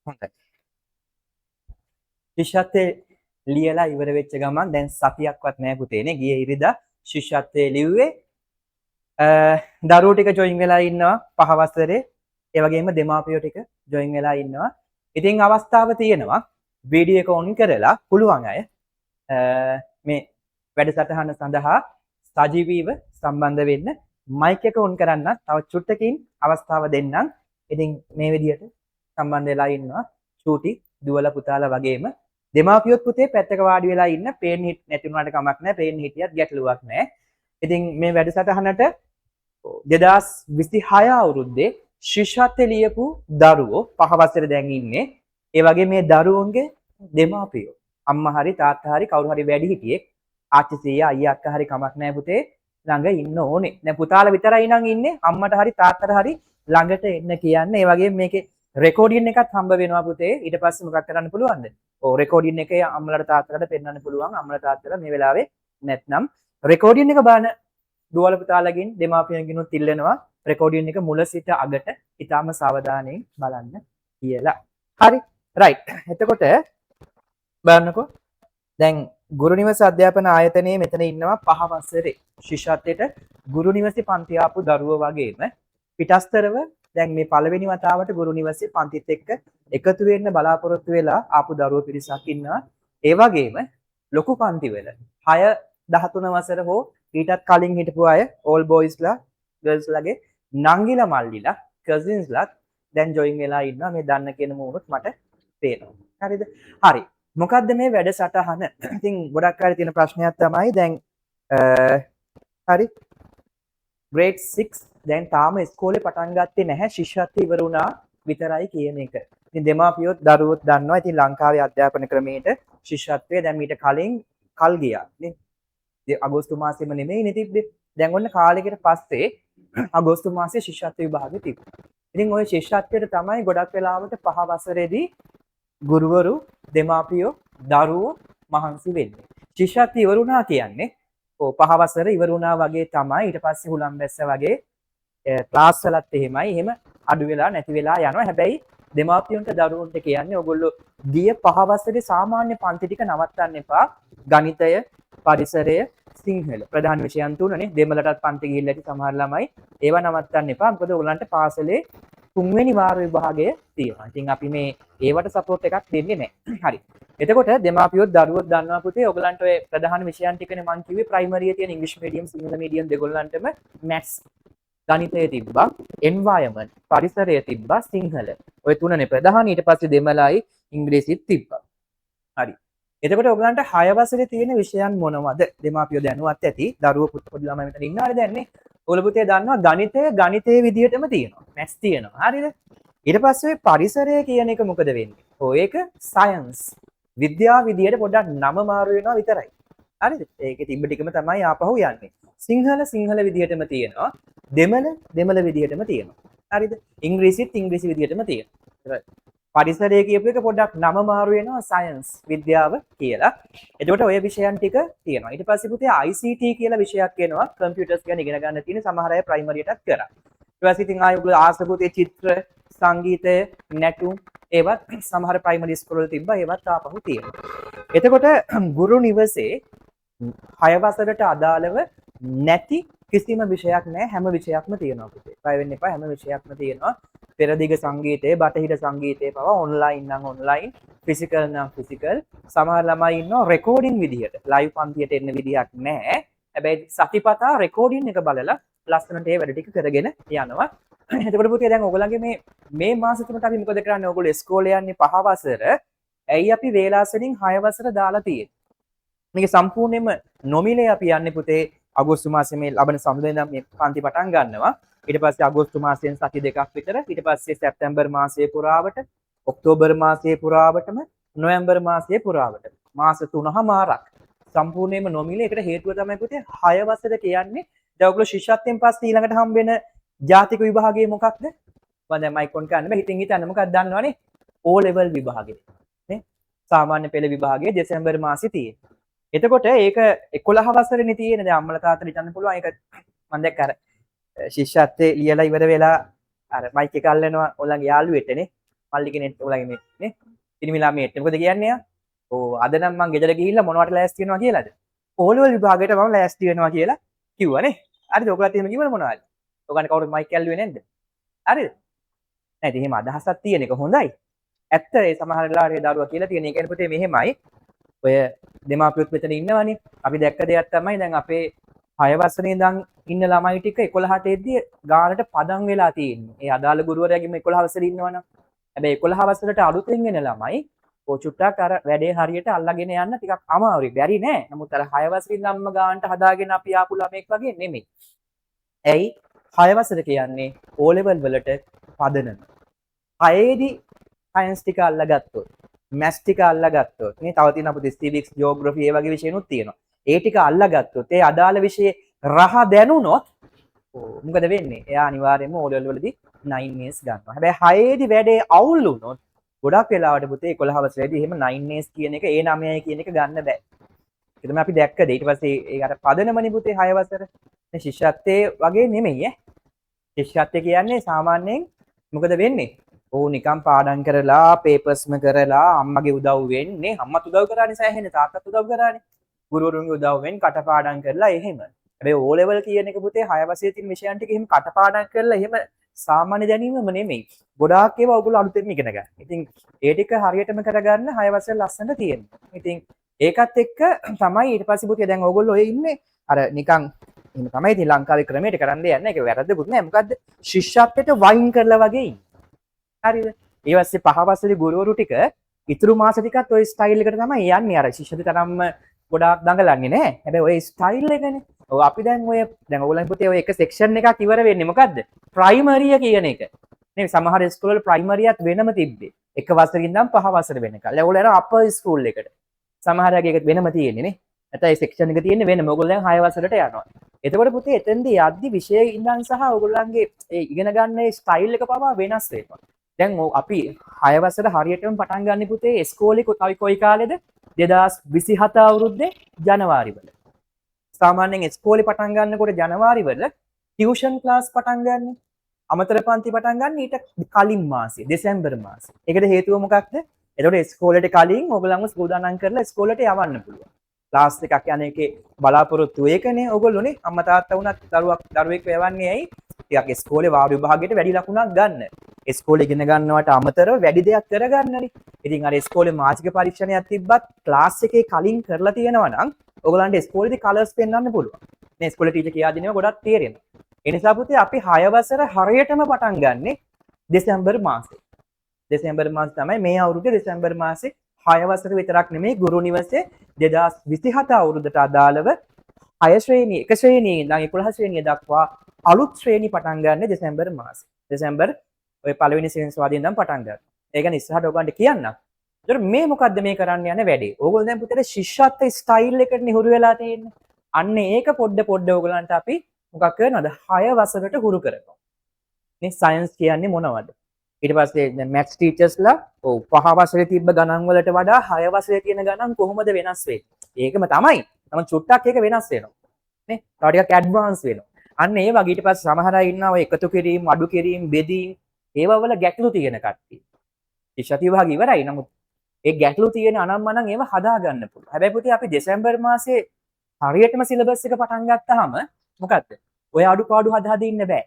හොඳයි. ශිෂ්‍යත්වයේ ලියලා ඉවර වෙච්ච ගමන් දැන් සතියක්වත් නැහැ පුතේනේ. ගියේ ඉරිදා ශිෂ්‍යත්වයේ ලිව්වේ. දරුවෝ ටික ජොයින් වෙලා ඉන්නවා 5 වසරේ. ඒ වගේම දෙමාපියෝ ටික ජොයින් වෙලා ඉන්නවා. ඉතින් අවස්ථාව තියෙනවා වීඩියෝ එක ඔන් කරලා පුළුවන් අය මේ වැඩසටහන සඳහා සජීවීව සම්බන්ධ වෙන්න මයික් එක ඔන් කරන්න තව චුට්ටකින් අවස්ථාව දෙන්නම්. ඉතින් මේ විදිහට සම්බන්ධ වෙලා ඉන්නවා චූටි දුවලා පුතාලා වගේම දෙමාපියොත් පුතේ පැත්තක වාඩි වෙලා ඉන්න පේන් හිට නැති වුණාට කමක් නැහැ. පේන් හිටියත් ගැටලුවක් නැහැ. ඉතින් මේ වැඩසටහනට 2026 අවුරුද්දේ ශිෂ්‍යත්වයේ ලියපු දරුවෝ 5 වසරේ දැන් ඉන්නේ. ඒ වගේ මේ දරුවන්ගේ දෙමාපියෝ අම්මා හරි තාත්තා හරි කවුරු හරි වැඩි හිටියෙක් ආච්චි සීයා අයියා අක්කා හරි කමක් නැහැ පුතේ ළඟ ඉන්න ඕනේ. දැන් පුතාලා විතරයි නම් ඉන්නේ අම්මට හරි තාත්තට හරි ළඟට එන්න කියන්නේ. ඒ වගේම මේකේ රෙකෝඩින් එකක් හම්බ වෙනවා පුතේ. ඊට පස්සේ මොකක් කරන්න පුළුවන්ද? ඔව් රෙකෝඩින් එකේ අම්මලාට තාත්තලාට පෙන්වන්න පුළුවන්. අම්මලා තාත්තලා මේ වෙලාවේ නැත්නම් රෙකෝඩින් එක බලන දුවල පුතාලගෙන් දෙමාපියන්ගෙනුත් ඉල්ලනවා රෙකෝඩින් එක මුල සිට අගට ඉතාම සාවධානයෙන් බලන්න කියලා. හරි. රයිට්. එතකොට බලන්නකෝ. දැන් ගුරු නිවස අධ්‍යාපන ආයතනයේ මෙතන ඉන්නවා 5 වසරේ ශිෂ්‍යත්වයට ගුරු නිවසේ පන්ති ආපු දරුවෝ වගේම පිටස්තරව දැන් මේ පළවෙනි වතාවට ගුරු නිවසේ පන්තිත් එක්ක එකතු වෙන්න බලාපොරොත්තු වෙලා ආපු දරුවෝ පිරිසක් ඉන්නවා. ඒ වගේම ලොකු පන්තිවල 6 13 වසර හෝ ඊටත් කලින් හිටපු අය all boysලා girlsලාගේ නංගිලා මල්ලිලා cousins-ලා දැන් join වෙලා ඉන්නවා. මේ දන්න කියන මොනොත් මට පේනවා. හරිද? හරි. මොකද්ද මේ වැඩසටහන? ඉතින් ගොඩක් අය තියෙන ප්‍රශ්නයක් තමයි දැන් හරි grade 6 දැන් තාම ඉස්කෝලේ පටන් ගත්තේ නැහැ. ශිෂ්‍යත්වය ඉවර වුණා විතරයි කියන එක. ඉතින් දෙමාපියොත් දරුවොත් දන්නවා. ඉතින් ලංකාවේ අධ්‍යාපන ක්‍රමයට ශිෂ්‍යත්වය දැන් මීට කලින් කල් ගියා. නේ අගෝස්තු මාසෙම නෙමෙයි තිබ්බේ. දැන් ඔන්න කාලයකට පස්සේ අගෝස්තු මාසයේ ශිෂ්‍යත්ව විභාගෙ තිබ්බා. ඉතින් ওই ශිෂ්‍යත්වයට තමයි ගොඩක් වෙලාවට 5 වසරේදී ගුරුවරු දෙමාපියෝ දරුවෝ මහන්සි වෙන්නේ. ශිෂ්‍යත්වය ඉවර වුණා කියන්නේ ඔව් 5 වසර ඉවර වුණා වගේ තමයි. ඊට පස්සේ හුලම් බැස්ස වගේ ක්ලාස් වලත් එහෙමයි. එහෙම අඩු වෙලා නැති වෙලා යනවා. හැබැයි දෙමාපියන්ට දරුවන්ට කියන්නේ ඔයගොල්ලෝ ගිය 5 වසරේ සාමාන්‍ය පන්ති ටික නවත්තන්න එපා. ගණිතය, පරිසරය, සිංහල ප්‍රධාන විෂයන් තුනනේ. දෙමළටත් පන්ති ගිහිල්ලා ඇති සමහර ළමයි. ඒවා නවත්තන්න එපා. මොකද ඔයගොල්ලන්ට පාසලේ 3 වෙනි වාර විභාගය තියෙනවා. ඉතින් අපි මේ ඒවට සපෝට් එකක් දෙන්නේ නැහැ. හරි. එතකොට දෙමාපියෝ දරුවෝ දන්නවා පුතේ ඔයගලන්ට ඔය ප්‍රධාන විෂයන් ටිකනේ මම කිව්වේ ප්‍රයිමරියේ තියෙන ඉංග්‍රීසි මීඩියම් සිංහල මීඩියම් දෙගොල්ලන්ටම මැත්ස් ගණිතය තිබ්බා, එන්වයරන්මන්ට් පරිසරය තිබ්බා, සිංහල. ඔය තුනනේ ප්‍රධාන. ඊට පස්සේ දෙමළයි ඉංග්‍රීසිත් තිබ්බා. හරි. එතකොට ඔයගලන්ට 6 වසරේ තියෙන විෂයන් මොනවද? දෙමාපියෝ දැනුවත් ඇති. දරුවෝ පොඩි ළමයි මෙතන ඉන්නවානේ දැන් නේ. ඔයගොල්ලෝ පුතේ දන්නවා ගණිතයේ විදිහටම තියෙනවා. මැත්ස් තියෙනවා. හරිද? ඊට පස්සේ පරිසරය කියන එක මොකද වෙන්නේ? ඔය ඒක සයන්ස්. විද්‍යාව විදියට පොඩ්ඩක් නම මාරු වෙනවා විතරයි. හරිද? ඒකේ තිබ්බ ටිකම තමයි ආපහු යන්නේ. සිංහල විදියටම තියෙනවා. දෙමළ විදියටම තියෙනවා. හරිද? ඉංග්‍රීසිත් ඉංග්‍රීසි විදියටම තියෙනවා. පරිසරය කියපු එක පොඩ්ඩක් නම මාරු වෙනවා සයන්ස් විද්‍යාව කියලා. එතකොට ඔය විෂයන් ටික තියෙනවා. ඊට පස්සේ පුතේ ICT කියලා විෂයක් එනවා. කම්පියුටර්ස් ගැන ඉගෙන ගන්න තියෙන සමහර අය ප්‍රයිමරියටත් කරා. ඊට පස්සේ ඉතින් ආයෙ ඔයගොල්ලෝ ආසපුතේ චිත්‍ර, සංගීතය, නැටුම් ඒවත් සමහර ප්‍රයිමරි ස්කූල් වල තිබ්බා. ඒවත් ආපහු තියෙනවා. එතකොට ගුරු නිවසේ 6 වසරට අදාළව නැති කිසිම විෂයක් නැහැ. හැම විෂයක්ම තියෙනවා පුතේ. බය වෙන්න එපා. හැම විෂයක්ම තියෙනවා. පෙරදිග සංගීතය, බටහිර සංගීතය පවා ඔන්ලයින් නම් ඔන්ලයින්, ෆිසිකල් නම් ෆිසිකල්. සමහර ළමයි ඉන්නවා රෙකෝඩින් විදියට. ලයිව් පන්තියට එන්න විදියක් නැහැ. හැබැයි සතිපතා රෙකෝඩින් එක බලලා ලස්සනට ඒ වැඩ ටික කරගෙන යනවා. එතකොට පුතේ දැන් ඔයගොල්ලන්ගේ මේ මාස තුනට අපි මොකද කරන්නේ? ඔයගොල්ලෝ ඉස්කෝලේ යන්නේ 5 වසර. ඇයි අපි වේලාසනින් 6 වසර දාලා තියෙන්නේ? මේක සම්පූර්ණයෙන්ම නොමිලේ අපි යන්නේ පුතේ අගෝස්තු මාසයේ මේ ලබන සමුදේ ඉඳන් මේ පන්ති පටන් ගන්නවා. ඊට පස්සේ අගෝස්තු මාසයෙන් සති දෙකක් විතර, ඊට පස්සේ සැප්තැම්බර් මාසයේ පුරාවට, ඔක්තෝබර් මාසයේ පුරාවටම, නොවැම්බර් මාසයේ පුරාවට මාස 3මාරක් සම්පූර්ණයෙන්ම නොමිලේ. ඒකට හේතුව තමයි පුතේ 6 වසර කියන්නේ. දැන් ඔයගොල්ලෝ ශිෂ්‍යත්වයෙන් පස්සේ ඊළඟට හම්බ වෙන ජාතික විභාගය මොකක්ද? මම දැන් මයික් ඔන් කරන්න බෑ. හිතින් හිතන්න මොකක්ද දන්නවනේ? O level විභාගය. නේ? සාමාන්‍ය පෙළ විභාගය දෙසැම්බර් මාසෙ තියෙනවා. එතකොට ඒක 11 වසරේනේ තියෙන්නේ. දැන් අම්මලා තාත්තලා හිතන්න පුළුවන් ඒක මම දැක්ක අර ශිෂ්‍යත්වයේ ලියලා ඉවර වෙලා අර මයික් එක අල්ලනවා ඔයගලගේ යාළුවෙටනේ. මල්ලි කෙනෙක් ඔයාලගේ මේ නේ පිරිමිලා මේට් මොකද කියන්නේ යා ඕ අද නම් මං ගෙදර ගිහිල්ලා මොනවට ලෑස්ති වෙනවා කියලාද ඕලෙවල් විභාගයට මම ලෑස්ති වෙනවා කියලා කිව්වනේ හරිද ඔයගොල්ලත් එහෙම කිව්වද මොනවද ඔයගොල්ලන් කවුරුත් මයික් ඇල්ලුවේ නැද්ද හරිද නැත්නම් එහෙම අදහසක් තියෙන එක හොඳයි ඇත්ත ඒ සමහර වෙලාවට ඒ දරුවා කියලා තියෙන එක පුතේ මෙහෙමයි ඔය දෙමාපියොත් මෙතන ඉන්නවනේ අපි දැක්ක දෙයක් තමයි දැන් අපේ 6 වසරේ ඉඳන් ඉන්න ළමයි ටික 11ට එද්දී ගානට පදම් වෙලා තියෙන්නේ. ඒ අදාළ ගුරුවරයාගෙම 11 වසරේ ඉන්නවනම්. හැබැයි 11 වසරට අලුතෙන් එන ළමයි ඔය චුට්ටක් අර වැඩේ හරියට අල්ලගෙන යන්න ටිකක් අමාරුයි. බැරි නෑ. නමුත් අර 6 වසරේ ඉඳන්ම ගානට හදාගෙන අපි ආපු ළමෙක් වගේ නෙමෙයි. ඇයි 6 වසර කියන්නේ O level වලට පදනම. 6ේදී සයන්ස් ටික අල්ලගත්තොත් මැත්ස් ටික අල්ලගත්තොත් මේ තව තියෙන අපේ සිවික්ස් ජියෝග්‍රැෆි ඒ වගේ විෂයනුත් තියෙනවා. ඒ ටික අල්ලගත්තොත් ඒ අදාළ විෂයේ රහ දැනුනොත් මොකද වෙන්නේ? එයා අනිවාර්යයෙන්ම O level වලදී 9 A's ගන්නවා. හැබැයි 6ේදී වැඩේ අවුල් වුණොත් ගොඩක් වෙලාවට පුතේ 11 වසරේදී එහෙම 9 A's කියන එක ඒ 9යි කියන එක ගන්න බෑ. ඒක තමයි අපි දැක්කද ඊට පස්සේ ඒ අර පදනමනේ පුතේ 6 වසර. මේ ශිෂ්‍යත්වයේ වගේ නෙමෙයි ඈ. ශිෂ්‍යත්වය කියන්නේ සාමාන්‍යයෙන් මොකද වෙන්නේ? ඕ නිකන් පාඩම් කරලා පේපර්ස්ම කරලා අම්මගේ උදව් වෙන්නේ අම්මත් උදව් කරානේ සෑහෙන තාත්තත් උදව් කරානේ ගුරුවරුන්ගේ උදව්වෙන් කටපාඩම් කරලා එහෙම හැබැයි O level කියන එක පුතේ 6 වසරේ තියෙන විෂයන් ටික එහෙම කටපාඩම් කරලා එහෙම සාමාන්‍ය දැනීමම නෙමෙයි ගොඩාක් ඒවා ඔයගොල්ලෝ අලුතෙන් ඉගෙන ගන්න. ඉතින් ඒ ටික හරියටම කරගන්න 6 වසරේ ලස්සනට තියෙනවා. ඉතින් ඒකත් එක්ක තමයි ඊට පස්සේ පුතේ දැන් ඔයගොල්ලෝ ඔය ඉන්නේ අර නිකන් එහෙම තමයි ඉතින් ලංකාවේ ක්‍රමයට කරන්න යන්නේ. ඒක වැරද්දකුත් නෑ. මොකද්ද? ශිෂ්‍යත්වයට වයින් කරලා වගේ ඉන්නේ. හරිද? ඊට පස්සේ 5 වසරේ ගුරුවරු ටික ඉතුරු මාස ටිකත් ওই ස්ටයිල් එකට තමයි යන්නේ. අර ශිෂ්‍යත්ව තරම්ම ගොඩාක් දඟලන්නේ නෑ. හැබැයි ওই ස්ටයිල් එකනේ. ඔව් අපි දැන් ඔයගොල්ලන් පුතේ ඔය එක සෙක්ෂන් එකක් ඉවර වෙන්නේ මොකද්ද? ප්‍රයිමරිය කියන එක. නේ සමහර ස්කූල් වල ප්‍රයිමරියත් වෙනම තිබ්බේ. එක වසරකින් ඉඳන් 5 වසර වෙනකල්. ඒගොල්ලෝ යන අපර් ස්කූල් එකට. සමහර අය ඒක වෙනම තියෙන්නේ නේ. නැත්නම් ඒ සෙක්ෂන් එක තියෙන්නේ වෙනම. ඔයගොල්ලෝ දැන් 6 වසරට යනවා. එතකොට පුතේ එතෙන්දී යද්දි විෂය ඉඳන් සහ ඔයගොල්ලන්ගේ ඒ ඉගෙන ගන්න ස්ටයිල් එක පවා වෙනස් වෙනවා. දැන් අපි 6 වසර හරියටම පටන් ගන්න පුතේ ඉස්කෝලේ කොයි කාලෙද 2027 අවුරුද්දේ ජනවාරි වල. සාමාන්‍යයෙන් ඉස්කෝලේ පටන් ගන්නකොට ජනවාරි වල ටියුෂන් ක්ලාස් පටන් ගන්න. අමතර පන්ති පටන් ගන්න ඊට කලින් මාසේ දෙසැම්බර් මාසේ. ඒකට හේතුව මොකක්ද? එතකොට ඉස්කෝලේට කලින් ඔයගොල්ලන්ව සූදානම් කරලා ඉස්කෝලේට යවන්න පුළුවන්. ක්ලාස් එකක් යන එකේ බලාපොරොත්තු ඒකනේ ඔයගොල්ලෝනේ අම්මා තාත්තා වුණත් දරුවෙක් යවන්නේ ඇයි? ටිකක් ඉස්කෝලේ වාර්ය විභාගයට වැඩි ලකුණක් ගන්න. ඉස්කෝලේ ඉගෙන ගන්නවට අමතරව වැඩි දෙයක් කරගන්නනේ. ඉතින් අර ඉස්කෝලේ මාසික පරීක්ෂණයක් තිබ්බත් ක්ලාස් එකේ කලින් කරලා තියෙනවා නම් ඔයගොල්ලන්ට ඉස්කෝලේදී කලර්ස් පෙන්වන්න පුළුවන්. මේ ඉස්කෝලේ ටීචර් කියා දෙනවා ගොඩක් තේරෙනවා. ඒ නිසා පුතේ අපි 6 වසර හරියටම පටන් ගන්නෙ දෙසැම්බර් මාසේ. දෙසැම්බර් මාසේ තමයි මේ අවුරුද්දේ දෙසැම්බර් මාසේ 6 වසර විතරක් නෙමෙයි ගුරු නිවසේ 2027 අවුරුද්දට අදාළව 6 ශ්‍රේණිය 1 ශ්‍රේණියේ ඉඳන් 11 ශ්‍රේණිය දක්වා අලුත් ශ්‍රේණි පටන් ගන්න දෙසැම්බර් මාසේ. දෙසැම්බර් ඔය පළවෙනි සෙන්ස් වාදී ඉඳන් පටන් ගන්න. ඒ කියන්නේ ඉස්සරහට ඔයගොල්ලන්ට කියන්නම්. ඒතර මේ මොකද්ද මේ කරන්න යන වැඩේ? ඕගොල්ලෝ දැන් පුතේ ශිෂ්‍යත්ව ස්ටයිල් එකට නිහුරු වෙලා තියෙන්නේ. අන්න ඒක පොඩ ඔයගොල්ලන්ට අපි මොකක් කරනවද? 6 වසරට හුරු කරනවා. මේ සයන්ස් කියන්නේ මොනවද? ඊට පස්සේ දැන් මැත්ස් ටීචර්ස්ලා ඔව් 5 වසරේ තිබ්බ ගණන් වලට වඩා 6 වසරේ තියෙන ගණන් කොහොමද වෙනස් වෙන්නේ? ඒකම තමයි. තමයි චුට්ටක් ඒක වෙනස් වෙනවා. නේ? තව ටිකක් ඇඩ්වාන්ස් වෙනවා. අන්න ඒ වගේ ඊට පස්සේ සමහර අය ඉන්නවා ඔය එකතු කිරීම, අඩු කිරීම, බෙදීම් ඒවා වල ගැටලු තියෙන කට්ටිය. ශිෂ්‍යත්ව විභාගය ඉවරයි. නමුත් ඒ ගැටලු තියෙන අනම්මනම් ඒවා හදා ගන්න පුළුවන්. හැබැයි පුතේ අපි දෙසැම්බර් මාසේ හරියටම සිලබස් එක පටන් ගත්තාම මොකද්ද? ඔය අඩුපාඩු හදා ඉන්න බෑ.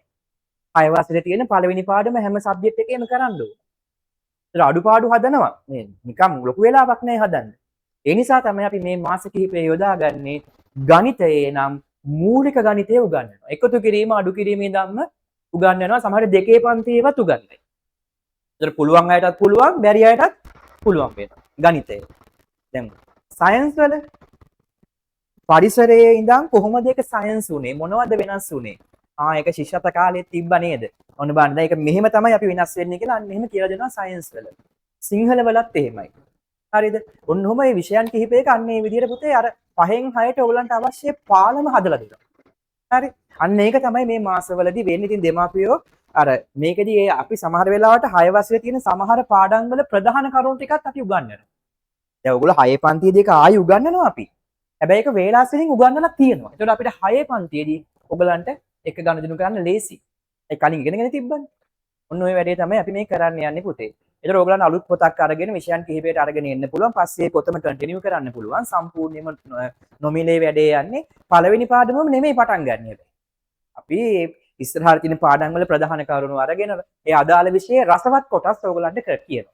6 වසරේ තියෙන පළවෙනි පාඩම හැම සබ්ජෙක්ට් එකේම කරන්න ඕන. ඒතර අඩුපාඩු හදනවා. මේ නිකම් ලොකු වෙලාවක් නෑ හදන්න. ඒ නිසා තමයි අපි මේ මාස කිහිපය යොදාගන්නේ ගණිතයේ නම් මූලික ගණිතය උගන්වනවා. එකතු කිරීම අඩු කිරීම ඉඳන්ම උගන්වනවා. සමහර දෙකේ පන්තියේවත් උගන්වයි. ඒතර පුළුවන් අයටත් පුළුවන්, බැරි අයටත් පුළුවන් වෙනවා. ගණිතය. දැන් සයන්ස් වල පරිසරයේ ඉඳන් කොහොමද ඒක සයන්ස් උනේ? මොනවද වෙනස් උනේ? ඒක ශිෂ්‍යත්ව කාලේ තිබ්බ නේද? ඔන්න බලන්න. දැන් ඒක මෙහෙම තමයි අපි වෙනස් වෙන්නේ කියලා අන්න එහෙම කියලා දෙනවා සයන්ස් වල. සිංහල වලත් එහෙමයි. හරිද? ඔන්න ඔහම මේ විෂයන් කිහිපයක අන්න මේ විදිහට පුතේ අර 5න් 6ට ඔයගලන්ට අවශ්‍ය පාලම හදලා දෙනවා. හරි? අන්න ඒක තමයි මේ මාසවලදී වෙන්නේ. ඉතින් දෙමාපියෝ අර මේකදී අපි සමහර වෙලාවට 6 වසරේ තියෙන සමහර පාඩම් වල ප්‍රධාන කරුණු ටිකත් අපි උගන්වනවා. දැන් ඔයගොල්ලෝ 6 පන්තියේදී ඒක ආයි උගන්වනවා අපි. හැබැයි ඒක වේලාසෙලින් උගන්වලා තියෙනවා. ඒතකොට අපිට 6 පන්තියේදී ඔයගලන්ට එක ගණන් දිනු කරන්න ලේසි. ඒ කලින් ඉගෙනගෙන තිබ්බනේ. ඔන්න ඔය වැඩේ තමයි අපි මේ කරන්න යන්නේ පුතේ. ඒතර ඕගලන්ට අලුත් පොතක් අරගෙන විෂයන් කිහිපයකට අරගෙන එන්න පුළුවන්. පස්සේ ඒ පොතම කන්ටිනියු කරන්න පුළුවන්. සම්පූර්ණයෙන්ම නොමිලේ වැඩේ යන්නේ පළවෙනි පාඩමම නෙමෙයි පටන් ගන්න හැබැයි. අපි ඉස්සරහට තියෙන පාඩම් වල ප්‍රධාන කරුණු අරගෙන ඒ අදාළ විෂයේ රසවත් කොටස් ඕගලන්ට කියනවා.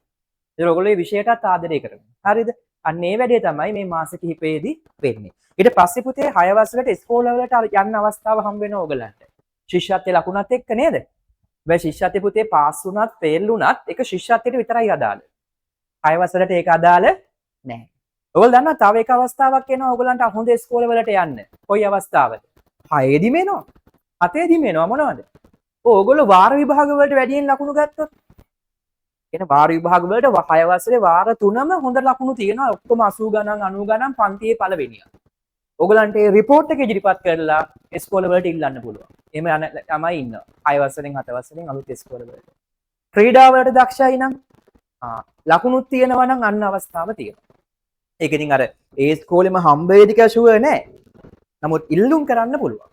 ඒතර ඕගොල්ලෝ මේ විෂයටත් ආදරය කරනවා. හරිද? අන්න ඒ වැඩේ තමයි මේ මාස කිහිපෙදී වෙන්නේ. ඊට පස්සේ පුතේ 6 වසරට ඉස්කෝල වලට යන්න අවස්ථාව හම්බ වෙනවා ඕගලන්ට. ශිෂ්‍යත්වයේ ලකුණත් එක්ක නේද? මේ ශිෂ්‍යත්වයේ පුතේ පාස් වුණත් ෆේල් වුණත් ඒක ශිෂ්‍යත්වයට විතරයි අදාළ. 6 වසරට ඒක අදාළ නැහැ. ඕගොල්ලෝ දන්නවා තව එක අවස්ථාවක් එනවා ඕගලන්ට හොඳ ඉස්කෝල වලට යන්න. කොයි අවස්ථාවද? 6 දිම එනවා. 7 දිම එනවා මොනවද? ඕගොල්ලෝ වාර විභාග වලට වැඩියෙන් ලකුණු ගත්තොත් එන වාර විභාග වලට 6 වසරේ වාර 3ම හොඳ ලකුණු තියෙනවා. ඔක්කොම 80 ගණන් 90 ගණන් පන්තියේ පළවෙනිය. ඕගලන්ට ඒ රිපෝට් එක ඉදිරිපත් කරලා ඉස්කෝල වලට ඉල්ලන්න පුළුවන්. එහෙම යන ළමයි ඉන්නවා. 6 වසරෙන් 7 වසරෙන් අලුත් ඉස්කෝල වලට. ක්‍රීඩා වලට දක්ෂයි නම් ලකුණුත් තියෙනවා නම් අන්න අවස්ථාව තියෙනවා. ඒක ඉතින් අර ඒ ඉස්කෝලේම හම්බෙයිද කියලා ෂුවර් නෑ. නමුත් ඉල්ලුම් කරන්න පුළුවන්.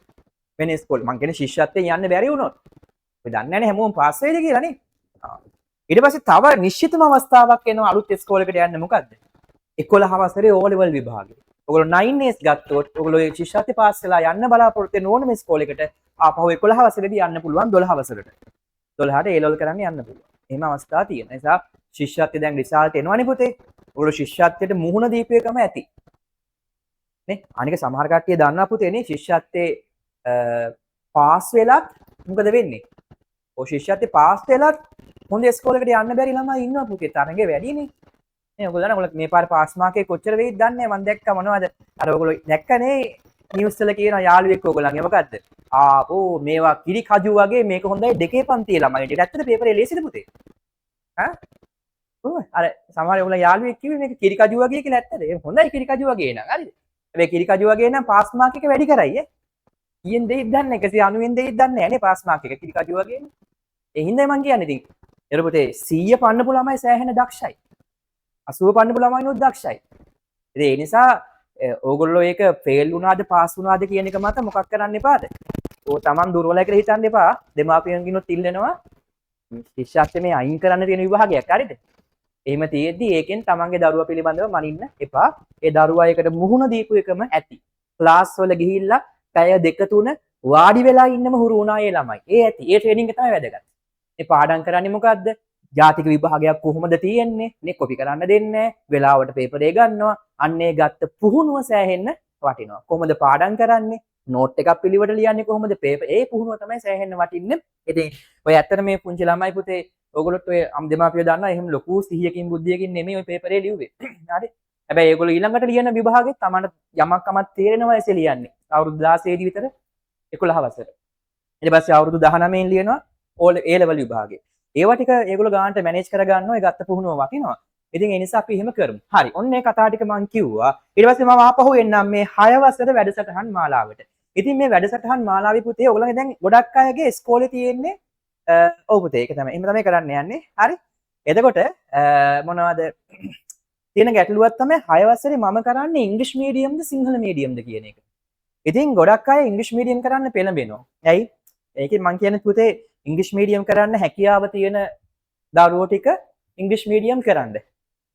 වෙන ඉස්කෝලේ මං කියන්නේ ශිෂ්‍යත්වයෙන් යන්න බැරි වුණොත්. ඔය දන්නේ නැනේ හැමෝම පාස් වෙයිද කියලා නේ. ඊට පස්සේ තව නිශ්චිතම අවස්ථාවක් එනවා අලුත් ඉස්කෝලේකට යන්න මොකද්ද? 11 වසරේ O level විභාගය. ඔයගොල්ලෝ 9As ගත්තොත් ඔයගොල්ලෝ ඒ ශිෂ්‍යත්වය පාස් වෙලා යන්න බලාපොරොත්තු වෙන ඕනම ඉස්කෝලේකට ආපහු 11 වසරේදී යන්න පුළුවන් 12 වසරට. 12ට A level කරන්න යන්න පුළුවන්. එහෙම අවස්ථා තියෙනවා. ඒ නිසා ශිෂ්‍යත්වය දැන් රිසල්ට් එනවනේ පුතේ. ඔයගොල්ලෝ ශිෂ්‍යත්වයට මුහුණ දීපු එකම ඇති. නේ? අනික සමහර කට්ටිය දන්නා පුතේ නේ ශිෂ්‍යත්වයේ පාස් වෙලත් මොකද වෙන්නේ? ඔය ශිෂ්‍යත්වයේ පාස් වෙලත් හොඳ ඉස්කෝලේකට යන්න බැරි ළමයි ඉන්නවා පුතේ. තරඟේ වැඩිනේ. නේ ඔයගොල්ලෝ දන්නා ඔයගොල්ලෝ මේ පාර පාස් මාකේ කොච්චර වෙයිද දන්නේ නැහැ. මම දැක්කා මොනවද? අර ඔයගොල්ලෝ දැක්කනේ නිවුස් වල කියන යාළුවෙක් ඔයගොල්ලන්ගේ මොකද්ද? ආපෝ මේවා කිරි කජු වගේ මේක හොඳයි දෙකේ පන්තියේ ළමයිට. ඒක ඇත්තට පේපරේ ලේසිද පුතේ? ඈ? ඔව් අර සමහර ඔයගොල්ලෝ යාළුවෙක් කිව්වේ මේක කිරි කජු වගේ කියලා ඇත්තද? ඒක හොඳයි කිරි කජු වගේ නං. හරිද? හැබැයි කිරි කජු වගේ නම් පාස් මාක් එක වැඩි කරයි ඈ. කීයෙන් දෙයිද දන්නේ 190න් දෙයිද දන්නේ නැහැ නේ පාස් මාක් එක කිරි කජු වගේනේ. ඒ හින්දායි මං කියන්නේ ඉතින්. එතකොට පුතේ 100 පන්නපු ළමයි සෑහෙන දක්ෂයි. 80 පන්නපු ළමයිනොත් දක්ෂයි. ඉතින් ඒ නිසා ඕගොල්ලෝ ඒක ෆේල් වුණාද පාස් වුණාද කියන එක මත මොකක් කරන්න එපාද? ඕ තමන් දුර්වලයි කියලා හිතන්න එපා. දෙමාපියන්ගෙනුත් ඉල්ලනවා ශිෂ්‍යත්වයේ මේ අයින් කරන්න තියෙන විභාගයක් හරිද? එහෙම තියෙද්දි ඒකෙන් තමන්ගේ දරුවා පිළිබඳව මනින්න එපා. ඒ දරුවා එකට මුහුණ දීපු එකම ඇති. ක්ලාස් වල ගිහිල්ලා පැය 2-3 වාඩි වෙලා ඉන්නම හුරු වුණා ඒ ළමයි. ඒ ඇති. ඒ ට්‍රේනින් එක තමයි වැදගත්. මේ පාඩම් කරන්නේ මොකද්ද? ජාතික විභාගයක් කොහොමද තියෙන්නේ? නේ කොපි කරන්න දෙන්නේ නැහැ. වෙලාවට පේපරේ ගන්නවා. අන්නේ ගත්ත පුහුණුව සෑහෙන්න වටිනවා. කොහොමද පාඩම් කරන්නේ? නෝට් එකක් පිළිවෙලට ලියන්නේ කොහොමද? පේපර් ඒ පුහුණුව තමයි සෑහෙන්න වටින්නේ. ඉතින් ඔය ඇත්තට මේ පුංචි ළමයි පුතේ ඔයගොල්ලොත් ඔය දෙමාපියෝ දන්නවා එහෙම ලොකු සිහියකින් බුද්ධියකින් නෙමෙයි ඔය පේපරේ ලියුවේ. හරි? හැබැයි ඒගොල්ලෝ ඊළඟට ලියන විභාගෙත් තමන්න යමක් කමක් තේරෙනවා ඇසේ ලියන්නේ. අවුරුදු 16 දී විතර 11 වසර. ඊට පස්සේ අවුරුදු 19 ලියනවා A level විභාගේ. ඒවා ටික ඒගොල්ලෝ ගානට මැනේජ් කරගන්නවා. ඒ ගත්ත පුහුණුව වටිනවා. ඉතින් ඒ නිසා අපි එහෙම කරමු. හරි. ඔන්න ඒ කතා ටික මම කිව්වා. ඊට පස්සේ මම ආපහු එන්නම් මේ 6 වසර වැඩසටහන් මාලාවට. ඉතින් මේ වැඩසටහන් මාලාවේ පුතේ ඔයගොල්ලන්ගේ දැන් ගොඩක් අයගේ ඉස්කෝලේ තියෙන්නේ ඔව් පුතේ ඒක තමයි. එහෙම තමයි කරන්න යන්නේ. හරි. එතකොට මොනවද තියෙන ගැටලුවක් තමයි 6 වසරේ මම කරන්නේ ඉංග්‍රීසි මීඩියම්ද සිංහල මීඩියම්ද කියන එක. ඉතින් ගොඩක් අය ඉංග්‍රීසි මීඩියම් කරන්න පෙළඹෙනවා. ඇයි? ඒකෙන් මම කියන්නේ පුතේ ඉංග්‍රීසි මීඩියම් කරන්න හැකියාව තියෙන දරුවෝ ටික ඉංග්‍රීසි මීඩියම් කරන්න.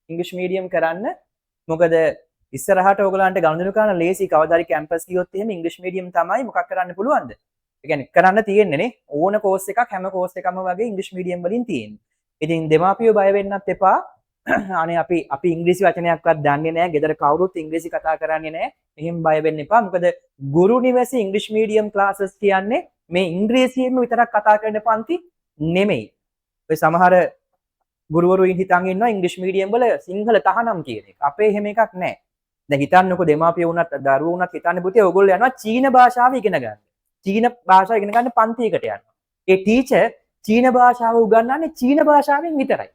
ඉංග්‍රීසි මීඩියම් කරන්න මොකද ඉස්සරහට ඕගලන්ට ගනුදෙනු කරන ලේසි කවදාරි කැම්පස් ගියොත් එහෙම ඉංග්‍රීසි මීඩියම් තමයි මොකක් කරන්න පුළුවන්ද? ඒ කියන්නේ කරන්න තියෙන්නේ නේ ඕන කෝස් එකක් හැම කෝස් එකම වගේ ඉංග්‍රීසි මීඩියම් වලින් තියෙන්නේ. ඉතින් දෙමාපියෝ බය වෙන්නත් එපා. අනේ අපි ඉංග්‍රීසි වචනයක්වත් දන්නේ නැහැ. ගෙදර කවුරුත් ඉංග්‍රීසි කතා කරන්නේ නැහැ. එහෙම බය වෙන්න එපා. මොකද ගුරු නිවැසි ඉංග්‍රීසි මීඩියම් ක්ලාසස් කියන්නේ මේ ඉංග්‍රීසියෙන්ම විතරක් කතා කරන පන්ති නෙමෙයි. ඔය සමහර ගුරුවරු හිතන් ඉන්නවා ඉංග්‍රීසි මීඩියම් වල සිංහල තහනම් කියන එක. අපේ එහෙම එකක් නැහැ. දැන් හිතන්නකො දෙමාපියෝ වුණත් දරුවෝ වුණත් හිතන්නේ පුතේ ඔයගොල්ලෝ යනවා චීන භාෂාව ඉගෙන ගන්න. චීන භාෂාව ඉගෙන ගන්න පන්තියකට යනවා. ඒ ටීචර් චීන භාෂාව උගන්වන්නේ චීන භාෂාවෙන් විතරයි.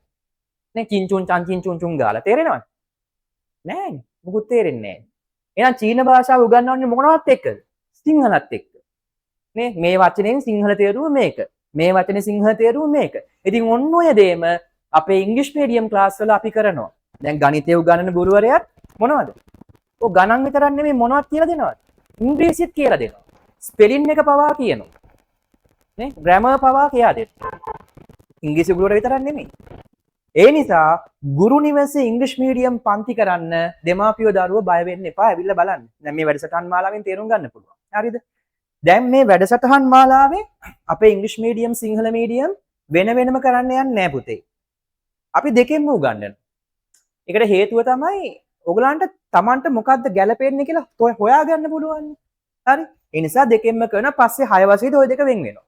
නේ චින්චුන් චන් චින්චුන් චුන් ගාලා තේරෙනවද? නෑනේ. මොකුත් තේරෙන්නේ නෑ. එහෙනම් චීන භාෂාව උගන්වන්නේ මොනවත් එක්කද? සිංහලත් එක්ක. නේ මේ වචනෙන් සිංහල තේරුම මේක. මේ වචනේ සිංහල තේරුම මේක. ඉතින් ඔන්න ඔය දේම අපේ ඉංග්‍රීසි මීඩියම් ක්ලාස් වල අපි කරනවා. දැන් ගණිතය උගන්වන ගුරුවරයාත් මොනවද? ඔය ගණන් විතරක් නෙමෙයි මොනවත් කියලා දෙනවද? ඉංග්‍රීසිත් කියලා දෙනවා. ස්පෙලින් එක පවා කියනවා. නේ ග්‍රැමර් පවා කියා දෙනවා. ඉංග්‍රීසි ගුරුවරයා විතරක් නෙමෙයි. ඒ නිසා ගුරු නිවසේ ඉංග්‍රීසි මීඩියම් පන්ති කරන්න දෙමාපියෝ දරුවෝ බය වෙන්න එපා. ඇවිල්ලා බලන්න. දැන් මේ වැඩසටහන් මාලාවෙන් තේරුම් ගන්න පුළුවන්. හරිද? දැන් මේ වැඩසටහන් මාලාවේ අපේ ඉංග්‍රීසි මීඩියම් සිංහල මීඩියම් වෙන වෙනම කරන්න යන්නේ නැහැ පුතේ. අපි දෙකෙන්ම උගන්වනවා. ඒකට හේතුව තමයි ඔයගලන්ට Tamanට මොකද්ද ගැළපෙන්නේ කියලා හොයාගන්න පුළුවන්. හරි? ඒ නිසා දෙකෙන්ම කරන පස්සේ 6 වසරේදී ওই දෙක වෙන් වෙනවා.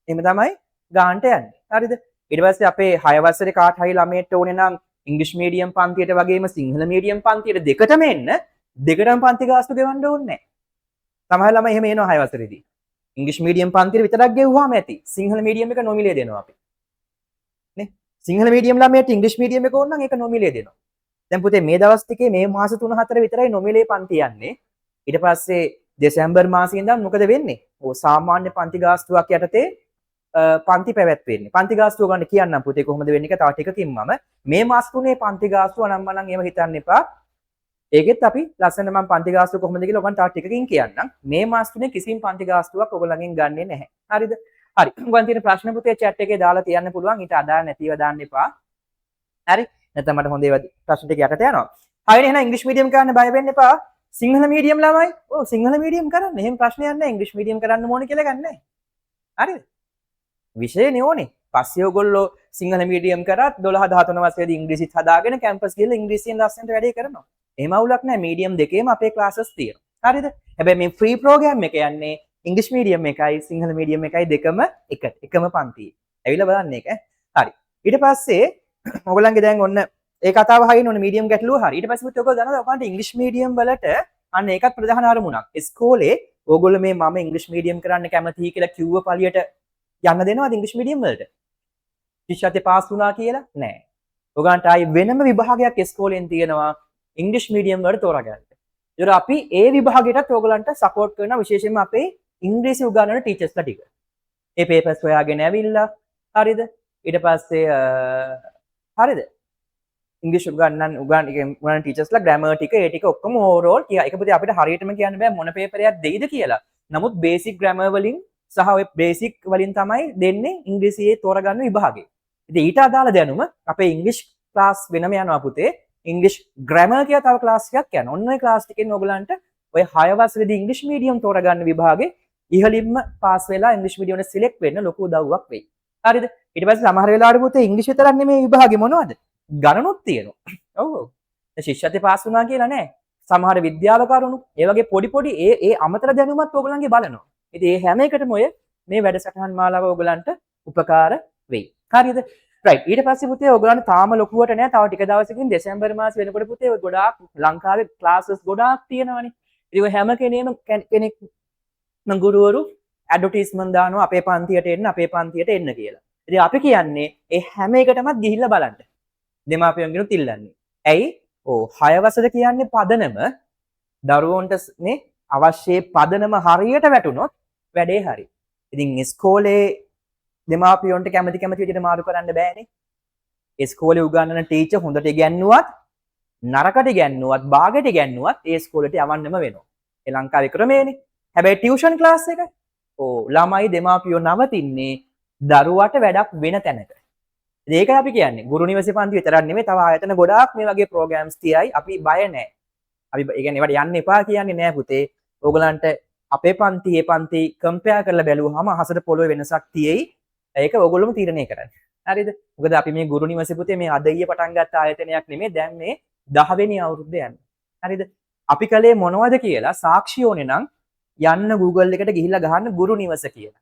එහෙම තමයි ගානට යන්නේ. හරිද? ඊට පස්සේ අපේ 6 වසරේ කාට හරි ළමයට ඕනේ නම් ඉංග්‍රීසි මීඩියම් පන්තියට වගේම සිංහල මීඩියම් පන්තියට දෙකටම එන්න දෙකටම පන්ති ගාස්තු ගෙවන්න ඕනේ නැහැ. සමහර ළමයි එහෙම එනවා 6 වසරේදී. ඉංග්‍රීසි මීඩියම් පන්තියට විතරක් ගෙවුවාම ඇති. සිංහල මීඩියම් එක නොමිලේ දෙනවා අපි. නේ? සිංහල මීඩියම් ළමයට ඉංග්‍රීසි මීඩියම් එක ඕන නම් ඒක නොමිලේ දෙනවා. දැන් පුතේ මේ දවස් ටිකේ මේ මාස 3-4 විතරයි නොමිලේ පන්ති යන්නේ. ඊට පස්සේ දෙසැම්බර් මාසයේ ඉඳන් මොකද වෙන්නේ? ඔය සාමාන්‍ය පන්ති ගාස්තුවක් යටතේ පන්ති පැවැත්වෙන්නේ. පන්ති ගාස්තුව ගන්න කියන්නම් පුතේ කොහොමද වෙන්නේ කියලා තව ටිකකින් මම මේ මාස 3 පන්ති ගාස්තුව නම් එහෙම හිතන්න එපා. ඒකෙත් අපි ලස්සන මම පන්ති ගාස්තුව කොහොමද කියලා ඔයගොල්ලන්ට තව ටිකකින් කියන්නම්. මේ මාස 3 කිසිම පන්ති ගාස්තුවක් ඔයගොල්ලන්ගෙන් ගන්නෙ නැහැ. හරිද? හරි. ඔයගොල්ලන් තියෙන ප්‍රශ්න පුතේ chat එකේ දාලා තියන්න පුළුවන්. ඊට අදාළ නැතිව දාන්න එපා. හරි? නැත්නම් මට හොඳ ඒවා ප්‍රශ්න ටික යටට යනවා. හරිනේ එහෙනම් ඉංග්‍රීසි මීඩියම් කරන්න බය වෙන්න එපා. සිංහල මීඩියම් ළමයි. ඔව් සිංහල මීඩියම් කරන්න. එහෙම ප්‍රශ්නයක් නැහැ. ඉංග්‍රීසි මීඩියම් කරන්න ඕනේ කියලා ගන්නෑ. හරිද? විෂයනේ ඕනේ. පස්සේ ඔයගොල්ලෝ සිංහල මීඩියම් කරත් 12 13 වසරේදී ඉංග්‍රීසිත් හදාගෙන කැම්පස් ගිහලා ඉංග්‍රීසියෙන් ලස්සනට වැඩේ කරනවා. එහෙම අවුලක් නැහැ. මීඩියම් දෙකේම අපේ ක්ලාසස් තියෙනවා. හරිද? හැබැයි මේ ෆ්‍රී ප්‍රෝග්‍රෑම් එක යන්නේ ඉංග්‍රීසි මීඩියම් එකයි සිංහල මීඩියම් එකයි දෙකම එකම පන්තියේ. ඇවිල්ලා බලන්න ඒක. හරි. ඊට පස්සේ ඔයගොල්ලන්ගේ දැන් ඔන්න ඒ කතාව හරියන ඕනේ මීඩියම් ගැටලුව හරි. ඊට පස්සේ ඔයගොල්ලෝ දන්නවද ඔයගොල්ලන්ට ඉංග්‍රීසි මීඩියම් වලට අන්න ඒකත් ප්‍රධාන අරමුණක්. ඉස්කෝලේ ඕගොල්ලෝ මේ මම ඉංග්‍රීසි මීඩියම් කරන්න කැමතියි කියලා කිව්ව පළියට යන්න දෙනවද ඉංග්‍රීසි මීඩියම් වලට? ශිෂ්‍යත්වයේ පාස් වුණා කියලා නෑ. ඔයගන්ට ආයි වෙනම විභාගයක් ඉස්කෝලෙන් තියෙනවා ඉංග්‍රීසි මීඩියම් වලට තෝරාගන්න. ඒතර අපි ඒ විභාගයටත් ඔයගලන්ට සපෝට් කරනවා විශේෂයෙන්ම අපේ ඉංග්‍රීසි උගන්වන ටීචර්ස්ලා ටික. ඒ පේපර්ස් හොයාගෙන ඇවිල්ලා හරිද? ඊට පස්සේ හරිද? ඉංග්‍රීසි උගන්වන ටීචර්ස්ලා ග්‍රැමර් ටික ඒ ටික ඔක්කොම ඕවරෝල් කියා. ඒක පුතේ අපිට හරියටම කියන්න බෑ මොන පේපරයක් දෙයිද කියලා. නමුත් බේසික් ග්‍රැමර් වලින් සහ ඔය බේසික් වලින් තමයි දෙන්නේ ඉංග්‍රීසියේ තෝරගන්න විභාගේ. ඉතින් ඊට අදාළ දැනුම අපේ ඉංග්‍රීසි ක්ලාස් වෙනම යනවා පුතේ. ඉංග්‍රීසි ග්‍රැමර් කියලා තව ක්ලාස් එකක් යනවා. ඔන්න ඔය ක්ලාස් ටිකෙන් ඔයගලන්ට ඔය 6 වසරේදී ඉංග්‍රීසි මීඩියම් තෝරගන්න විභාගේ ඉහළින්ම පාස් වෙලා ඉංග්‍රීසි මීඩියම් වල සිලෙක්ට් වෙන්න ලොකු උදව්වක් වෙයි. හරිද? ඊට පස්සේ සමහර වෙලාවට පුතේ ඉංග්‍රීසි විතරක් නෙමෙයි විභාගේ මොනවද? ගණනුත් තියෙනවා. ඔව්. දැන් ශිෂ්‍යත්වයේ පාස් වුණා කියලා නෑ. සමහර විද්‍යාව කරුණු, ඒ වගේ පොඩි ඒ අමතර දැනුමත් ඔයගලන්ගේ බලනවා. ඉතින් මේ හැම එකටම ඔය මේ වැඩසටහන් මාලාව ඔයගලන්ට උපකාර වෙයි. හරිද? රයිට්. ඊට පස්සේ පුතේ ඔයගලන්ට තාම ලොකුවට නෑ. තව ටික දවසකින් දෙසැම්බර් මාසේ වෙනකොට පුතේ ඔය ගොඩාක් ලංකාවේ ක්ලාසස් ගොඩාක් තියෙනවානේ. ඉතින් ඔය හැම කෙනෙක් ගුරුවරු ඇඩ්වර්ටයිස්මන්ට් දානවා අපේ පන්තියට එන්න කියලා. ඉතින් අපි කියන්නේ ඒ හැම එකටමත් ගිහිල්ලා බලන්න. දෙමාපියන්ගෙනුත් ඉල්ලන්නේ. ඇයි? ඔව් 6 වසර කියන්නේ පදනම දරුවන්ට නේ අවශ්‍ය පදනම හරියට වැටුනොත් වැඩේ හරි. ඉතින් ඉස්කෝලේ දෙමාපියන්ට කැමති විදිහට මාරු කරන්න බෑනේ. ඉස්කෝලේ උගන්වන ටීචර් හොඳට ඉගැන්නුවත් නරකට ඉගැන්නුවත් බාගෙට ඉගැන්නුවත් ඒ ඉස්කෝලේට යවන්නම වෙනවා. ඒ ලංකාවේ ක්‍රමයනේ. හැබැයි ටියුෂන් ක්ලාස් එක ළමයි දෙමාපියෝ නවතින්නේ දරුවට වැඩක් වෙන තැනක. ඒකයි අපි කියන්නේ ගුරු නිවසේ පන්ති විතරක් නෙමෙයි තව ආයතන ගොඩාක් මේ වගේ ප්‍රෝග්‍රෑම්ස් තියයි අපි බය නැහැ. අපි ඒ කියන්නේ ඒවට යන්න එපා කියන්නේ නෑ පුතේ. ඕගලන්ට අපේ පන්ති කම්පෙයාර් කරලා බැලුවාම අහසට පොළොවේ වෙනසක් තියෙයි. ඒක ඕගොල්ලෝම තීරණය කරන්න. හරිද? මොකද අපි මේ ගුරු නිවසේ පුතේ මේ අද ඊයේ පටන් ගත්ත ආයතනයක් නෙමෙයි දැන් මේ 10 වෙනි අවුරුද්ද යන්නේ. හරිද? අපි කලේ මොනවද කියලා සාක්ෂි ඕනේ නම් යන්න Google එකට ගිහිල්ලා ගහන්න ගුරු නිවස කියලා.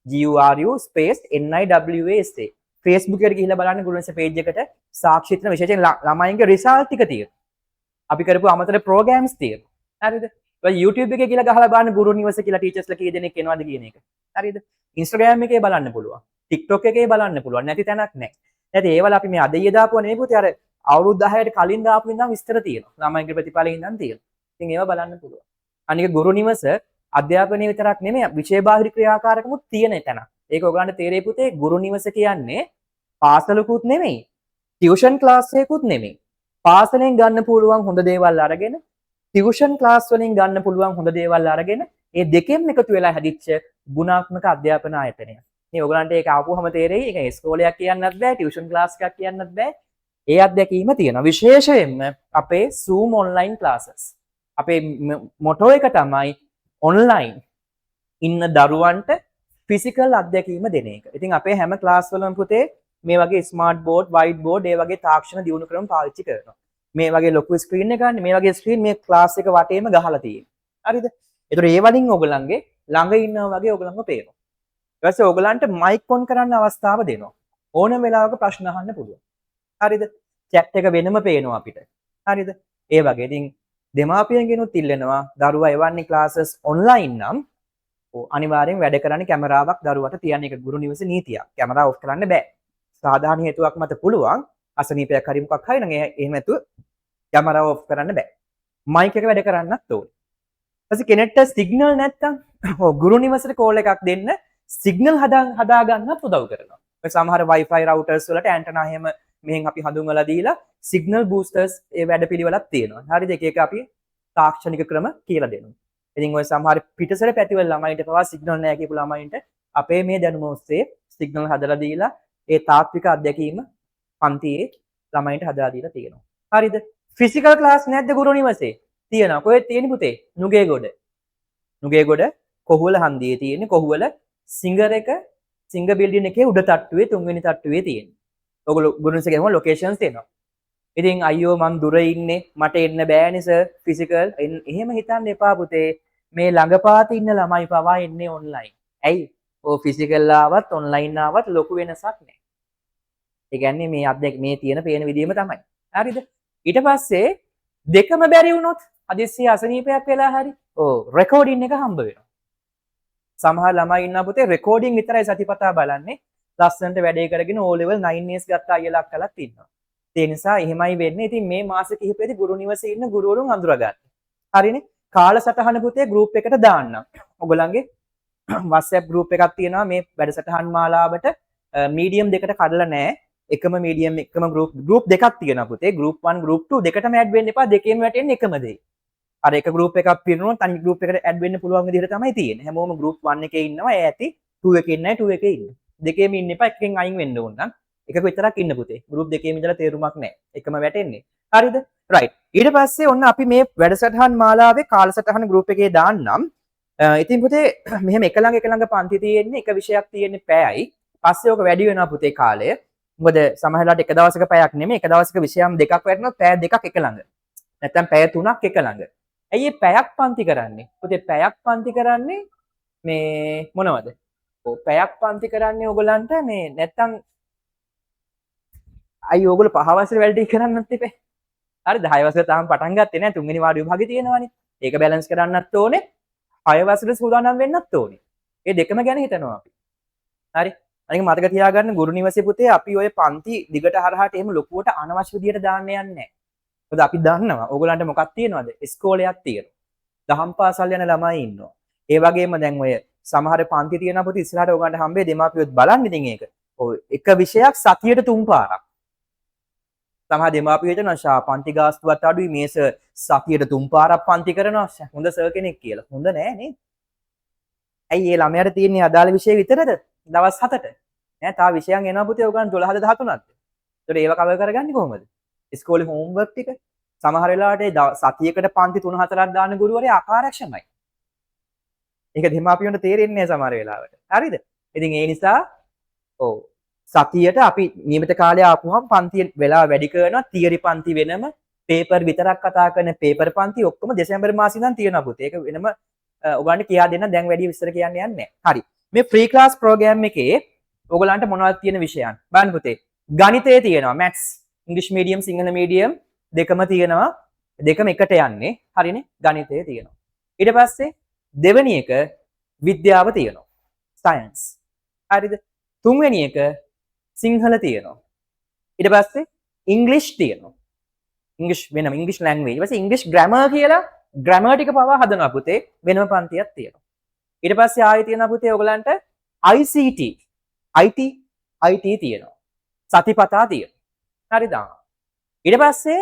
GURU space NIWASA. Facebook එකට ගිහිල්ලා බලන්න ගුරු නිවස page එකට සාක්ෂි තියෙන විශේෂයෙන් ළමයින්ගේ result ටික තියෙනවා. අපි කරපු අමතර programs තියෙනවා. හරිද? YouTube එකේ ගිහලා ගහලා බලන්න ගුරු නිවස කියලා ටීචර්ස්ලා කී දෙනෙක් එනවද කියන එක. හරිද? Instagram එකේ බලන්න පුළුවන්. TikTok එකේ බලන්න පුළුවන්. නැති තැනක් නැහැ. නැති ඒවල අපි මේ අද ඊයේ දාපුවා නෙවෙයි පුතේ අර අවුරුදු 10කට කලින් දාපු ඉඳන් විස්තර තියෙනවා. ළමයින්ගේ ප්‍රතිඵලෙ ඉඳන් තියෙනවා. ඉතින් ඒවා බලන්න පුළුවන්. අනික ගුරු නිවස අධ්‍යාපනයේ විතරක් නෙමෙයි විෂය බාහිර ක්‍රියාකාරකමුත් තියෙන තැනක්. ඒක ඔයගලන්ට තේරෙයි පුතේ ගුරු නිවස කියන්නේ පාසලකුත් නෙමෙයි. ටියුෂන් ක්ලාස් එකකුත් නෙමෙයි. පාසලෙන් ගන්න පුළුවන් හොඳ දේවල් අරගෙන ටියුෂන් ක්ලාස් වලින් ගන්න පුළුවන් හොඳ දේවල් අරගෙන ඒ දෙකෙන් එකතු වෙලා හැදිච්ච ගුණාත්මක අධ්‍යාපන ආයතනයක්. මේ ඔයගලන්ට ඒක ආපුවම තේරෙයි ඒක ඉස්කෝලයක් කියන්නත් බෑ ටියුෂන් ක්ලාස් එකක් කියන්නත් බෑ ඒ අත්දැකීම තියෙනවා. විශේෂයෙන්ම අපේ Zoom online classes. අපේ මොටෝ එක තමයි online ඉන්න දරුවන්ට ෆිසිකල් අත්දැකීම දෙන එක. ඉතින් අපේ හැම ක්ලාස් වලම පුතේ මේ වගේ ස්මාර්ට් බෝඩ්, වයිට් බෝඩ්, ඒ වගේ තාක්ෂණ දියුණු ක්‍රම පාවිච්චි කරනවා. මේ වගේ ලොකු ස්ක්‍රීන් එකක් ගන්න, මේ වගේ ස්ක්‍රීන් මේ ක්ලාස් එක වටේම ගහලා තියෙනවා. හරිද? ඒතර ඒ වලින් ඔයගලන්ගේ ළඟ ඉන්නවා වගේ ඔයගලන්ව පේනවා. ඊට පස්සේ ඔයගලන්ට මයික් ඔන් කරන්න අවස්ථාව දෙනවා. ඕනම වෙලාවක ප්‍රශ්න අහන්න පුළුවන්. හරිද? chat එක වෙනම පේනවා අපිට. හරිද? ඒ වගේ. ඉතින් දෙමාපියන්ගෙනුත් ඉල්ලනවා දරුවා එවන්නේ ක්ලාසස් ඔන්ලයින් නම් අනිවාර්යෙන් වැඩ කරන්නේ කැමරාවක් දරුවට තියන්න. ඒක ගුරු නිවසේ නීතියක්. කැමරාව ඔෆ් කරන්න බෑ. සාධාරණ හේතුවක් මත පුළුවන්. අසනීපයක් හරි මොකක් හරි නම් එහෙම නැතුව කැමරාව ඔෆ් කරන්න බෑ. මයික් එක වැඩ කරන්නත් ඕනේ. ඊපස්සේ කෙනෙක්ට සිග්නල් නැත්තම් ගුරු නිවසේට කෝල් එකක් දෙන්න සිග්නල් හදා ගන්නත් උදව් කරනවා. ඒ සමහර Wi-Fi routers වලට ඇන්ටනා එහෙම මෙහෙන් අපි හඳුන්වලා දීලා සිග්නල් බූස්ටර්ස් ඒ වැඩපිළිවෙලක් තියෙනවා. හරිද? එක එක අපි තාක්ෂණික ක්‍රම කියලා දෙනවා. ඉතින් ඔය සමහර පිටසර පැතිවල ළමයින්ට පවා සිග්නල් නැහැ කියපු ළමයින්ට අපේ මේ දැනුම ඔස්සේ සිග්නල් හදලා දීලා ඒ තාත්වික අත්දැකීම පන්තියේ ළමයින්ට හදලා දීලා තියෙනවා. හරිද? ෆිසිකල් ක්ලාස් නැද්ද ගුරු නිවසේ? තියෙනවා. කොහෙද තියෙන්නේ පුතේ? නුගේගොඩ. නුගේගොඩ කොහුවල හන්දියේ තියෙන්නේ. කොහුවල සිංගර් එක සිංග බිල්ඩින් එකේ උඩ තට්ටුවේ 3 වෙනි තට්ටුවේ තියෙන්නේ. ඔයගොල්ලෝ ගුරු නිවසේ ගිහම ලොකේෂන්ස් තියෙනවා. ඉතින් අයියෝ මං දුර ඉන්නේ මට එන්න බෑනේ සර් ෆිසිකල් එහෙම හිතන්න එපා පුතේ. මේ ළඟපාත ඉන්න ළමයි පවා එන්නේ ඔන්ලයින්. ඇයි? ඔය ෆිසිකල් ආවත් ඔන්ලයින් ආවත් ලොකු වෙනසක් නැහැ. ඒ කියන්නේ මේ අත්දැක මේ තියෙන පේන විදිහම තමයි. හරිද? ඊට පස්සේ දෙකම බැරි වුණොත් හදිස්සිය අසනීපයක් වෙලා හරි ඔව් රෙකෝඩින් එක හම්බ වෙනවා. සමහර ළමයි ඉන්නා පුතේ රෙකෝඩින් විතරයි සතිපතා බලන්නේ. ලස්සනට වැඩේ කරගෙන O level 9 years ගත්ත අයියලා අක්කලාත් ඉන්නවා. ඒ නිසා එහෙමයි වෙන්නේ. ඉතින් මේ මාස කිහිපෙදි ගුරු නිවසේ ඉන්න ගුරුවරුන් අඳුරගන්න. හරිනේ? කාලසටහන පුතේ ගෲප් එකට දාන්නම්. ඔයගොල්ලන්ගේ WhatsApp ගෲප් එකක් තියෙනවා මේ වැඩසටහන් මාලාවට මීඩියම් දෙකට කඩලා නැහැ. එකම මීඩියම් එකම ගෲප් දෙකක් තියෙනවා පුතේ. ගෲප් 1 ගෲප් 2 දෙකටම ඇඩ් වෙන්න එපා. දෙකේම වැටෙන්නේ එකම දෙයි. අර එක ගෲප් එකක් පිරුණොත් අනිත් ගෲප් එකට ඇඩ් වෙන්න පුළුවන් විදිහට තමයි තියෙන්නේ. හැමෝම ගෲප් 1 එකේ ඉන්නවා. ඒ ඇති 2 එකේ ඉන්නයි 2 එකේ ඉන්න. දෙකේම ඉන්න එපා. එකකින් අයින් වෙන්න ඕන නම් එකක විතරක් ඉන්න පුතේ. ගෲප් දෙකේම ඉඳලා තේරුමක් නැහැ. එකම වැටෙන්නේ. හරිද? රයිට්. ඊට පස්සේ ඔන්න අපි මේ වැඩසටහන් මාලාවේ කාලසටහන ගෲප් එකේ දාන්නම්. ඉතින් පුතේ මෙහෙම එක ළඟ පන්ති තියෙන්නේ එක විෂයක් තියෙන්නේ පැයයි. පස්සේ ඔක වැඩි වෙනවා පුතේ කාලය. මොකද සමහරවිට එක දවසක පැයක් නෙමෙයි එක දවසක විෂයම් දෙකක් වැටෙනවා පැය දෙකක් එක ළඟ. නැත්නම් පැය 3ක් එක ළඟ. ඇයි මේ පැයක් පන්ති කරන්නේ? පුතේ පැයක් පන්ති කරන්නේ මේ මොනවද? ඔව් පැයක් පන්ති කරන්නේ ඕගලන්ට මේ නැත්නම් අයි ඕගොල්ලෝ 5 වසරේ වැඩි කරන්නත් එපා. හරි 10 වසරේ තාම පටන් ගත්තේ නැහැ. 3 වෙනි වාර විභාගෙ තියෙනවානේ. ඒක බැලන්ස් කරන්නත් ඕනේ. 6 වසරේ සූදානම් වෙන්නත් ඕනේ. මේ දෙකම ගැන හිතනවා අපි. හරි. අනික මතක තියාගන්න ගුරු නිවසේ පුතේ අපි ඔය පන්ති දිගට හරහාට එහෙම ලොකුවට අනවශ්‍ය විදියට දාන්න යන්නේ නැහැ. මොකද අපි දන්නවා ඕගලන්ට මොකක් තියෙනවද? ඉස්කෝලයක් තියෙනවා. දහම් පාසල් යන ළමයි ඉන්නවා. ඒ වගේම දැන් ඔය සමහර පන්ති තියෙන පුතේ ඉස්සරහට ඕගලන්ට හම්බෙයි දෙමාපියොත් බලන්න ඉතින් ඒක. ඔය එක විෂයක් සතියට 3 පාරක්. සමහර දෙමාපියෝ හිතනවා ෂා පන්ති ගාස්තුවත් අඩුයි මේස සතියට 3 පාරක් පන්ති කරනවා හොඳ සර් කෙනෙක් කියලා. හොඳ නෑ නේද? ඇයි මේ ළමයාට තියෙන්නේ අදාළ විෂය විතරද? දවස් 7ට. නෑ තා විෂයන් එනවා පුතේ ඔයගොල්ලන් 12ද 13ද. ඒතකොට ඒව කවර් කරගන්නේ කොහොමද? ඉස්කෝලේ හෝම්වර්ක් ටික සමහර වෙලාවට සතියකට පන්ති 3-4ක් දාන ගුරුවරයා අකාර්යක්ෂමයි. ඒක දෙමාපියන්ට තේරෙන්නේ නැහැ සමහර වෙලාවට. හරිද? ඉතින් ඒ නිසා ඔව් සතියට අපි නියමිත කාලය ආපුවම පන්ති වෙලා වැඩි කරනවා. තියරි පන්ති වෙනම, පේපර් විතරක් කතා කරන පේපර් පන්ති ඔක්කොම දෙසැම්බර් මාසෙ ඉඳන් තියෙනවා පුතේ. ඒක වෙනම ඔයගලන්ට කියා දෙන්න දැන් වැඩි විස්තර කියන්න යන්නේ නැහැ. හරි. මේ ෆ්‍රී ක්ලාස් ප්‍රෝග්‍රෑම් එකේ ඔයගලන්ට මොනවද තියෙන විෂයන්? බලන්න පුතේ. ගණිතය තියෙනවා. මැත්ස්, ඉංග්‍රීසි මීඩියම්, සිංහල මීඩියම් දෙකම තියෙනවා. දෙකම එකට යන්නේ. හරිනේ? ගණිතය තියෙනවා. ඊට පස්සේ දෙවෙනි එක විද්‍යාව තියෙනවා. සයන්ස්. හරිද? තුන්වෙනි එක සිංහල තියෙනවා. ඊට පස්සේ ඉංග්‍රීසි තියෙනවා. ඉංග්‍රීසි වෙනම ඉංග්‍රීසි ලැන්ග්වේජ්. ඊට පස්සේ ඉංග්‍රීසි ග්‍රැමර් කියලා ග්‍රැමර් ටික පවා හදනවා පුතේ. වෙනම පන්තියක් තියෙනවා. ඊට පස්සේ ආයෙ තියෙනවා පුතේ ඔයගලන්ට ICT IT තියෙනවා. සතිපතා තියෙනවා. හරිද? ඊට පස්සේ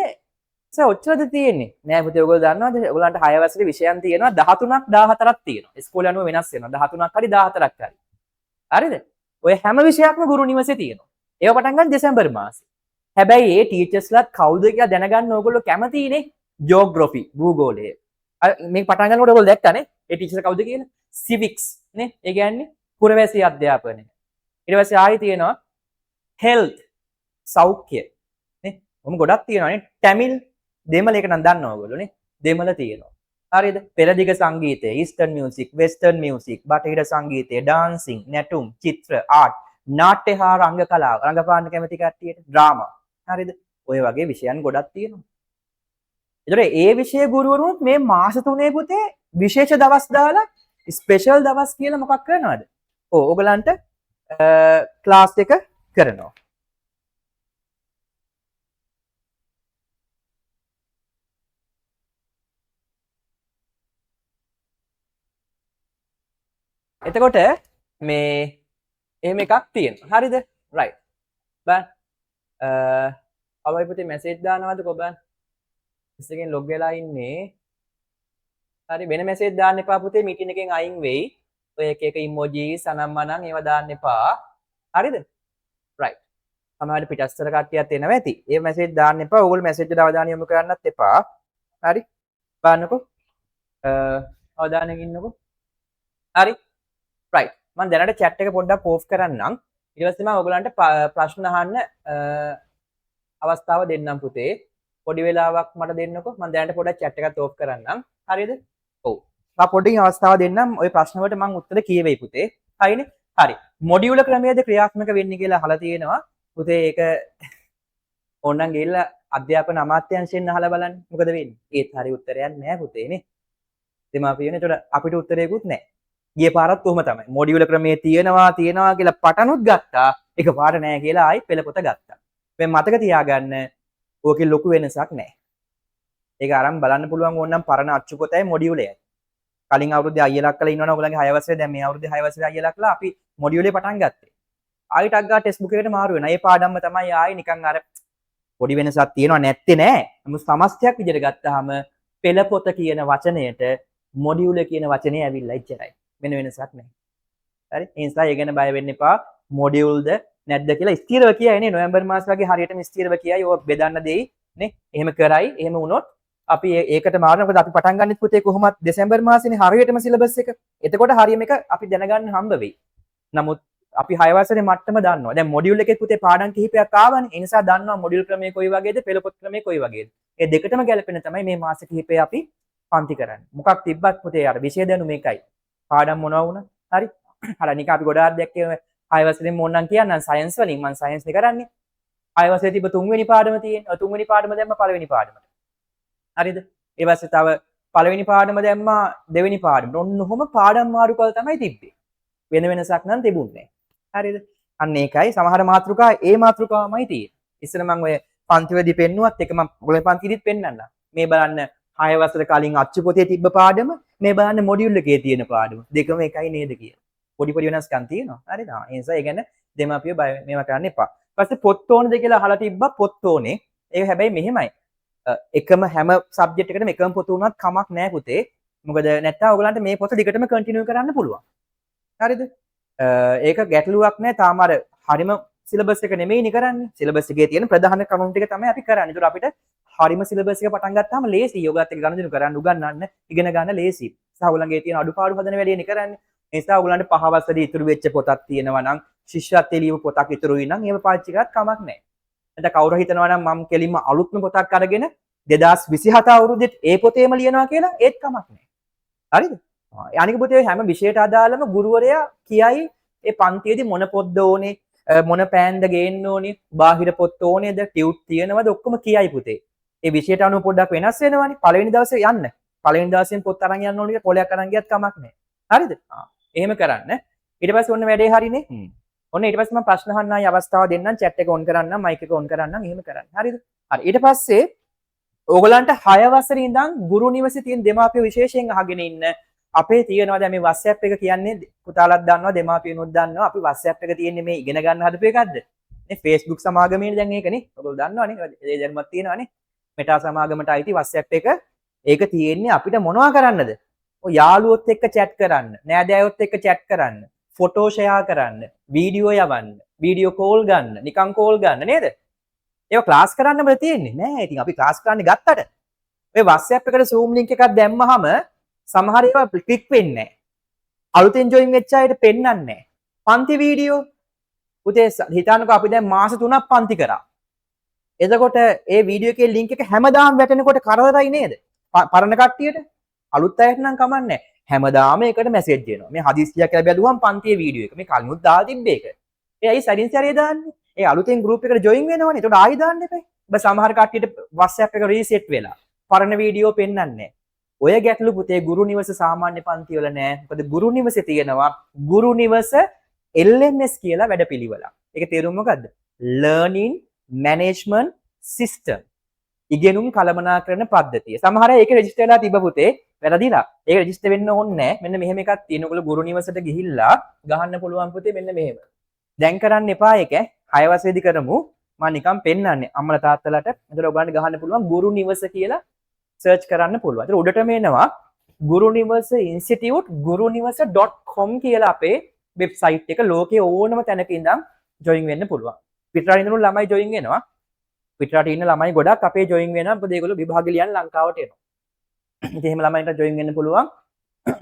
සර් ඔච්චරද තියෙන්නේ? නෑ පුතේ ඔයගොල්ලෝ දන්නවද? ඔයගලන්ට 6 වසරේ විෂයන් තියෙනවා 13ක් 14ක් තියෙනවා. ඉස්කෝලේ අනුව වෙනස් වෙනවා. 13ක් හරි 14ක් හරි. හරිද? ඔය හැම විෂයක්ම ගුරු නිවසේ තියෙනවා. ඒව පටන් ගන්න දෙසැම්බර් මාසේ. හැබැයි ඒ ටීචර්ස්ලාත් කවුද කියලා දැනගන්න ඕගොල්ලෝ කැමතිනේ. ජියෝග්‍රැෆි භූගෝලය. මේ පටන් ගන්නකොට ඔයගොල්ලෝ දැක්කනේ ඒ ටීචර් කවුද කියලා? සිවික්ස් නේ. ඒ කියන්නේ පුරවැසි අධ්‍යාපනය. ඊට පස්සේ ආයෙ තියෙනවා හෙල්ත් සෞඛ්‍ය නේ. මොම ගොඩක් තියෙනවානේ. ටැමිල් දෙමළ එක නම් දන්නවා ඔයගොල්ලෝ නේ. දෙමළ තියෙනවා. හරිද? පෙරදිග සංගීතය, ඊස්ටර්න් මියුසික්, වෙස්ටර්න් මියුසික්, බටහිර සංගීතය, ඩාන්සින්, නැටුම්, චිත්‍ර, ආර්ට්, නාට්‍ය හා රංග කලාව, රංගපාන්න කැමති කට්ටියට ඩ්‍රාමා. හරිද? ඔය වගේ විෂයන් ගොඩක් තියෙනවා. ඒතර ඒ විෂය ගුරුවරුත් මේ මාස 3 පුතේ විශේෂ දවස් දාලා ස්පෙෂල් දවස් කියලා මොකක් කරනවද? ඔව් ඔයගලන්ට ක්ලාස් එක කරනවා. එතකොට මේ එහෙම එකක් තියෙනවා. හරිද? right. බලන්න. අවයි පුතේ මැසේජ් දානවද කොබන්? ඉස්සෙකින් ලොග් වෙලා ඉන්නේ. හරි වෙන මැසේජ් දාන්න එපා පුතේ මීටින් එකෙන් අයින් වෙයි. ඔය එක එක ඉමෝජිස් අනම්මනම් ඒවා දාන්න එපා. හරිද? right. සමහරවිට පිටස්තර කට්ටියත් එනවා ඇති. ඒ මැසේජ් දාන්න එපා. ඕගොල්ලෝ මැසේජ් එකට අවධානය යොමු කරන්නත් එපා. හරි? බලන්නකෝ. අවධානයෙන් ඉන්නකෝ. හරි? right. මම දැනට chat එක පොඩ්ඩක් off කරන්නම්. ඊට පස්සේ මම ඔයගලන්ට ප්‍රශ්න අහන්න අවස්ථාව දෙන්නම් පුතේ. පොඩි වෙලාවක් මට දෙන්නකෝ. මම දැනට පොඩ්ඩක් chat එකත් off කරන්නම්. හරිද? ඔව්. මම පොඩ්ඩකින් අවස්ථාව දෙන්නම්. ওই ප්‍රශ්න වලට මම උත්තර කියවෙයි පුතේ. හරිනේ? හරි. මොඩියුල ක්‍රමයේද ක්‍රියාත්මක වෙන්නේ කියලා අහලා තියෙනවා. පුතේ ඒක ඕනනම් ගිහිල්ලා අධ්‍යාපන අමාත්‍යාංශයෙන් අහලා බලන්න. මොකද වෙන්නේ? ඒත් හරි උත්තරයක් නෑ පුතේ නේ. දෙමාපියෝනේ. ඒතකොට අපිට උත්තරයකුත් නෑ. ගිය පාරත් කොහොම තමයි. මොඩියුල ක්‍රමයේ තියෙනවා කියලා පටනුත් ගත්තා. ඒක පාට නෑ කියලා ආයි පෙළ පොත ගත්තා. මේ මතක තියාගන්න ඕකේ ලොකු වෙනසක් නෑ. ඒක අරන් බලන්න පුළුවන් ඕනනම් පරණ අච්චු පොතයි මොඩියුලයයි. කලින් අවුරුද්දේ අයියලක් කළා ඉන්නවනේ ඔයගලගේ 6 වසරේ දැන් මේ අවුරුද්දේ 6 වසරේ අයියලක් කළා අපි මොඩියුලේ පටන් ගත්තේ. ආයි ටක් ගා ටෙක්ස්ට් බුක් එකට මාරු වෙනවා. ඒ පාඩම්ම තමයි ආයි නිකන් අර පොඩි වෙනසක් තියෙනවා නැත්තේ නෑ. නමුත් සමස්තයක් විදිහට ගත්තාම පෙළ පොත කියන වචනයට මොඩියුල කියන වචනේ ඇවිල්ලා ඉච්චරයි. වෙන වෙනසක් නෑ. හරි? ඒ නිසා ඒ ගැන බය වෙන්න එපා. මොඩියුල්ද නැද්ද කියලා ස්ථිරව කියයි නේ. නොවැම්බර් මාස වගේ හරියටම ස්ථිරව කියයි. ඕක බෙදන්න දෙයි නේ. එහෙම කරයි. එහෙම වුණොත් අපි ඒකට මාරන මොකද අපි පටන් ගන්නෙත් පුතේ කොහොමත් දෙසැම්බර් මාසෙනේ හරියටම සිලබස් එක. එතකොට හරියම එක අපි දැනගන්න හම්බ වෙයි. නමුත් අපි 6 වසරේ මට්ටම දන්නවා. දැන් මොඩියුල් එකේ පුතේ පාඩම් කිහිපයක් ආවනේ. ඒ නිසා දන්නවා මොඩියුල් ක්‍රමය කොයි වගේද, පෙළ පොත් ක්‍රමය කොයි වගේද. ඒ දෙකටම ගැලපෙන තමයි මේ මාස කිහිපේ අපි පන්ති කරන්නේ. මොකක් තිබ්බත් පුතේ අර විෂය දැනුම එකයි. පාඩම් මොනවා වුණා? හරි. අර නික අපි ගොඩාක් දැක්කේ 6 වසරේ මොන්නම් කියන්නම් සයන්ස් වලින් මම සයන්ස් නේ කරන්නේ. 6 වසරේ තිබ්බ තුන්වෙනි පාඩම තියෙනවා. තුන්වෙනි පාඩම දැම්ම පළවෙනි පාඩමට. හරිද? ඒ පස්සේ තව පළවෙනි පාඩම දැම්මා දෙවෙනි පාඩමට. ඔන්න ඔහොම පාඩම් මාරු කළ තමයි තිබ්බේ. වෙන වෙනසක් නම් තිබුණේ නැහැ. හරිද? අන්න ඒකයි සමහර මාතෘකා ඒ මාතෘකාවමයි තියෙන්නේ. ඉස්සර මම ඔය පන්තිවේදී පෙන්නුවත් ඒක මම ඔයගොල්ලෝ පන්තිෙදිත් පෙන්නන්න. මේ බලන්න 6 වසර කලින් අච්චු පොතේ තිබ්බ පාඩම මේ බලන්න මොඩියුල් එකේ තියෙන පාඩම. දෙකම එකයි නේද කියලා. පොඩි පොඩි වෙනස්කම් තියෙනවා. හරිද? ඒ නිසා ඒ ගැන දෙමාපියෝ බය මේවා කරන්න එපා. ඊපස්සේ පොත් ඕනද කියලා අහලා තිබ්බා පොත් ඕනේ. ඒක හැබැයි මෙහෙමයි. එකම හැම සබ්ජෙක්ට් එකකටම එකම පොත උනත් කමක් නැහැ පුතේ. මොකද නැත්තම් ඔයගලන්ට මේ පොත දිගටම කන්ටිනියු කරන්න පුළුවන්. හරිද? ඒක ගැටලුවක් නැහැ. තාම අර හරිම සිලබස් එක නෙමෙයිනේ කරන්නේ. සිලබස් එකේ තියෙන ප්‍රධාන කරුණු ටික තමයි අපි කරන්නේ. ඒතර අපිට හරිම සිලබස් එක පටන් ගත්තාම ලේසියි. ඔයගලත් එක ගනුදෙනු කරන්න උගන්වන්න ඉගෙන ගන්න ලේසියි. සහ ඔයගලන්ගේ තියෙන අඩුපාඩු හදන වැඩේනේ කරන්නේ. ඒ නිසා ඔයගලන්ට පහ වසරේ ඉතුරු වෙච්ච පොතක් තියෙනවා නම් ශිෂ්‍යත්වයේ ලියපු පොතක් ඉතුරුයි නම් ඒව පාවිච්චි කරත් කමක් නැහැ. නැත්නම් කවුරු හිතනවා නම් මම කෙලින්ම අලුත්ම පොතක් අරගෙන 2027 අවුරුද්දේ ඒ පොතේම ලියනවා කියලා ඒත් කමක් නැහැ. හරිද? අනික පුතේ හැම විෂයට අදාළම ගුරුවරයා කියයි ඒ පන්තියේදී මොන පොත්ද ඕනේ, මොන පෑන්ද ගේන්න ඕනේ, බාහිර පොත් ඕනේද, ටියුට් තියෙනවද ඔක්කොම කියයි පුතේ. ඒ විෂයට අනුව පොඩ්ඩක් වෙනස් වෙනවනේ. පළවෙනි දවසේ යන්න. පළවෙනි දවසෙන් පොත් අරන් යන්න ඕනේ කියලා පොලයක් අරන් ගියත් කමක් නැහැ. හරිද? එහෙම කරන්න. ඊට පස්සේ ඔන්න වැඩේ හරිනේ. ඔන්න ඊට පස්සේ මම ප්‍රශ්න අහන්න ආයි අවස්ථාව දෙන්නම්. chat එක on කරන්නම්, mic එක on කරන්නම්. එහෙම කරන්න. හරිද? හරි. ඊට පස්සේ ඕගලන්ට 6 වසරේ ඉඳන් ගුරු නිවසේ තියෙන දෙමාපියෝ විශේෂයෙන් අහගෙන ඉන්න අපේ තියෙනවා දැන් මේ WhatsApp එක කියන්නේ පුතාලත් දන්නවා දෙමාපියනුත් දන්නවා අපි WhatsApp එක තියෙන්නේ මේ ඉගෙන ගන්න හදපු එකක්ද නේ Facebook සමාගමේනේ දැන් ඒකනේ ඔයගොල්ලෝ දන්නවනේ ඒ දැනුමක් තියෙනවනේ මෙටා සමාගමට අයිති WhatsApp එක ඒක තියෙන්නේ අපිට මොනවා කරන්නද ඔය යාළුවොත් එක්ක chat කරන්න නෑදෑයොත් එක්ක chat කරන්න ෆොටෝ ෂෙයා කරන්න වීඩියෝ යවන්න වීඩියෝ කෝල් ගන්න නිකන් කෝල් ගන්න නේද ඒවා ක්ලාස් කරන්නම තියෙන්නේ නෑ. ඉතින් අපි ක්ලාස් කරන්න ගත්තට ඔය WhatsApp එකට Zoom link එකක් දැම්මහම සමහර ඒවා ක්ලික් වෙන්නේ නෑ. අලුතෙන් ජොයින් වෙච්ච අයට පෙන්වන්නේ නෑ. පන්ති වීඩියෝ පුතේ හිතන්නකෝ අපි දැන් මාස 3ක් පන්ති කරා. එතකොට ඒ වීඩියෝ එකේ link එක හැමදාම වැටෙනකොට කරදරයි නේද? පරණ කට්ටියට අලුත් අයට නම් කමන්නේ නෑ. හැමදාම ඒකට මැසේජ් එනවා. මේ හදිස්සියක් කියලා බැලුවම පන්තියේ වීඩියෝ එක. මේ කලිනුත් දාලා තිබ්බේ ඒක. ඒ ඇයි සරින් සැරේ දාන්නේ? ඒ අලුතෙන් group එකට join වෙනවනේ. ඒකට ආයි දාන්න එපා. ඔබ සමහර කට්ටියට WhatsApp එක reset වෙලා පරණ වීඩියෝ පෙන්වන්නේ නෑ. ඔය ගැටලු පුතේ ගුරු නිවස සාමාන්‍ය පන්ති වල නෑ. මොකද ගුරු නිවසේ තියෙනවා ගුරු නිවස LMS කියලා වැඩපිළිවෙලක්. ඒක තේරුම මොකද්ද? Learning Management System. ඉගෙනුම් කළමනාකරන පද්ධතිය. සමහර අය ඒක රෙජිස්ටර් වෙලා තිබ්බ පුතේ වැරදිලා. ඒක රෙජිස්ටර් වෙන්න ඕනේ නෑ. මෙන්න මෙහෙම එකක් තියෙන. ඔයගොල්ලෝ ගුරු නිවසට ගිහිල්ලා ගහන්න පුළුවන් පුතේ මෙන්න මෙහෙම. දැන් කරන්න එපා ඒක. 6 වසරේදී කරමු. මම නිකන් පෙන්නන්නේ. අම්මලා තාත්තලාට. එතකොට ඔයගොල්ලන්ට ගහන්න පුළුවන් ගුරු නිවස කියලා සර්ච් කරන්න පුළුවන්. ඒතර උඩටම එනවා ගුරු නිවස ඉන්ස්ටිටියුට් guruniwasa.com කියලා අපේ වෙබ්සයිට් එක. ලෝකේ ඕනම තැනක ඉඳන් ජොයින් වෙන්න පුළුවන්. පිටරටින් ඉඳන් ළමයි ජොයින් වෙනවා. පිටරටින් ඉන්න ළමයි ගොඩක් අපේ ජොයින් වෙනවා. මොකද ඒගොල්ලෝ විභාග ලියන්න ලංකාවට එනවා. ඉතින් එහෙම ළමයින්ට ජොයින් වෙන්න පුළුවන්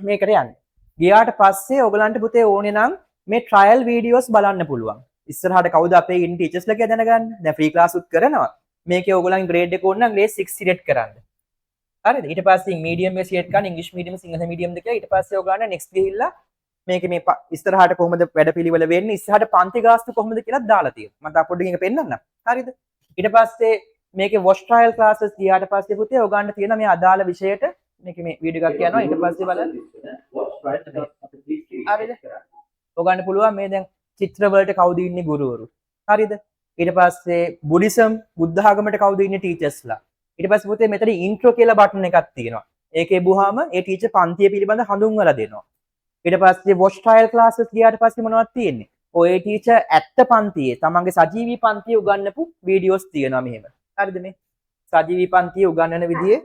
මේකට යන්න. ගියාට පස්සේ ඔයගලන්ට පුතේ ඕනේ නම් මේ ට්‍රයල් වීඩියෝස් බලන්න පුළුවන්. ඉස්සරහට කවුද අපේ ඉන්න ටීචර්ස්ලා කියලා දැනගන්න. දැන් ෆ්‍රී ක්ලාස් උත් කරනවා. මේකේ ඔයගලන් ග්‍රේඩ් එක ඕන නම් ග්‍රේඩ් 6 සිලෙක්ට් කරන්න. හරිද? ඊට පස්සේ මීඩියම් එක සිලෙක්ට් කරන්න ඉංග්‍රීසි මීඩියම් සිංහල මීඩියම් දෙක. ඊට පස්සේ ඔයගලන්ට නෙක්ස්ට් ගිහිල්ලා මේකේ මේ ඉස්සරහට කොහොමද වැඩපිළිවෙල වෙන්නේ, ඉස්සරහට පන්ති ගාස්තු කොහොමද කියලා දාලා තියෙනවා. මම තා පොඩ්ඩකින් එක පෙන්නන්නම්. හරිද? ඊට පස්සේ මේකේ වොච් ට්‍රයල් ක්ලාසස් ගියාට පස්සේ පුතේ ඔයගලන්ට තියෙන මේ අදාළ විෂයට මේකේ මේ වීඩියෝ එකක් යනවා. ඊට පස්සේ බලන්න. හරිද? ඔයගලන්ට පුළුවන් මේ දැන් චිත්‍ර වලට කවුද ඉන්නේ ගුරුවරු. හරිද? ඊට පස්සේ බුද්දිසම් බුද්ධ ආගමට කවුද ඉන්නේ ටීචර්ස්ලා. ඊට පස්සේ පුතේ මෙතන ඉන්ට්‍රෝ කියලා බටන් එකක් තියෙනවා. ඒකේ බුවාම ඒ ටීචර් පන්තිය පිළිබඳ හඳුන්වලා දෙනවා. ඊට පස්සේ වොච් ට්‍රයල් ක්ලාසස් ගියාට පස්සේ මොනවද තියෙන්නේ? ඔය ටීචර් ඇත්ත පන්තියේ තමන්ගේ සජීවී පන්තියේ උගන්වපු වීඩියෝස් තියෙනවා මෙහෙම. හරිද මේ? සජීවී පන්තියේ උගන්වන විදිහේ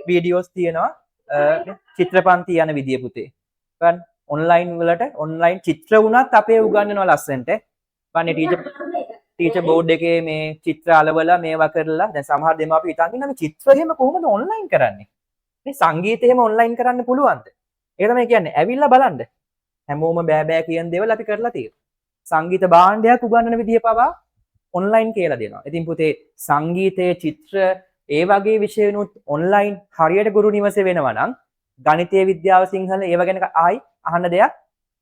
වීඩියෝස් තියෙනවා. චිත්‍ර පන්ති යන විදිය පුතේ. බලන්න ඔන්ලයින් වලට ඔන්ලයින් චිත්‍ර වුණත් අපේ උගන්වනවා ලස්සනට. බලන්න ටීචර් බෝඩ් එකේ මේ චිත්‍ර අලවලා මේවා කරලා දැන් සමහර දෙමාපියෝ හිතන් ඉන්නවා මේ චිත්‍ර එහෙම කොහොමද ඔන්ලයින් කරන්නේ? මේ සංගීතය එහෙම ඔන්ලයින් කරන්න පුළුවන්ද? ඒක තමයි කියන්නේ. ඇවිල්ලා බලන්න. හැමෝම බෑ බෑ කියන දේවල් අපි කරලා තියෙනවා. සංගීත භාණ්ඩයක් උගන්වන විදිය පවා ඔන්ලයින් කියලා දෙනවා. ඉතින් පුතේ සංගීතයේ චිත්‍ර ඒ වගේ විෂයනුත් ඔන්ලයින් හරියට ගුරු නිවසේ වෙනවා නම් ගණිතය විද්‍යාව සිංහල ඒව ගැන ආයි අහන්න දෙයක්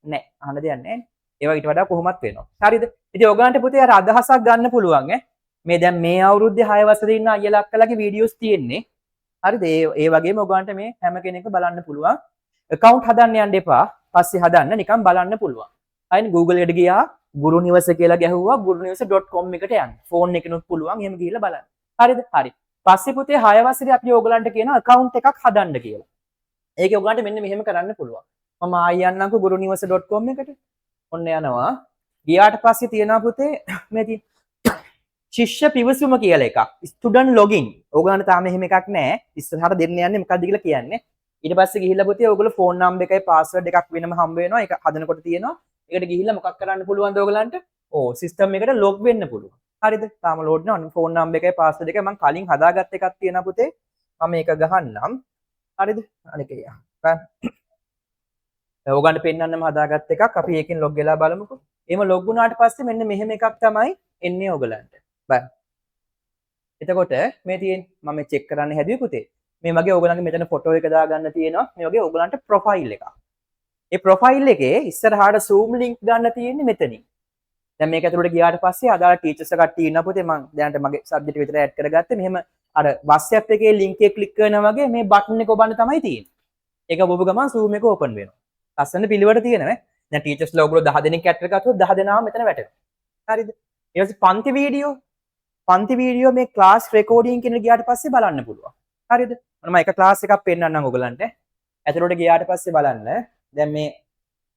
නැහැ. අහන්න දෙයක් නැහැ. ඒවා ඊට වඩා කොහොමත් වෙනවා. හරිද? ඉතින් ඔයගලන්ට පුතේ අර අදහසක් ගන්න පුළුවන් ඈ. මේ දැන් මේ අවුරුද්දේ 6 වසරේ ඉන්න අයියලා අක්කලාගේ වීඩියෝස් තියෙන්නේ. හරිද? ඒ වගේම ඔයගලන්ට මේ හැම කෙනෙක්ම බලන්න පුළුවන්. account හදන්න යන්න එපා. පස්සේ හදන්න නිකන් බලන්න පුළුවන්. අයින් Google එකට ගියා ගුරු නිවස කියලා ගැහුවා guruniwasa.com එකට යන්න. ෆෝන් එකනොත් පුළුවන් එහෙම ගිහිල්ලා බලන්න. හරිද? හරි. පස්සේ පුතේ 6 වසරේ අපි ඔයගලන්ට කියන account එකක් හදන්න කියලා. ඒකේ ඔයගලන්ට මෙන්න මෙහෙම කරන්න පුළුවන්. මම ආයෙ යන්නම්කෝ guruniwasa.com එකට. ඔන්න යනවා. ගියාට පස්සේ තියෙනවා පුතේ මේ තියෙන ශිෂ්‍ය පිවිසුම කියලා එකක්. Student login. ඕගලන්ට තාම එහෙම එකක් නැහැ. ඉස්සරහට දෙන්න යන්නේ මොකක්ද කියලා කියන්නේ. ඊට පස්සේ ගිහිල්ලා පුතේ ඕගොල්ලෝ ෆෝන් නම්බර් එකයි පාස්වර්ඩ් එකක් වෙනම හම්බ වෙනවා. ඒක හදනකොට තියෙනවා. ඒකට ගිහිල්ලා මොකක් කරන්න පුළුවන්ද ඕගලන්ට? ඕ සිස්ටම් එකට ලොග් වෙන්න පුළුවන්. හරිද? තාම ලෝඩ් වෙනවා. ෆෝන් නම්බර් එකයි පාස්වර්ඩ් එකයි මම කලින් හදාගත්ත එකක් තියෙනවා පුතේ. මම මේක ගහන්නම්. හරිද? අනික යා. ඕගලන්ට පෙන්නන්නම හදාගත්ත එකක්. අපි ඒකෙන් ලොග් වෙලා බලමුකෝ. එහෙම ලොග් වුණාට පස්සේ මෙන්න මෙහෙම එකක් තමයි එන්නේ ඕගලන්ට. බලන්න. එතකොට මේ තියෙන මම චෙක් කරන්න හැදුවේ පුතේ. මේ වගේ ඕගලන්ගේ මෙතන ෆොටෝ එක දාගන්න තියෙනවා. මේ වගේ ඕගලන්ට ප්‍රොෆයිල් එකක්. ඒ ප්‍රොෆයිල් එකේ ඉස්සරහට zoom link ගන්න තියෙන්නේ මෙතනින්. දැන් මේක ඇතුළට ගියාට පස්සේ අදාළ ටීචර්ස් කට්ටිය ඉන්න පුතේ මම දැනට මගේ සබ්ජෙක්ට් එක විතර ඇඩ් කරගත්තේ. මෙහෙම අර WhatsApp එකේ link එක ක්ලික් කරනවා වගේ මේ බටන් එක ඔබන්න තමයි තියෙන්නේ. ඒක ඔබ ගමන් zoom එක open වෙනවා. ලස්සන පිළිවෙල තියෙනවා. දැන් ටීචර්ස්ලා ඔයගොල්ලෝ 10 දෙනෙක් ඇඩ් කරගත්තොත් 10 දෙනාම මෙතන වැටෙනවා. හරිද? ඊට පස්සේ පන්ති වීඩියෝ මේ ක්ලාස් රෙකෝඩින් කියන ගියාට පස්සේ බලන්න පුළුවන්. හරිද? මම එක ක්ලාස් එකක් පෙන්නන්නම් ඔයගලන්ට. ඇතුළට ගියාට පස්සේ බලන්න. දැන් මේ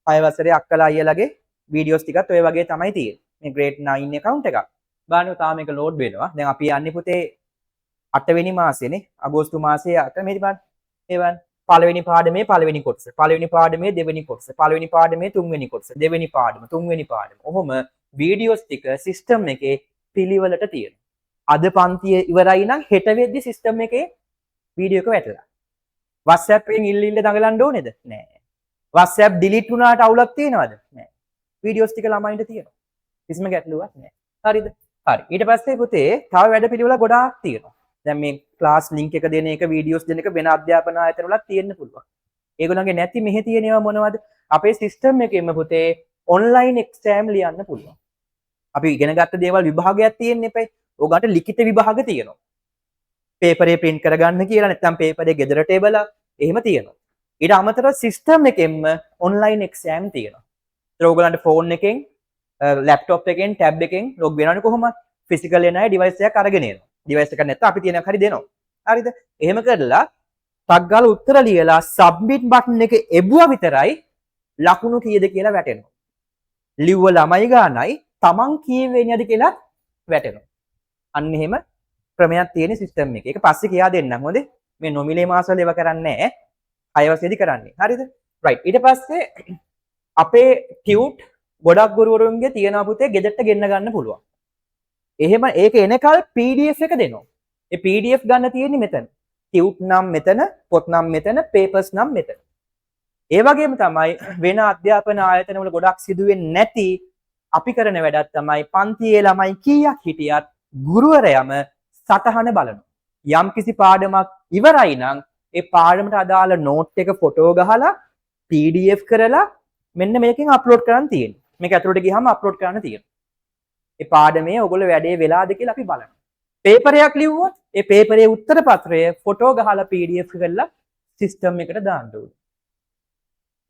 6 වසරේ අක්කලා අයියලාගේ වීඩියෝස් ටිකත් ඔය වගේ තමයි තියෙන්නේ. මේ grade 9 account එකක්. බලන්න තාම මේක load වෙනවා. දැන් අපි යන්නේ පුතේ 8 වෙනි මාසෙනේ. අගෝස්තු මාසයේ 8 මේ බලන්න. මේ බලන්න. පළවෙනි පාඩමේ පළවෙනි කොටස. පළවෙනි පාඩමේ දෙවෙනි කොටස. පළවෙනි පාඩමේ තුන්වෙනි කොටස. දෙවෙනි පාඩම, තුන්වෙනි පාඩම. ඔහොම වීඩියෝස් ටික සිස්ටම් එකේ පිළිවෙලට තියෙනවා. අද පන්තිය ඉවරයි නම් හෙට වෙද්දි සිස්ටම් එකේ වීඩියෝ එක වැටලා. WhatsApp එකෙන් ඉල්ල දඟලන්න ඕනේද? නෑ. WhatsApp delete වුණාට අවුලක් තියෙනවද? නෑ. වීඩියෝස් ටික ළමයින්ට තියෙනවා. කිසිම ගැටලුවක් නෑ. හරිද? හරි. ඊට පස්සේ පුතේ තව වැඩ පිළිවෙල ගොඩාක් තියෙනවා. දැන් මේ ක්ලාස් ලින්ක් එක දෙන එක වීඩියෝස් දෙන එක වෙන අධ්‍යාපන ආයතන වලත් තියෙන්න පුළුවන්. ඒගොල්ලන්ගේ නැති මෙහෙ තියෙනවා මොනවද? අපේ සිස්ටම් එකෙම පුතේ ඔන්ලයින් එක්සෑම් ලියන්න පුළුවන්. අපි ඉගෙන ගත්ත දේවල් විභාගයක් තියෙන්න එපයි. ඕගන්ට ලිඛිත විභාග තියෙනවා. පේපරේ print කරගන්න කියලා නැත්නම් පේපරේ ගෙදරට එවලා එහෙම තියෙනවා. ඊට අමතරව සිස්ටම් එකෙන්ම ඔන්ලයින් එක්සෑම් තියෙනවා. ඒත් ඕගලන්ට ෆෝන් එකෙන් ලැප්ටොප් එකෙන් ටැබ් එකෙන් ලොග් වෙනවනේ කොහොමද? ෆිසිකල් එන අය ඩිවයිස් එකක් අරගෙන එනවා. ඩිවයිස් එකක් නැත්නම් අපි තියෙනක් හරි දෙනවා. හරිද? එහෙම කරලා ටක් ගාලා උත්තර ලියලා සබ්මිට් බටන් එක එබුවා විතරයි ලකුණු කීයද කියලා වැටෙනවා. ලිව්ව ළමයි ගානයි තමන් කීවෙන්නේද කියලා වැටෙනවා. අන්න එහෙම ක්‍රමයක් තියෙන සිස්ටම් එකේ. ඒක පස්සේ කියා දෙන්නම්. හොඳේ? මේ නොමිලේ මාසවල ඒව කරන්නේ නැහැ. 6 වසරේදී කරන්නේ. හරිද? රයිට්. ඊට පස්සේ අපේ ටියුට් ගොඩක් ගුරුවරුන්ගේ තියෙනවා පුතේ ගෙදරට ගෙන්න ගන්න පුළුවන්. එහෙම ඒක එනකල් PDF එක දෙනවා. ඒ PDF ගන්න තියෙන්නේ මෙතන. ටියුට් නම් මෙතන, පොත් නම් මෙතන, පේපර්ස් නම් මෙතන. ඒ වගේම තමයි වෙන අධ්‍යාපන ආයතන වල ගොඩක් සිදුවෙන්නේ නැති අපි කරන වැඩක් තමයි පන්තියේ ළමයි කීයක් හිටියත් ගුරුවරයාම සටහන බලනවා. යම් කිසි පාඩමක් ඉවරයි නම් ඒ පාඩමට අදාළ නෝට් එක ෆොටෝ ගහලා PDF කරලා මෙන්න මේකෙන් අප්ලෝඩ් කරන්න තියෙනවා. මේක ඇතුළට ගියාම අප්ලෝඩ් කරන්න තියෙනවා. ඒ පාඩමේ ඔයගොල්ලෝ වැඩේ වෙලාද කියලා අපි බලනවා. පේපරයක් ලිව්වොත් ඒ පේපරේ උත්තර පත්‍රය ෆොටෝ ගහලා PDF කරලා සිස්ටම් එකට දාන්න ඕනේ.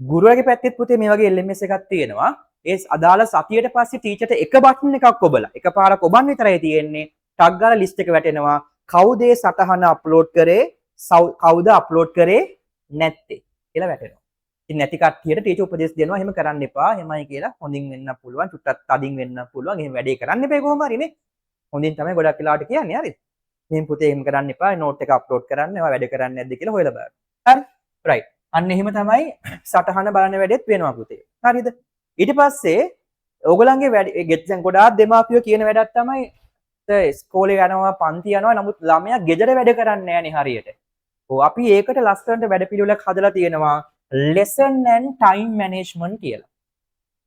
ගුරුවරගේ පැත්තෙත් පුතේ මේ වගේ LMS එකක් තියෙනවා. ඒ අදාළ සතියට පස්සේ ටීචර්ට එක බටන් එකක් ඔබලා එකපාරක් ඔබන් විතරයි තියෙන්නේ. ටක් ගාලා ලිස්ට් එක වැටෙනවා. කවුද ඒ සටහන අප්ලෝඩ් කරේ? කවුද අප්ලෝඩ් කරේ නැත්තේ කියලා වැටෙනවා. ඉතින් නැති කට්ටියට ටීචර් උපදෙස් දෙනවා එහෙම කරන්න එපා. එහෙමයි කියලා හොඳින් වෙන්න පුළුවන්. චුට්ටක් තදින් වෙන්න පුළුවන්. එහෙම වැඩේ කරන්න එපා කොහොම හරි නේ. හොඳින් තමයි ගොඩක් වෙලාවට කියන්නේ. හරිද? මෙහෙම පුතේ එහෙම කරන්න එපා. නෝට් එක අප්ලෝඩ් කරන්න. ඒවා වැඩ කරන්නේ නැද්ද කියලා හොයලා බලන්න. හරි? රයිට්. අන්න එහෙම තමයි සටහන බලන වැඩෙත් වෙනවා පුතේ. හරිද? ඊට පස්සේ ඕගලන්ගේ වැඩ දැන් ගොඩාක් දෙමාපියෝ කියන වැඩක් තමයි ඉස්කෝලේ යනවා පන්ති යනවා නමුත් ළමයා ගෙදර වැඩ කරන්නේ නැහැ නේ හරියට. ඔව් අපි ඒකට ලස්සනට වැඩපිළිවෙලක් හදලා තියෙනවා lesson and time management කියලා.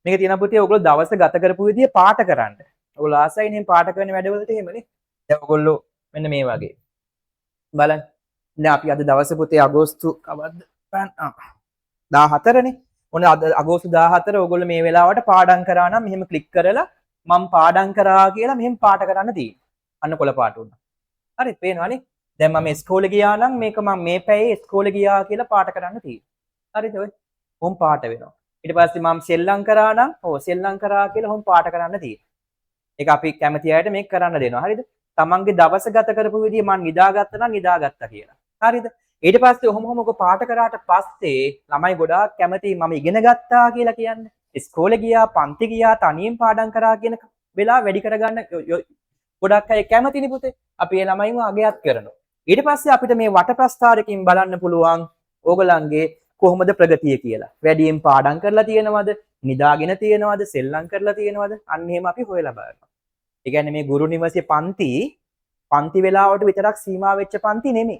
මේක තියෙන පුතේ ඔයගොල්ලෝ දවස ගත කරපු විදිය පාට කරන්න. ඔයගොල්ලෝ ආසයිනේ පාට කරන වැඩවලට එහෙමනේ. දැන් ඔයගොල්ලෝ මෙන්න මේ වගේ. බලන්න. දැන් අපි අද දවසේ පුතේ අගෝස්තු කවද්ද? 14 නේ. ඔන්න අද අගෝස්තු 14 ඔයගොල්ලෝ මේ වෙලාවට පාඩම් කරා නම් මෙහෙම ක්ලික් කරලා මම පාඩම් කරා කියලා මෙහෙම පාට කරන්න තියෙනවා. අන්න කොළ පාට උනා. හරි පේනවනේ. දැන් මම ඉස්කෝලේ ගියා නම් මේක මම මේ පැයේ ඉස්කෝලේ ගියා කියලා පාට කරන්න තියෙනවා. හරිද ඔය? හොම් පාට වෙනවා. ඊට පස්සේ මම සෙල්ලම් කරා නම් සෙල්ලම් කරා කියලා හොම් පාට කරන්න තියෙනවා. ඒක අපි කැමති අයට මේක කරන්න දෙනවා. හරිද? තමන්ගේ දවස ගත කරපු විදිය මම නිදාගත්තා නම් නිදාගත්තා කියලා. හරිද? ඊට පස්සේ ඔහොම ඔක පාට කරාට පස්සේ ළමයි ගොඩාක් කැමති මම ඉගෙන ගත්තා කියලා කියන්නේ. ඉස්කෝලේ ගියා, පන්ති ගියා, තනියෙන් පාඩම් කරා කියන වෙලාව වැඩි කරගන්න ගොඩක් අය කැමතිනේ පුතේ. අපි ඒ ළමයින්ව අගයක් කරනවා. ඊට පස්සේ අපිට මේ වට ප්‍රස්ථාරකින් බලන්න පුළුවන් ඕගලන්ගේ කොහොමද ප්‍රගතිය කියලා. වැඩියෙන් පාඩම් කරලා තියෙනවද? නිදාගෙන තියෙනවද? සෙල්ලම් කරලා තියෙනවද? අන්න එහෙම අපි හොයලා බලනවා. ඒ කියන්නේ මේ ගුරු නිවසේ පන්ති වෙලාවට විතරක් සීමා වෙච්ච පන්ති නෙමෙයි.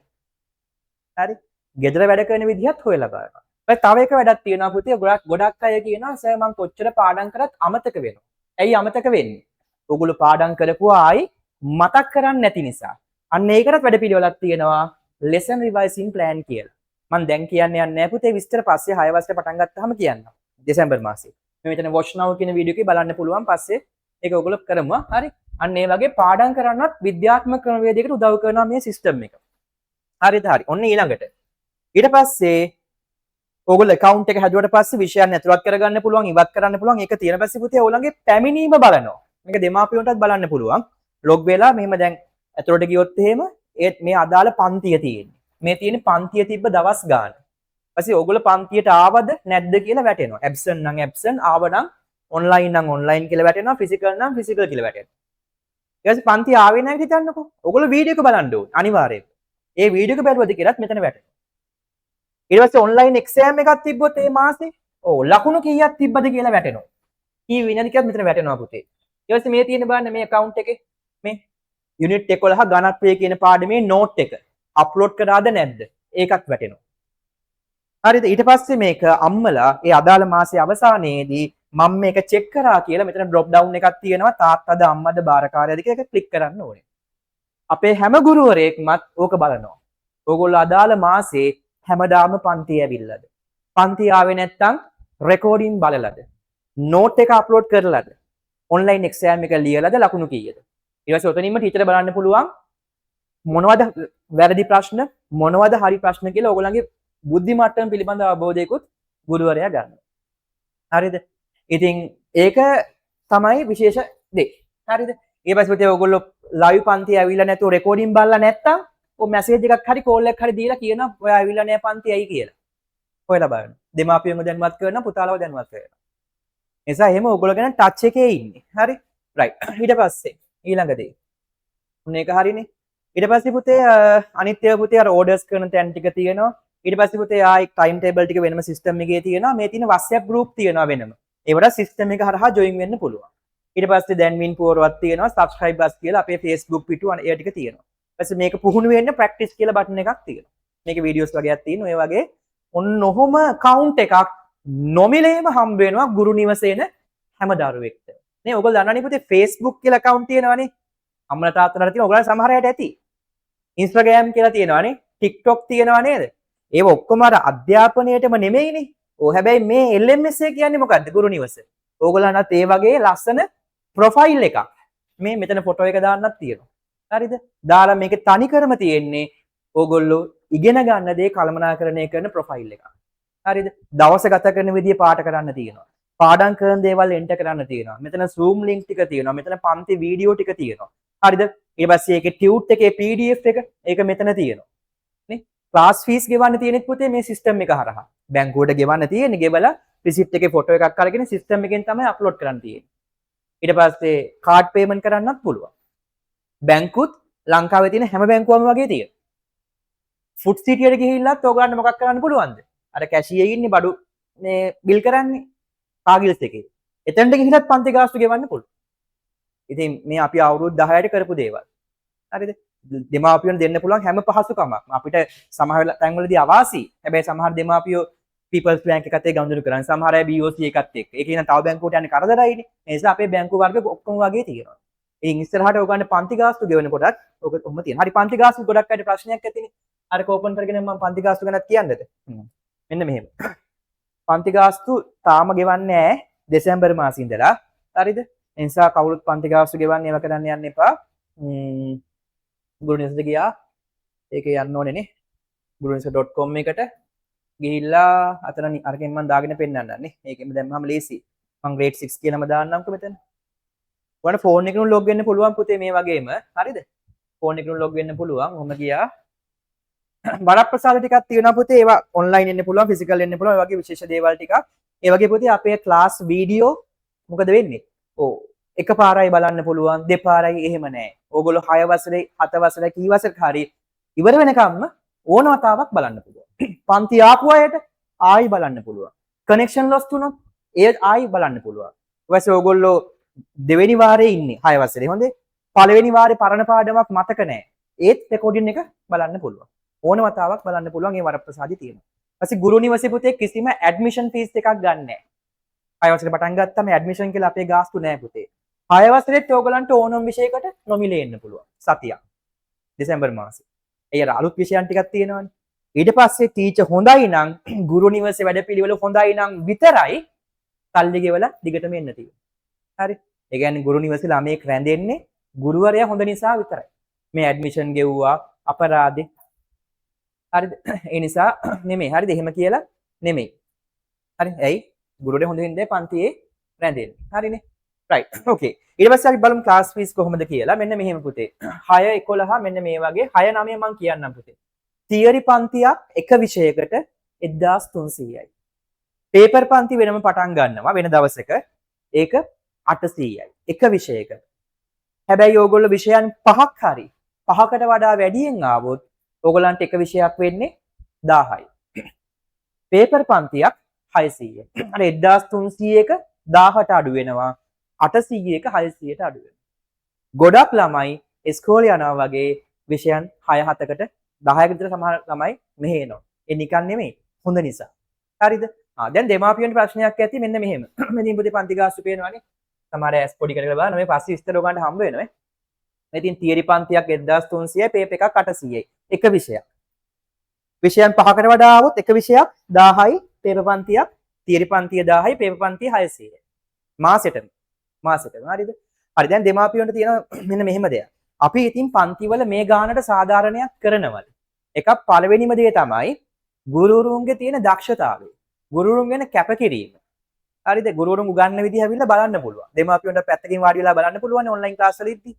හරි? ගෙදර වැඩ කරන විදිහත් හොයලා බලනවා. තව එක වැඩක් තියෙනවා පුතේ ගොඩක් අය කියනවා සර් මම කොච්චර පාඩම් කරත් අමතක වෙනවා. ඇයි අමතක වෙන්නේ? ඔයගොල්ලෝ පාඩම් කරපුවා ආයි මතක් කරන්නේ නැති නිසා. අන්න ඒකටත් වැඩපිළිවෙලක් තියෙනවා lesson revising plan කියලා. මම දැන් කියන්නේ නැහැ පුතේ විස්තර පස්සේ 6 වසරේ පටන් ගත්තාම කියන්නම්. දෙසැම්බර් මාසේ. මේ මෙතන watch now කියන වීඩියෝ එකේ බලන්න පුළුවන් පස්සේ ඒක ඔයගොල්ලෝ කරමුවා. හරි? අන්න ඒ වගේ පාඩම් කරන්නත් විද්‍යාත්මක ක්‍රමවේදයකට උදව් කරනවා මේ සිස්ටම් එක. හරිද? හරි. ඔන්න ඊළඟට. ඊට පස්සේ ඔයගොල්ලෝ account එක හැදුවට පස්සේ විෂයන් ඇතුළත් කරගන්න පුළුවන්, ඉවත් කරන්න පුළුවන්. ඒක තියෙන පස්සේ පුතේ ඔයගොල්ලන්ගේ පැමිණීම බලනවා. මේක දෙමාපියන්ටත් බලන්න පුළුවන්. log වෙලා මෙහෙම දැන් ඇතුළට ගියොත් එහෙම මේ අදාළ පන්තිය තියෙන්නේ. මේ තියෙන පන්තිය තිබ්බ දවස් ගාන. ඊපස්සේ ඔයගොල්ලෝ පන්තියට ආවද නැද්ද කියලා වැටෙනවා. absent නම් absent, ආව නම් online නම් online කියලා වැටෙනවා, physical නම් physical කියලා වැටෙනවා. ඊට පස්සේ පන්තිය ආවේ නැහැ කියලා හිතන්නකෝ. ඔයගොල්ලෝ වීඩියෝ එක බලන්න ඕනේ අනිවාර්යයෙන්. ඒ වීඩියෝ එක බැලුවද කියලාත් මෙතන වැටෙනවා. ඊට පස්සේ online exam එකක් තිබ්බොත් මේ මාසේ ලකුණු කීයක් තිබ්බද කියලා වැටෙනවා. කී විනාඩි කියත් මෙතන වැටෙනවා පුතේ. ඊට පස්සේ මේ තියෙන බලන්න මේ account එකේ මේ යුනිට් 11 ඝනත්වය කියන පාඩමේ නෝට් එක අප්ලෝඩ් කරාද නැද්ද? ඒකත් වැටෙනවා. හරිද? ඊට පස්සේ මේක අම්මලා ඒ අදාළ මාසයේ අවසානයේදී මම මේක චෙක් කරා කියලා මෙතන ඩ්‍රොප් ඩවුන් එකක් තියෙනවා තාත්තද අම්මද බාරකාරයද කියලා ඒක ක්ලික් කරන්න ඕනේ. අපේ හැම ගුරුවරයෙක්මත් ඕක බලනවා. ඕගොල්ලෝ අදාළ මාසේ හැමදාම පන්ති ඇවිල්ලාද? පන්ති ආවේ නැත්තම් රෙකෝඩින් බලලාද? නෝට් එක අප්ලෝඩ් කරලාද? ඔන්ලයින් එක්සෑම් එක ලියලාද ලකුණු කීයද? ඊට පස්සේ ඔතනින්ම ටීචර් බලන්න පුළුවන් මොනවද වැරදි ප්‍රශ්න මොනවද හරි ප්‍රශ්න කියලා ඕගොල්ලන්ගේ බුද්ධි මට්ටම පිළිබඳ අවබෝධයකුත් ගුරුවරයා ගන්නවා. හරිද? ඉතින් ඒක තමයි විශේෂ දේ. හරිද? ඊට පස්සේ ඔයගොල්ලෝ ලයිව් පන්ති ඇවිල්ලා නැතුව රෙකෝඩින් බලලා නැත්තම් ඔය මැසේජ් එකක් හරි කෝල් එකක් හරි දීලා කියනවා ඔයා ඇවිල්ලා නැහැ පන්ති ඇයි කියලා. හොයලා බලන්න. දෙමාපියන්ව දැනුවත් කරනවා පුතාලව දැනුවත් කරනවා. නිසා එහෙම ඔයගොල්ලෝ ගැන ටච් එකේ ඉන්නේ. හරි? රයිට්. ඊට පස්සේ ඊළඟ දේ. මොන එක හරිනේ. ඊට පස්සේ පුතේ අනිත් ඒවා පුතේ අර ඕඩර්ස් කරන තැන් ටික තියෙනවා. ඊට පස්සේ පුතේ ආයි ටයිම් ටේබල් ටික වෙනම සිස්ටම් එකේ තියෙනවා. මේ තියෙන WhatsApp group තියෙනවා වෙනම. ඒවට සිස්ටම් එක හරහා ජොයින් වෙන්න පුළුවන්. ඊට පස්සේ දැන් වින් පුවරුවක් තියෙනවා. subscribe us කියලා අපේ Facebook පිටු අය ටික තියෙනවා. ඊපස්සේ මේක පුහුණු වෙන්න practice කියලා බටන් එකක් තියෙනවා. මේකේ වීඩියෝස් වගේක් තියෙනවා. ඒ වගේ ඔන්න ඔහොම account එකක් නොමිලේම හම්බ වෙනවා ගුරු නිවසේන හැම දරුවෙක්ට. නේ ඔයගොල්ලෝ දන්නවනේ පුතේ Facebook කියලා account තියෙනවනේ. අම්මලා තාත්තලාට තියෙන ඔයගොල්ලෝ සමහර අයට ඇති. Instagram කියලා තියෙනවනේ. TikTok තියෙනව නේද? ඒව ඔක්කොම අර අධ්‍යාපනයේටම නෙමෙයිනේ. ඕ හැබැයි මේ LMS එක කියන්නේ මොකද්ද? ගුරු නිවස. ඕගොල්ලන්ට ඒ වගේ ලස්සන ප්‍රොෆයිල් එකක්. මේ මෙතන ෆොටෝ එක දාන්නත් තියෙනවා. හරිද? දාලා මේකේ තනිකරම තියෙන්නේ ඕගොල්ලෝ ඉගෙන ගන්න දේ කළමනාකරණය කරන ප්‍රොෆයිල් එකක්. හරිද? දවස ගත කරන විදිය පාට කරන්න තියෙනවා. පාඩම් කරන දේවල් එන්ටර් කරන්න තියෙනවා. මෙතන Zoom link ටික තියෙනවා. මෙතන පන්ති වීඩියෝ ටික තියෙනවා. හරිද? ඊට පස්සේ ඒකේ tute එකේ PDF එක ඒක මෙතන තියෙනවා. නේ? ක්ලාස් ෆීස් ගෙවන්න තියෙනෙත් පුතේ මේ සිස්ටම් එක හරහා. බැංකුවට ගෙවන්න තියෙන්නේ ගෙවලා රිසිට් එකේ ෆොටෝ එකක් අරගෙන සිස්ටම් එකෙන් තමයි අප්ලෝඩ් කරන්න තියෙන්නේ. ඊට පස්සේ කාඩ් පේමන්ට් කරන්නත් පුළුවන්. බැංකුත් ලංකාවේ තියෙන හැම බැංකුවම වගේ තියෙනවා. ෆුඩ් සිටියට ගිහිල්ලත් ඕගොල්ලන්ට මොකක් කරන්න පුළුවන්ද? අර කැෂියේ ඉන්නේ බඩු මේ බිල් කරන්නේ කාගිල්ස් එකේ. එතනට ගිහිල්ලත් පන්ති ගාස්තු ගෙවන්න පුළුවන්. ඉතින් මේ අපි අවුරුදු 10ට කරපු දේවල්. හරිද? දෙමාපියන් දෙන්න පුළුවන් හැම පහසුකමක්. අපිට සමහර තැන්වලදී අවාසි. හැබැයි සමහර දෙමාපියෝ People's Bank එකත් එක්ක ගනුදෙනු කරන්නේ. සමහර අය BOC එකත් එක්ක. ඒක කියන තව බැංකුවට යන්නේ කරදරයිනේ. ඒ නිසා අපේ බැංකු වර්ග ඔක්කොම වගේ තියෙනවා. ඉතින් ඉස්සරහට ඔයගොල්ලන්ට පන්ති ගාස්තු ගෙවන කොටත් ඔක ඔහොම තියෙනවා. හරි පන්ති ගාස්තු ගොඩක් අයට ප්‍රශ්නයක් ඇතිනේ. අර ඕපන් කරගෙන මම පන්ති ගාස්තු ගැනත් කියන්නද? මෙන්න මෙහෙම. පන්ති ගාස්තු තාම ගෙවන්නේ නැහැ දෙසැම්බර් මාසේ ඉඳලා. හරිද? ඒ නිසා කවුරුත් පන්ති ගාස්තු ගෙවන්නේ ඒව කරන්න යන්න එපා. ගුරු නිවසට ගියා. ඒකේ යන්න ඕනේ නේ. gurunisa.com එකට ගිහිල්ලා අතන අරකින් මම දාගෙන පෙන්නන්නම් නේ. ඒකෙම දැම්මම ලේසි. මම grade 6 කියලාම දාන්නම්කෝ මෙතන. ඔයාලට ෆෝන් එකකින් ලොග් වෙන්න පුළුවන් පුතේ මේ වගේම. හරිද? ෆෝන් එකකින් ලොග් වෙන්න පුළුවන්. ඔහම ගියා. වරප්‍රසාද ටිකක් තියෙනවා පුතේ. ඒවා ඔන්ලයින් එන්න පුළුවන්, ෆිසිකල් එන්න පුළුවන්. ඒ වගේ විශේෂ දේවල් ටිකක්. ඒ වගේ පුතේ අපේ ක්ලාස් වීඩියෝ මොකද වෙන්නේ? ඔව්. එකපාරයි බලන්න පුළුවන්, දෙපාරයි එහෙම නැහැ. ඕගොල්ලෝ 6 වසරේ, 7 වසරේ, කී වසරක හරි ඉවර වෙනකම්ම ඕන වතාවක් බලන්න පුළුවන්. පන්ති ආපු අයට ආයි බලන්න පුළුවන්. කනෙක්ෂන් ලොස් වුණොත් ඒ ආයි බලන්න පුළුවන්. ඊපස්සේ ඕගොල්ලෝ දෙවෙනි වාරේ ඉන්නේ 6 වසරේ. හොඳේ. පළවෙනි වාරේ පරණ පාඩමක් මතක නැහැ. ඒත් රෙකෝඩින් එක බලන්න පුළුවන්. ඕන වතාවක් බලන්න පුළුවන්. ඒ වරප්‍රසාදي තියෙනවා. ඊපස්සේ ගුරු නිවසේ පුතේ කිසිම ඇඩ්මිෂන් ෆීස් එකක් ගන්න නැහැ. 6 වසරේ පටන් ගත්තාම ඇඩ්මිෂන් කියලා අපේ ගාස්තු නැහැ පුතේ. 6 වසරේත් ඕගලන්ට ඕනම විෂයකට නොමිලේ එන්න පුළුවන්. සතියක්. දෙසැම්බර් මාසේ. ඒ අර අලුත් විෂයන් ටිකක් තියෙනවනේ. ඊට පස්සේ ටීචර් හොඳයි නම් ගුරු නිවසේ වැඩපිළිවෙල හොඳයි නම් විතරයි සල්ලි ගෙවලා දිගටම එන්න තියෙන්නේ. හරි. ඒ කියන්නේ ගුරු නිවසේ ළමයෙක් රැඳෙන්නේ ගුරුවරයා හොඳ නිසා විතරයි. මේ ඇඩ්මිෂන් ගෙව්වා අපරාධේ. හරිද? ඒ නිසා නෙමෙයි. හරිද? එහෙම කියලා නෙමෙයි. හරි. ඇයි? ගුරුවරයා හොඳ හින්දා පන්තියේ රැඳෙන්නේ. හරිනේ. right okay ඊට පස්සේ අපි බලමු class fees කොහොමද කියලා මෙන්න මෙහෙම පුතේ 6 11 මෙන්න මේ වගේ 6 9 මම කියන්නම් පුතේ theory පන්තියක් එක විෂයකට 1300යි paper පන්ති වෙනම පටන් ගන්නවා වෙන දවසක ඒක 800යි එක විෂයක හැබැයි ඕගොල්ලෝ විෂයන් පහක් හරි පහකට වඩා වැඩියෙන් ආවොත් ඕගොල්ලන්ට එක විෂයක් වෙන්නේ 1000යි paper පන්තියක් 600යි අර 1300ක 1000ට අඩු වෙනවා 800ක 600ට අඩු වෙනවා. ගොඩක් ළමයි ඉස්කෝලේ යනවා වගේ විෂයන් 6-7කට 10කට විතර සමහර ළමයි මෙහෙ එනවා. ඒ නිකන් නෙමෙයි හොඳ නිසා. හරිද? දැන් දෙමාපියන්ට ප්‍රශ්නයක් ඇති මෙන්න මෙහෙම. මෙතන පුතේ පන්ති ගාස්තු පේනවනේ. සමහර ඇස් පොඩි කරලා බලන්න මේ පස්සේ විස්තර ඔයගන්ට හම්බ වෙනවා. ඉතින් තියරි පන්තියක් 1300යි පේපර් එකක් 800යි. එක විෂයක්. විෂයන් 5කට වඩා આવොත් එක විෂයක් 1000යි පේපර් පන්තියක් තියරි පන්තිය 1000යි පේපර් පන්තිය 600යි. මාසෙටම. හරිද? හරි දැන් දෙමාපියන්ට තියෙන මෙන්න මෙහෙම දෙයක්. අපි ඉතින් පන්තිවල මේ ගානට සාධාරණයක් කරනවල. එකක් පළවෙනිම දේ තමයි ගුරුවරුන්ගේ තියෙන දක්ෂතාවය. ගුරුවරුන් ගැන කැපකිරීම. හරිද? ගුරුවරුන් උගන්වන විදිහ ඇවිල්ලා බලන්න පුළුවන්. දෙමාපියන්ට පැත්තකින් වාඩි වෙලා බලන්න පුළුවන් ඔන්ලයින් ක්ලාස් වලදී.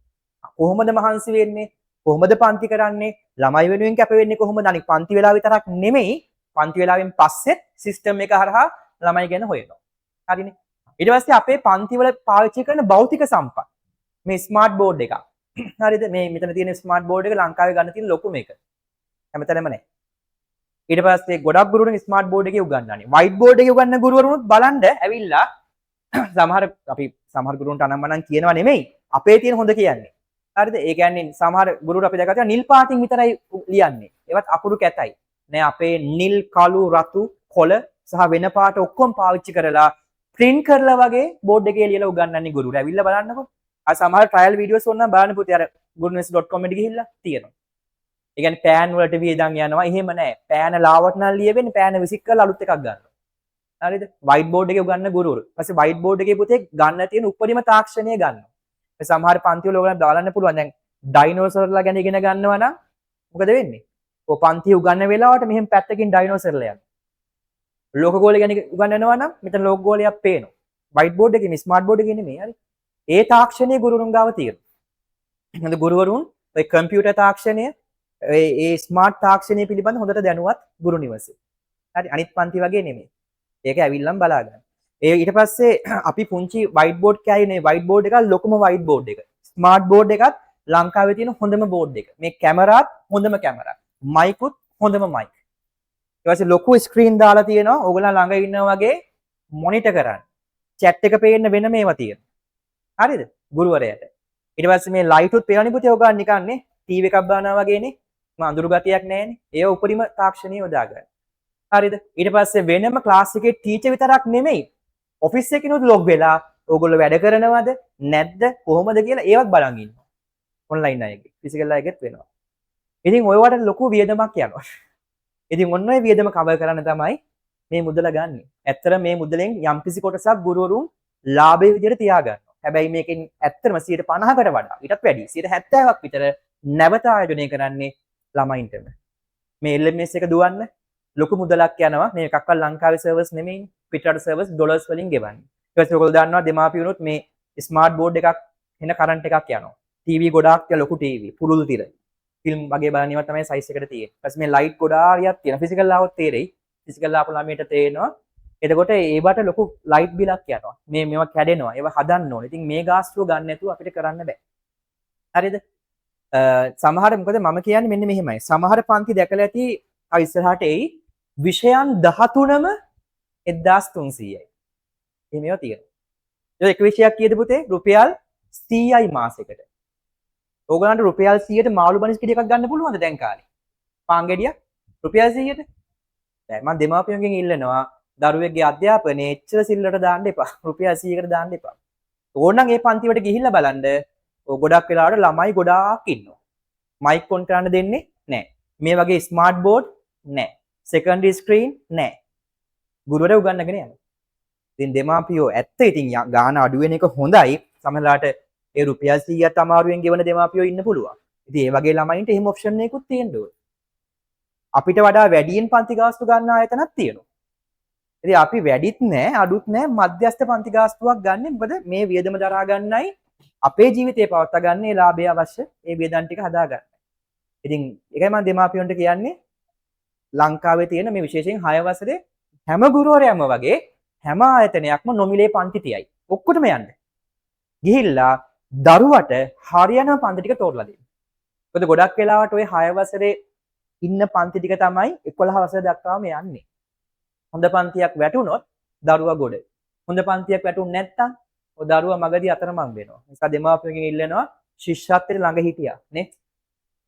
කොහොමද මහන්සි වෙන්නේ? කොහොමද පන්ති කරන්නේ? ළමයි වෙනුවෙන් කැප වෙන්නේ කොහොමද? අනික පන්ති වෙලාව විතරක් නෙමෙයි. පන්ති වෙලාවෙන් පස්සෙත් සිස්ටම් එක හරහා ළමයි ගැන හොයනවා. හරිනේ? ඊට පස්සේ අපේ පන්තිවල පාවිච්චි කරන භෞතික සම්පත්. මේ ස්මාර්ට් බෝඩ් එකක්. හරිද? මේ මෙතන තියෙන ස්මාර්ට් බෝඩ් එක ලංකාවේ ගන්න තියෙන ලොකුම එක. හැමතැනම නැහැ. ඊට පස්සේ ගොඩක් ගුරුවරුන් ස්මාර්ට් බෝඩ් එකේ උගන්වන්නේ. වයිට් බෝඩ් එකේ උගන්වන ගුරුවරුනුත් බලන්න ඇවිල්ලා සමහර ගුරුවරුන්ට අනම්මනම් කියනවා නෙමෙයි. අපේ තියෙන හොඳ කියන්නේ. හරිද? ඒ කියන්නේ සමහර ගුරුවරු අපි දැක්කා නිල් පාටින් විතරයි ලියන්නේ. ඒවත් අකුරු කැතයි. නෑ අපේ නිල්, කළු, රතු, කොළ සහ වෙන පාට ඔක්කොම පාවිච්චි කරලා print කරලා වගේ බෝඩ් එකේ ලියලා උගන්වන්නේ ගුරුවරු. ඇවිල්ලා බලන්නකෝ. අර සමහර ට්‍රයල් වීඩියෝස් ඕනනම් බලන්න පුතේ අර gurunes.com එකට ගිහිල්ලා තියෙනවා. ඒ කියන්නේ පෑන් වලට වියදම් යනවා. එහෙම නෑ. පෑන ලාවට නම් ලියවෙන්නේ පෑන විසික් කරලා අලුත් එකක් ගන්නවා. හරිද? වයිට් බෝඩ් එකේ උගන්වන ගුරුවරු. ඊපස්සේ වයිට් බෝඩ් එකේ පුතේ ගන්න තියෙන උපරිම තාක්ෂණය ගන්නවා. සමහර පන්ති වල ඔයගලන්ට දාලන්න පුළුවන්. දැන් ඩයිනෝසර්ලා ගැන ඉගෙන ගන්නවා නම් මොකද වෙන්නේ? ඔය පන්ති උගන්වන වෙලාවට මෙහෙම පැත්තකින් ඩයිනෝසර්ලා යනවා. ලෝක ගෝලය ගැන උගන්වනවා නම් මෙතන ලෝක ගෝලයක් පේනවා. වයිට් බෝඩ් එකේ ස්මාර්ට් බෝඩ් එකේ නෙමෙයි. හරි. ඒ තාක්ෂණය ගුරුවරුන් ගාව තියෙනවා. හඳ ගුරුවරුන් ඔය කම්පියුටර් තාක්ෂණය ඒ ස්මාර්ට් තාක්ෂණය පිළිබඳ හොඳට දැනුවත් ගුරු නිවසේ. හරි අනිත් පන්ති වගේ නෙමෙයි. ඒක ඇවිල්ලම් බලා ගන්න. ඒ ඊට පස්සේ අපි පුංචි වයිට් බෝඩ් කෑයිනේ වයිට් බෝඩ් එකක් ලොකුම වයිට් බෝඩ් එක. ස්මාර්ට් බෝඩ් එකත් ලංකාවේ තියෙන හොඳම බෝඩ් එක. මේ කැමරාත් හොඳම කැමරා. මයිකුත් හොඳම මයික්. ඊට පස්සේ ලොකු ස්ක්‍රීන් දාලා තියෙනවා. ඕගොල්ලෝ ළඟ ඉන්නා වගේ මොනිටර් කරන්න. chat එක පේන්න වෙන මේවා තියෙනවා. හරිද? ගුරුවරයාට. ඊට පස්සේ මේ ලයිට් උත් පේනවනේ පුතේ ඔයගොල්ලෝ නිකන් නේ ටීවී එකක් බලනවා වගේනේ. අඳුරු ගතියක් නැහැනේ. ඒ උපරිම තාක්ෂණය යොදා ගන්න. හරිද? ඊට පස්සේ වෙනම ක්ලාස් එකේ ටීචර් විතරක් නෙමෙයි. ඔෆිස් එකකිනුත් ලොග් වෙලා ඕගොල්ලෝ වැඩ කරනවද නැද්ද කොහොමද කියලා ඒවත් බලන් ඉන්නවා. ඔන්ලයින් අයගේ. ෆිසිකල් අයගෙත් වෙනවා. ඉතින් ඔය වලට ලොකු වියදමක් යනවා. ඉතින් ඔන්න ඔය වියදම කවර් කරන්න තමයි මේ මුදල ගන්නෙ. ඇත්තට මේ මුදලෙන් යම්කිසි කොටසක් ගුරුවරුන් ලාභයේ විදිහට තියාගන්නවා. හැබැයි මේකෙන් ඇත්තටම 50%කට වඩා ඊටත් වැඩි 70%ක් විතර නැවත ආයෝජනය කරන්නේ ළමයින්ටම. මේ LMS එක දුවන්න ලොකු මුදලක් යනවා. මේ එකක්වත් ලංකාවේ සර්වර්ස් නෙමෙයි. පිටරට සර්වර්ස් ඩොලර්ස් වලින් ගෙවන්නේ. ඊට පස්සේ ඔයගොල්ලෝ දන්නවා දෙමාපියනුත් මේ ස්මාර්ට් බෝඩ් එකක් එන කරන්ට් එකක් යනවා. ටීවී ගොඩාක් ලොකු ටීවී පුරුදු තිර. ෆිල්ම් වගේ බලන ඒවා තමයි සයිස් එකට තියෙන්නේ. ඊට පස්සේ මේ ලයිට් ගොඩාරියක් තියෙනවා. ෆිසිකල් ආවොත් තේරෙයි. ෆිසිකල් ආපු ළමයට තේරෙනවා. එතකොට ඒවට ලොකු ලයිට් බිලක් යනවා. මේවා කැඩෙනවා. ඒවා හදන්න ඕනේ. ඉතින් මේ ගාස්තුව ගන්න නැතුව අපිට කරන්න බෑ. හරිද? සමහර මොකද මම කියන්නේ මෙන්න මෙහෙමයි. සමහර පන්ති දැකලා ඇති ඉස්සරහට එයි විෂයන් 13ම 1300යි. එහෙමව තියෙනවා. ඒ එක විෂයක් කීයද පුතේ? රුපියල් 100යි මාසෙකට. ඕගලන්ට රුපියල් 100ට මාළු බනිස් කිඩි එකක් ගන්න පුළුවන්ද දැන් කාලේ? පාන් ගෙඩියක් රුපියල් 100ට? දැන් මම දෙමාපියන්ගෙන් ඉල්ලනවා දරුවෙක්ගේ අධ්‍යාපනයේ එච්චර සිල්ලට දාන්න එපා. රුපියල් 100කට දාන්න එපා. ඕනනම් ඒ පන්ති වලට ගිහිල්ලා බලන්න. ගොඩක් වෙලාවට ළමයි ගොඩාක් ඉන්නවා. මයික් ඔන් කරන්න දෙන්නේ නැහැ. මේ වගේ ස්මාර්ට් බෝඩ් නැහැ. සෙකන්ඩරි ස්ක්‍රීන් නැහැ. ගුරුවරයා උගන්වගෙන යනවා. ඉතින් දෙමාපියෝ ඇත්ත ඉතින් ගාන අඩු වෙන එක හොඳයි. සමහරලාට ඒ රුපියල් 100ක් අමාරුවෙන් ගෙවන දෙමාපියෝ ඉන්න පුළුවන්. ඉතින් ඒ වගේ ළමයින්ට එහෙම ඔප්ෂන් එකකුත් තියෙන්න ඕනේ. අපිට වඩා වැඩියෙන් පන්ති ගාස්තු ගන්න ආයතනක් තියෙනවා. ඉතින් අපි වැඩිත් නැහැ, අඩුත් නැහැ, මධ්‍යස්ථ පන්ති ගාස්තුවක් ගන්න. මොකද මේ වියදම දරා ගන්නයි අපේ ජීවිතේ පවත්වා ගන්න ඒ ලාභය අවශ්‍ය ඒ වේදන් ටික හදා ගන්න. ඉතින් ඒකයි මම දෙමාපියන්ට කියන්නේ ලංකාවේ තියෙන මේ විශේෂයෙන් 6 වසරේ හැම ගුරුවරයාම වගේ හැම ආයතනයක්ම නොමිලේ පන්ති තියයි. ඔක්කොටම යන්න. ගිහිල්ලා දරුවට හරියන පන්ති ටික තෝරලා දෙන්න. මොකද ගොඩක් වෙලාවට ওই 6 වසරේ ඉන්න පන්ති ටික තමයි 11 වසර දක්වාම යන්නේ. හොඳ පන්තියක් වැටුනොත් දරුවා ගොඩ. හොඳ පන්තියක් වැටුනේ නැත්නම් ඔය දරුවා මගදී අතරමං වෙනවා. නිසා දෙමාපියන්ගෙන් ඉල්ලනවා ශිෂ්‍යත්වයට ළඟ හිටියා නේ.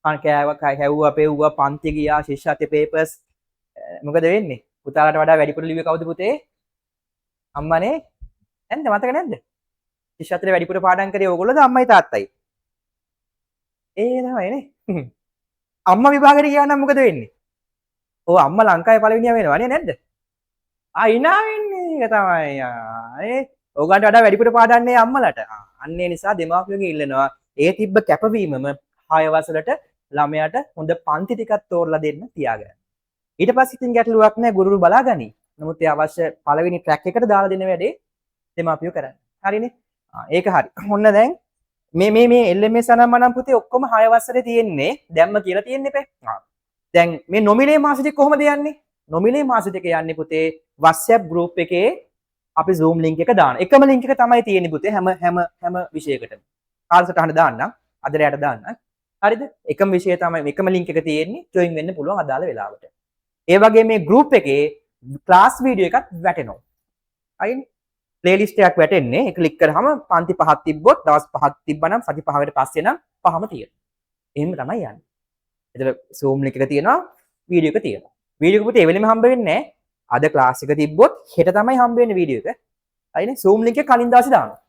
අන් කෑවුවා පෙව්වා පන්ති ගියා ශිෂ්‍යත්ව පේපර්ස් මොකද වෙන්නේ? පුතාලට වඩා වැඩිපුර ලිව්වේ කවුද පුතේ? අම්මානේ. නැන්ද මතක නැද්ද? ශිෂ්‍යත්වයට වැඩිපුර පාඩම් කරේ ඕගොල්ලෝද අම්මයි තාත්තයි? ඒ තමයිනේ. අම්මා විභාගෙට ගියා නම් මොකද වෙන්නේ? ඔව් අම්මා ලංකාවේ පළවෙනියා වෙනවා නේ නැද්ද? ඉනා වෙන්නේ ඒක තමයි. ඒ ඕගන්ට වඩා වැඩිපුර පාඩම් නේ අම්මලට. අන්න ඒ නිසා දෙමාපියෝගෙන් ඉල්ලනවා ඒ තිබ්බ කැපවීමම 6 වසරට ළමයාට හොඳ පන්ති ටිකක් තෝරලා දෙන්න තියාගන්න. ඊට පස්සේ ඉතින් ගැටලුවක් නැහැ ගුරුවරු බලාගනි. නමුත් ඒ අවශ්‍ය පළවෙනි ට්‍රැක් එකට දාලා දෙන වැඩේ දෙමාපියෝ කරන්නේ. හරිනේ? ඒක හරි. ඔන්න දැන් මේ LMS අනම්මනම් පුතේ ඔක්කොම 6 වසරේ තියෙන්නේ දැම්ම කියලා තියෙන්නේ පේ. දැන් මේ නොමිලේ මාසෙ ටික කොහොමද යන්නේ? නොමිලේ මාසෙ ටික යන්නේ පුතේ WhatsApp group එකේ අපි Zoom link එක දාන. එකම link එක තමයි තියෙන්නේ පුතේ හැම විෂයකටම. කාලසටහන දාන්නම්. අද රැයට දාන්නම්. හරිද? එකම විෂය තමයි එකම link එක තියෙන්නේ. join වෙන්න පුළුවන් අදාළ වෙලාවට. ඒ වගේ මේ group එකේ class video එකක් වැටෙනවා. හරිනේ? playlist එකක් වැටෙන්නේ. ඒක click කරාම පන්ති 5ක් තිබ්බොත් දවස් 5ක් තිබ්බනම් සති 5කට පස්සේ නම් 5ම තියෙනවා. එහෙම තමයි යන්නේ. එතන Zoom link එක තියෙනවා, video එක තියෙනවා. video එක පුතේ ඒ වෙලෙම හම්බ වෙන්නේ නැහැ. අද class එක තිබ්බොත් හෙට තමයි හම්බ වෙන්නේ video එක. හරිනේ? Zoom link එක කලින් දවසේ දානවා.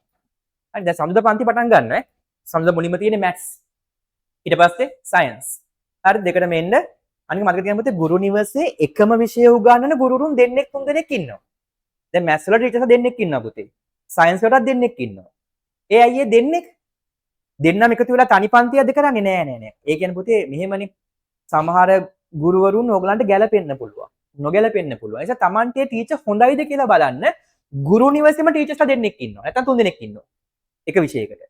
හරි දැන් සමුද පන්ති පටන් ගන්න ඈ. සමුද මුලින්ම තියෙන්නේ maths. ඊට පස්සේ science. හරි දෙකටම එන්න. අනික මතක තියාගන්න පුතේ ගුරු නිවසේ එකම විෂය උගන්වන ගුරුතුන් දෙන්නෙක් තුන් දෙනෙක් ඉන්නවා. දැන් maths වල ටීචර්ස් දෙන්නෙක් ඉන්නවා පුතේ. science වලටත් දෙන්නෙක් ඉන්නවා. ඒ අයියේ දෙන්නෙක් දෙන්නම එකතු වෙලා තනි පන්තියක්ද කරන්නේ නෑ. ඒ කියන්නේ පුතේ මෙහෙමනේ. සමහර ගුරුවරුන් ඕගලන්ට ගැලපෙන්න පුළුවන්. නොගැලපෙන්න පුළුවන්. ඒ නිසා Tamante ටීචර් හොඳයිද කියලා බලන්න ගුරු නිවසේම ටීචර්ස්ලා දෙන්නෙක් ඉන්නවා. නැත්නම් තුන් දෙනෙක් ඉන්නවා. එක විෂයයකට.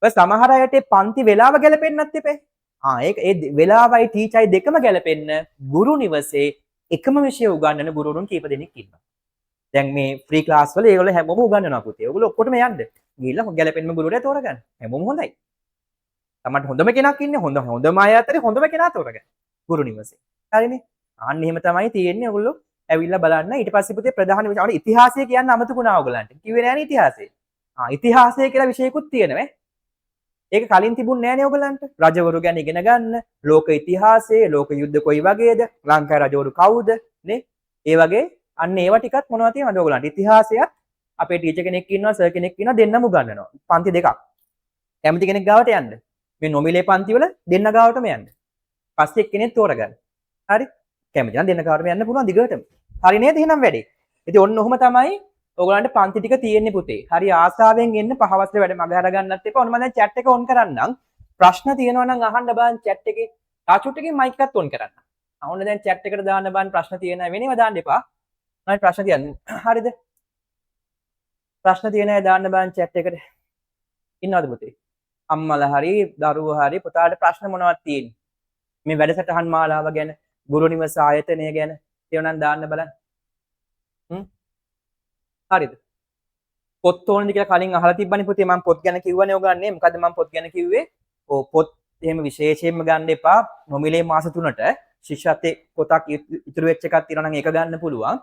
බස් සමහර අයට පන්ති වේලාව ගැලපෙන්නත් එපේ. ඒක ඒ වේලාවයි ටීචර්යි දෙකම ගැලපෙන්න ගුරු නිවසේ එකම විෂය උගන්වන ගුරුවරුන් කීප දෙනෙක් ඉන්නවා. දැන් මේ ෆ්‍රී ක්ලාස් වල ඒගොල්ලෝ හැමෝම උගන්වනවා පුතේ. ඒගොල්ලෝ ඔක්කොටම යන්න. ගිහිල්ලා ගැලපෙන්නම ගුරුවරයා තෝරගන්න. හැමෝම හොඳයි. තමන්ට හොඳම කෙනෙක් ඉන්නේ හොඳම අය අතරේ හොඳම කෙනා තෝරගන්න. ගුරු නිවසේ. හරිනේ? අන්න එහෙම තමයි තියෙන්නේ. ඔයගොල්ලෝ ඇවිල්ලා බලන්න. ඊට පස්සේ පුතේ ප්‍රධාන විෂය ඉතිහාසය කියන්න අමතකුණා ඔයගලන්ට. කිව්වේ නෑනේ ඉතිහාසය. ඉතිහාසය කියලා විෂයකුත් තියෙනවා. ඒක කලින් තිබුණ නෑනේ ඔයගලන්ට. රජවරු ගැන ඉගෙන ගන්න, ලෝක ඉතිහාසය, ලෝක යුද්ධ කොයි වගේද, ලංකාවේ රජවරු කවුද, නේ? ඒ වගේ අන්න ඒවා ටිකක් මොනවද තියෙනවද ඔයගලන්ට? ඉතිහාසයත් අපේ ටීචර් කෙනෙක් ඉන්නවා, සර් කෙනෙක් ඉන්නවා දෙන්නම උගන්වනවා. පන්ති දෙකක්. කැමති කෙනෙක් ගාවට යන්න. මේ නොමිලේ පන්ති වල දෙන්න ගාවටම යන්න. පස්සේ එක්කෙනෙක් තෝරගන්න. හරි? කැමති නම් දෙන්න ගාවටම යන්න පුළුවන් දිගටම. හරි නේද? එහෙනම් වැඩේ. ඉතින් ඔන්න ඔහම තමයි ඔයගලන්ට පන්ති ටික තියෙන්නේ පුතේ. හරි ආසාවෙන් එන්න පහවස්සේ වැඩ මග හර ගන්නත් එපා. ඔන්න මම දැන් chat එක on කරන්නම්. ප්‍රශ්න තියෙනවා නම් අහන්න බලන්න chat එකේ. තාචුට් එකේ mic එකත් on කරන්න. ඔන්න දැන් chat එකට දාන්න බලන්න ප්‍රශ්න තියෙන අය වෙනේම දාන්න එපා. මම ප්‍රශ්න තියන්න. හරිද? ප්‍රශ්න තියෙන අය දාන්න බලන්න chat එකට. ඉන්නවද පුතේ? අම්මලා හරි දරුවෝ හරි පුතාට ප්‍රශ්න මොනවද තියෙන්නේ? මේ වැඩසටහන් මාලාව ගැන, ගුරු නිවස ආයතනය ගැන ඒවනම් දාන්න බලන්න. හරිද? පොත් ඕනද කියලා කලින් අහලා තිබ්බනේ පුතේ මම පොත් ගැන කිව්වනේ ඔයගන්නේ. මොකද මම පොත් ගැන කිව්වේ? ඔව් පොත් එහෙම විශේෂයෙන්ම ගන්න එපා. නොමිලේ මාස 3ට ශිෂ්‍යත්වයේ පොතක් ඉතුරු වෙච්ච එකක් තියෙනවා නම් ඒක ගන්න පුළුවන්.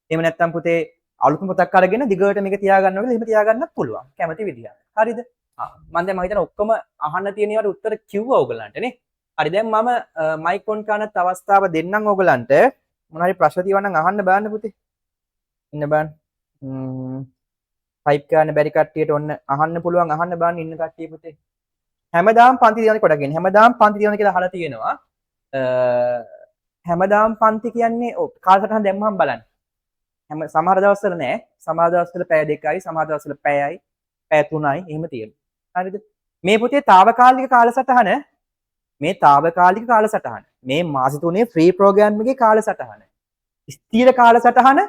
එහෙම නැත්නම් පුතේ අලුත්ම පොතක් අරගෙන දිගට මේක තියාගන්න ඕනේ. එහෙම තියාගන්නත් පුළුවන්. කැමති විදිහට. හරිද? මම දැන් මම හිතන ඔක්කොම අහන්න තියෙන ඒවාට උත්තර කිව්වා ඔයගලන්ට නේ. හරි දැන් මම මයික් ඔන් කරනත් අවස්ථාව දෙන්නම් ඔයගලන්ට. මොන හරි ප්‍රශ්න තියෙනවා නම් අහන්න බලන්න පුතේ. ඉන්න බලන්න. ටයිප් කරන්න බැරි කට්ටියට ඔන්න අහන්න පුළුවන් අහන්න බලන්න ඉන්න කට්ටිය පුතේ. හැමදාම පන්ති දිනවනේ කොටගෙන. හැමදාම පන්ති දිනවනේ කියලා අහලා තියෙනවා. හැමදාම පන්ති කියන්නේ ඔව් කාලසටහන දැම්මම බලන්න. සමහර දවස්වල නෑ. සමහර දවස්වල පැය 2යි, සමහර දවස්වල පැයයි, පැය 3යි එහෙම තියෙනවා. හරිද? මේ පුතේ తాවකාලික කාලසටහන මේ తాවකාලික කාලසටහන. මේ මාස 3 ෆ්‍රී ප්‍රෝග්‍රෑම් එකේ කාලසටහන. ස්ථිර කාලසටහන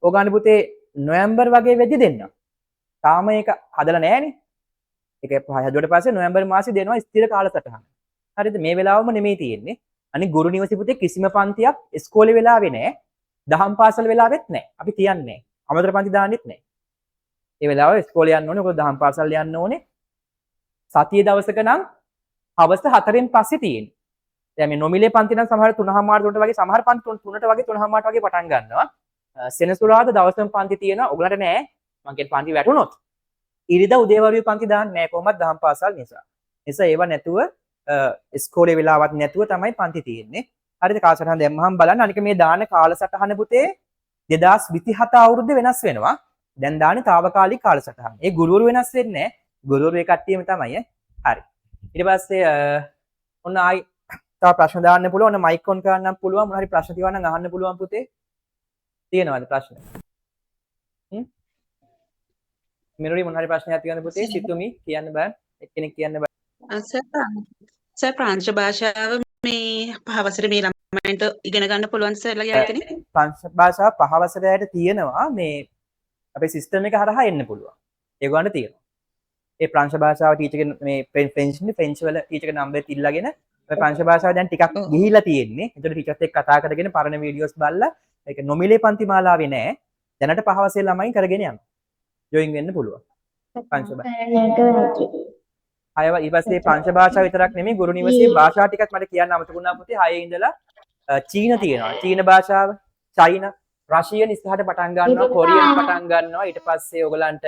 ඔයගාන පුතේ නොවැම්බර් වගේ වෙද්දි දෙන්න. තාම ඒක හදලා නෑනේ. ඒක හදුවට පස්සේ නොවැම්බර් මාසෙ දෙනවා ස්ථිර කාලසටහන. හරිද? මේ වෙලාවම නෙමෙයි තියෙන්නේ. අනිත් ගුරු නිවසේ පුතේ කිසිම පන්තියක් ඉස්කෝලේ වෙලාවේ නෑ. දහම් පාසල් වෙලාවෙත් නෑ. අපි තියන්නේ නෑ. අමතර පන්ති දාන්නෙත් නෑ. ඒ වෙලාව ඉස්කෝලේ යන්න ඕනේ. ඔක දහම් පාසල් යන්න ඕනේ. සතියේ දවසක නම් හවස 4න් පස්සේ තියෙන්නේ. දැන් මේ නොමිලේ පන්ති නම් සමහර 3:00ට වගේ සමහර පන්ති 3ට වගේ 3:00ට වගේ පටන් ගන්නවා. සෙනසුරාදා දවසම පන්ති තියෙනවා. ඔයගලන්ට නෑ. මං කියන පන්ති වැටුනොත් ඉරිදා උදේවරුේ පන්ති දාන්නේ නෑ කොහොමද දහම් පාසල් නිසා. නිසා ඒව නැතුව ඉස්කෝලේ වෙලාවත් නැතුව තමයි පන්ති තියෙන්නේ. හරිද? කාලසටහන දැම්මහම බලන්න අනික මේ දාන කාලසටහන පුතේ 2027 අවුරුද්දේ වෙනස් වෙනවා. දැන් දාන්නේ తాවකාලික කාලසටහන. ඒ ගුරුවරු වෙනස් වෙන්නේ නැහැ. ගුරුවරු ඒ කට්ටියම තමයි. හරි. ඊට පස්සේ ඔන්න ආයි තව ප්‍රශ්න දාන්න පුළුවන්. ඔන්න මයික් ඔන් කරන්නම් පුළුවන්. මොන හරි ප්‍රශ්න තියෙනවා නම් අහන්න පුළුවන් පුතේ. තියෙනවද ප්‍රශ්න? මෙරොරි මොන හරි ප්‍රශ්නයක් තියෙනවද පුතේ? සිතුමි කියන්න බෑ. එක්කෙනෙක් කියන්න බෑ. සර් ප්‍රංශ භාෂාව මේ පහවසර මේ ළමයින්ට ඉගෙන ගන්න පුළුවන් සර් ලා යයිතනේ. ප්‍රංශ භාෂාව පහවසරයට තියෙනවා මේ අපේ සිස්ටම් එක හරහා එන්න පුළුවන්. ඒගොල්ලන්ට තියෙනවා. ඒ ප්‍රංශ භාෂාව ටීචර් මේ ෆ්‍රෙන්ච් වල ටීචර් නම්බර් තිල්ලාගෙන ඔය ප්‍රංශ භාෂාව දැන් ටිකක් ගිහිලා තියෙන්නේ. ඒතර ටීචර්ත් එක්ක කතා කරගෙන පරණ වීඩියෝස් බලලා ඒක නොමිලේ පන්ති මාලාවේ නෑ. දැනට පහවසේ ළමයි කරගෙන යනවා. ජොයින් වෙන්න පුළුවන්. ප්‍රංශ භාෂාව. අයව ඊපස්සේ පංච භාෂාව විතරක් නෙමෙයි ගුරු නිවසේ භාෂා ටිකක් මට කියන්න අමතක වුණා පුතේ. 6 ඉඳලා චීන තියෙනවා. චීන භාෂාව, චයින, රෂියන් ඉස්සරහට පටන් ගන්නවා, කොරියන් පටන් ගන්නවා. ඊට පස්සේ ඔයගලන්ට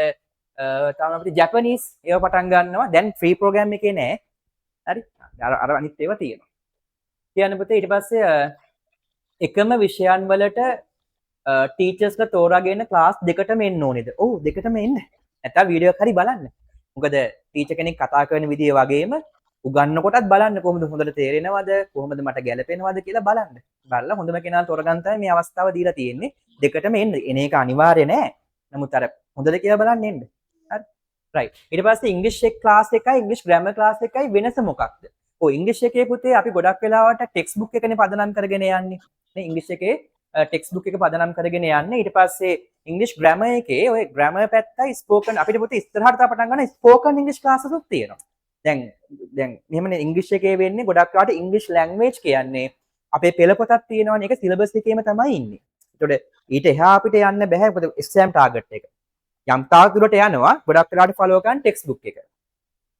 තාම අපිට ජපනීස් ඒව පටන් ගන්නවා. දැන් ෆ්‍රී ප්‍රෝග්‍රෑම් එකේ නෑ. හරි. අර අනිත් ඒවා තියෙනවා. කියන්න පුතේ ඊට පස්සේ එකම විෂයන් වලට ටීචර්ස්ලා තෝරාගෙන ක්ලාස් දෙකටම එන්න ඕනේද? ඔව් දෙකටම එන්න. නැත්නම් වීඩියෝ එක හරි බලන්න. මොකද ටීචර් කෙනෙක් කතා කරන විදිය වගේම උගන්වනකොටත් බලන්න කොහොමද හොඳට තේරෙනවද කොහොමද මට ගැලපෙනවද කියලා බලන්න. බලලා හොඳම කෙනා තෝරගන්න තමයි මේ අවස්ථාව දීලා තියෙන්නේ. දෙකටම එන්න. එන එක අනිවාර්ය නෑ. නමුත් අර හොඳද කියලා බලන්න එන්න. හරි. රයිට්. ඊට පස්සේ ඉංග්‍රීසි ක්ලාස් එකයි ඉංග්‍රීසි ග්‍රැමර් ක්ලාස් එකයි වෙනස මොකක්ද? ඔය ඉංග්‍රීසි එකේ පුතේ අපි ගොඩක් වෙලාවට ටෙක්ස්ට් බුක් එකනේ පදනම් කරගෙන යන්නේ. නේ ඉංග්‍රීසි එකේ ටෙක්ස්ට් බුක් එක පදනම් කරගෙන යන්නේ. ඊට පස්සේ ඉංග්‍රීසි ග්‍රැමර් එකේ ඔය ග්‍රැමර් පැත්තයි ස්පෝකන් අපිට පුතේ ඉස්සරහට තව පටන් ගන්න ස්පෝකන් ඉංග්‍රීසි ක්ලාසස් උත් තියෙනවා. දැන් මෙහෙමනේ ඉංග්‍රීසි එකේ වෙන්නේ ගොඩක් වෙලාවට ඉංග්‍රීසි ලැන්ග්වේජ් කියන්නේ අපේ පෙළ පොතක් තියෙනවනේ ඒක සිලබස් එකේම තමයි ඉන්නේ. ඒතකොට ඊට එහා අපිට යන්න බෑ මොකද එක්සෑම් ටාගට් එක. යම් තාක් දුරට යනවා ගොඩක් වෙලාවට ෆලෝ කරන්න ටෙක්ස්ට් බුක් එක.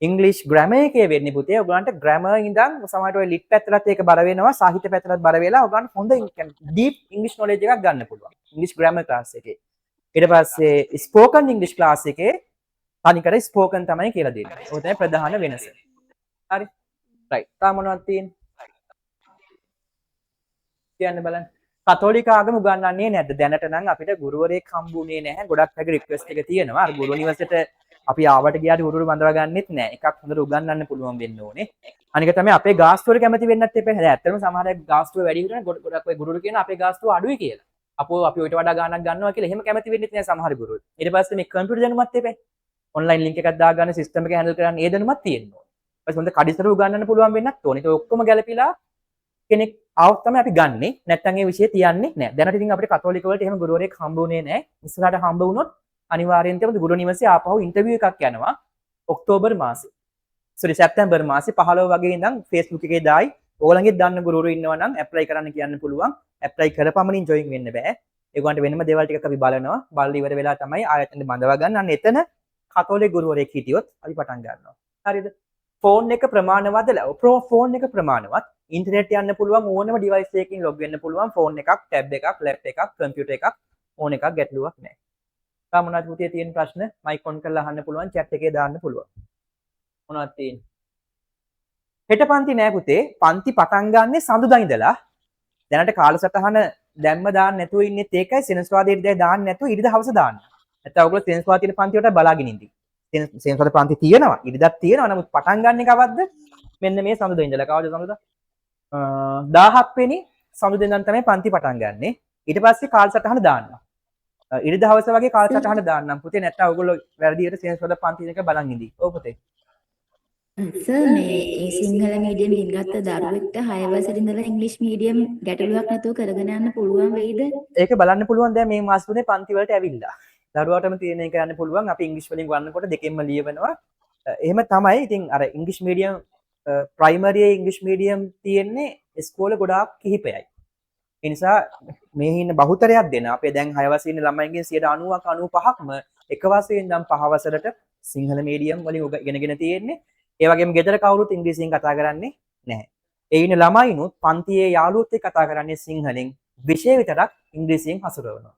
ඉංග්‍රීසි ග්‍රැමර් එකේ වෙන්නේ පුතේ ඔයගලන්ට ග්‍රැමර් ඉඳන් සමහරට ඔය ලිට් පැත්තටත් ඒක බර වෙනවා සාහිත්‍ය පැත්තටත් බර වෙලා ඔයගලන්ට හොඳ ඩීප් ඉංග්‍රීසි නොලෙජ් එකක් ගන්න පුළුවන්. ඉංග්‍රීසි ග්‍රැමර් ක්ලාස් එකේ. ඊට පස්සේ ස්පෝකන් ඉංග්‍රීසි ක්ලාස් එකේ තනිකර ස්පෝකන් තමයි කියලා දෙන්නේ. ඒක තමයි ප්‍රධාන වෙනස. හරි. රයිට්. තා මොනවද තියෙන්නේ? කියන්න බලන්න. කතෝලික ආගම උගන්වන්නේ නැද්ද? දැනට නම් අපිට ගුරුවරයෙක් හම්බුනේ නැහැ. ගොඩක් අය රික්වෙස්ට් එක තියෙනවා. අර ගුරු නිවසේට අපි ආවට ගියාට ගුරුවරු බඳවා ගන්නෙත් නැහැ. එකක් හොඳට උගන්වන්න පුළුවන් වෙන්න ඕනේ. අනික තමයි අපේ ගාස්තුවල කැමති වෙන්නත් එපා. දැන් ඇත්තටම සමහර අය ගාස්තුව වැඩි හිටියන ගොඩක් ඔය ගුරුවරු කියන අපේ ගාස්තුව අඩුයි කියලා. අපෝ අපි ඔයිට වඩා ගාණක් ගන්නවා කියලා එහෙම කැමති වෙන්නේ නැහැ සමහර ගුරුවරු. ඊට පස්සේ මේ කම්පියුටර් දැනුමත් එපා. ඔන්ලයින් ලින්ක් එකක් දාගන්න සිස්ටම් එක හැන්ඩල් කරන්න ඒ දැනුමත් තියෙන්න ඕනේ. ඊපස්සේ හොඳ කඩිසරු උගන්වන්න පුළුවන් වෙන්නත් ඕනේ. ඒක ඔක්කොම ගැලපිලා කෙනෙක් ආවොත් තමයි අපි ගන්නෙ. නැත්නම් ඒ විෂය තියන්නේ නැහැ. දැනට ඉතින් අපිට කතෝලික වලට එහෙම ගුරුවරයෙක් හම්බුනේ නැහැ. ඉස්සරහට හම්බ වුණොත් අනිවාර්යෙන් තමයි ගුරු නිවසේ ආපහු ඉන්ටර්විව් එකක් යනවා. ඔක්තෝබර් මාසේ. සැප්තැම්බර් මාසේ 15 වගේ ඉඳන් Facebook එකේ දායි. ඕගොල්ලන්ගේ දන්න ගුරුවරු ඉන්නවා නම් ඇප්ලයි කරන්න කියන්න පුළුවන්. ඇප්ලයි කරපමණින් ජොයින් වෙන්න බෑ. ඒගොල්ලන්ට වෙනම දේවල් ටිකක් අපි බලනවා. බලලා ඉවර වෙලා තමයි ආයතනෙ බඳවා ගන්න. අන්න එතන කතෝලික ගුරුවරයෙක් හිටියොත් අපි පටන් ගන්නවා. හරිද? ෆෝන් එක ප්‍රමාණවත්ද? ෆෝන් එක ප්‍රමාණවත්. ඉන්ටර්නෙට් යන්න පුළුවන් ඕනම ඩිවයිස් එකකින් ලොග් වෙන්න පුළුවන්. ෆෝන් එකක්, ටැබ් එකක්, ලැප් එකක්, කම්පියුටර් එකක් ඕන එකක් ගැටලුවක් නැහැ. තා මොනවද පුතේ තියෙන ප්‍රශ්න? මයික් ඔන් කරලා අහන්න පුළුවන්, chat එකේ දාන්න පුළුවන්. මොනවද තියෙන්නේ? හෙට පන්ති නෑ පුතේ. පන්ති පටන් ගන්නෙ සඳුදා ඉඳලා. දැනට කාලසටහන දැම්ම දාන්න නැතුව ඉන්නෙත් ඒකයි. සෙනසුරාදා ඉරිදා දාන්න නැතුව ඉරිදා හවස දාන්න. නැත්නම් ඔයගොල්ලෝ සෙනසුරාදා තියෙන පන්ති වලට බලාගෙන ඉඳි. සෙනසුරාදා පන්ති තියෙනවා. ඉරිදාත් තියෙනවා. නමුත් පටන් ගන්න කවද්ද? මෙන්න මේ සඳුදා ඉඳලා. කවද සඳුදා? 1000ක් වෙනි සඳුදා ඉඳන් තමයි පන්ති පටන් ගන්නෙ. ඊට පස්සේ කාලසටහන දාන්න. ඉරිදා හවස වගේ කාලසටහන දාන්නම් පුතේ. නැත්නම් ඔයගොල්ලෝ වැරදියට සෙනසුරාදා පන්ති එක බලන් ඉඳි. ඔව් පුතේ. සර් මේ සිංහල මීඩියම් ඉගෙන ගත්ත දරුවෙක්ට 6 වසරේ ඉඳලා ඉංග්‍රීසි මීඩියම් ගැටලුවක් නැතුව කරගෙන යන්න පුළුවන් වෙයිද? ඒක බලන්න පුළුවන් දැන් මේ මාස තුනේ පන්ති වලට ඇවිල්ලා. දරුවාටම තියෙන එක යන්න පුළුවන්. අපි ඉංග්‍රීසි වලින් ගන්නකොට දෙකෙන්ම ලියවනවා. එහෙම තමයි. ඉතින් අර ඉංග්‍රීසි මීඩියම් ප්‍රයිමරි ඉංග්‍රීසි මීඩියම් තියෙන්නේ ඉස්කෝලේ ගොඩාක් කිහිපයයි. ඒ නිසා මේ ඉන්න බහුතරයක් දෙන අපේ දැන් 6 වසරේ ඉන්න ළමයින්ගෙන් 90ක් 95ක්ම එක වසරේ ඉඳන් 5 වසරට සිංහල මීඩියම් වලින් ඉගෙනගෙන තියෙන්නේ. ඒ වගේම ගෙදර කවුරුත් ඉංග්‍රීසියෙන් කතා කරන්නේ නැහැ. ඒ ඉන්න ළමයිනුත් පන්තියේ යාළුවොත් එක්ක කතා කරන්නේ සිංහලෙන්. විෂය විතරක් ඉංග්‍රීසියෙන් හසුරවනවා.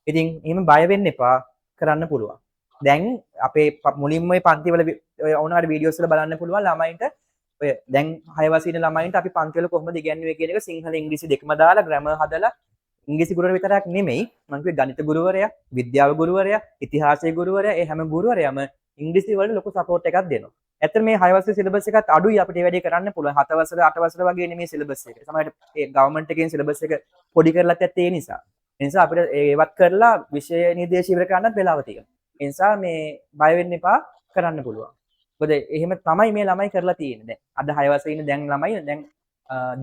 ඉතින් එහෙම බය වෙන්න එපා. කරන්න පුළුවන්. දැන් අපේ මුලින්ම මේ පන්තිවල ඔය ඕනහරි වීඩියෝස් වල බලන්න පුළුවන් ළමයින්ට ඔය දැන් 6 වසරේ ඉන්න ළමයින්ට අපි පන්තිවල කොහොමද ඉගෙනුවේ කියන එක සිංහල ඉංග්‍රීසි දෙකම දාලා ග්‍රැමර් හදලා ඉංග්‍රීසි ගුරුවරයා විතරක් නෙමෙයි මම කිව්වේ ගණිත ගුරුවරයා, විද්‍යාව ගුරුවරයා, ඉතිහාසය ගුරුවරයා ඒ හැම ගුරුවරයාම ඉංග්‍රීසි වලට ලොකු සපෝට් එකක් දෙනවා. ඇත්තට මේ 6 වසරේ සිලබස් එකත් අඩුයි අපිට ඒ වැඩේ කරන්න පුළුවන්. 7 වසර 8 වසර වගේ නෙමෙයි සිලබස් එක. සමහරවිට ඒ ගවර්න්මන්ට් එකෙන් සිලබස් එක පොඩි කරලාත් ඇත්තේ ඒ නිසා. ඒ නිසා අපිට ඒවත් කරලා විෂය නිර්දේශ ඉවර කරන්නත් වෙලාව තියෙනවා. ඒ නිසා මේ බය වෙන්න එපා කරන්න පුළුවන්. මොකද එහෙම තමයි මේ ළමයි කරලා තියෙන්නේ. දැන් අද 6 වසරේ ඉන්න දැන් ළමයි දැන්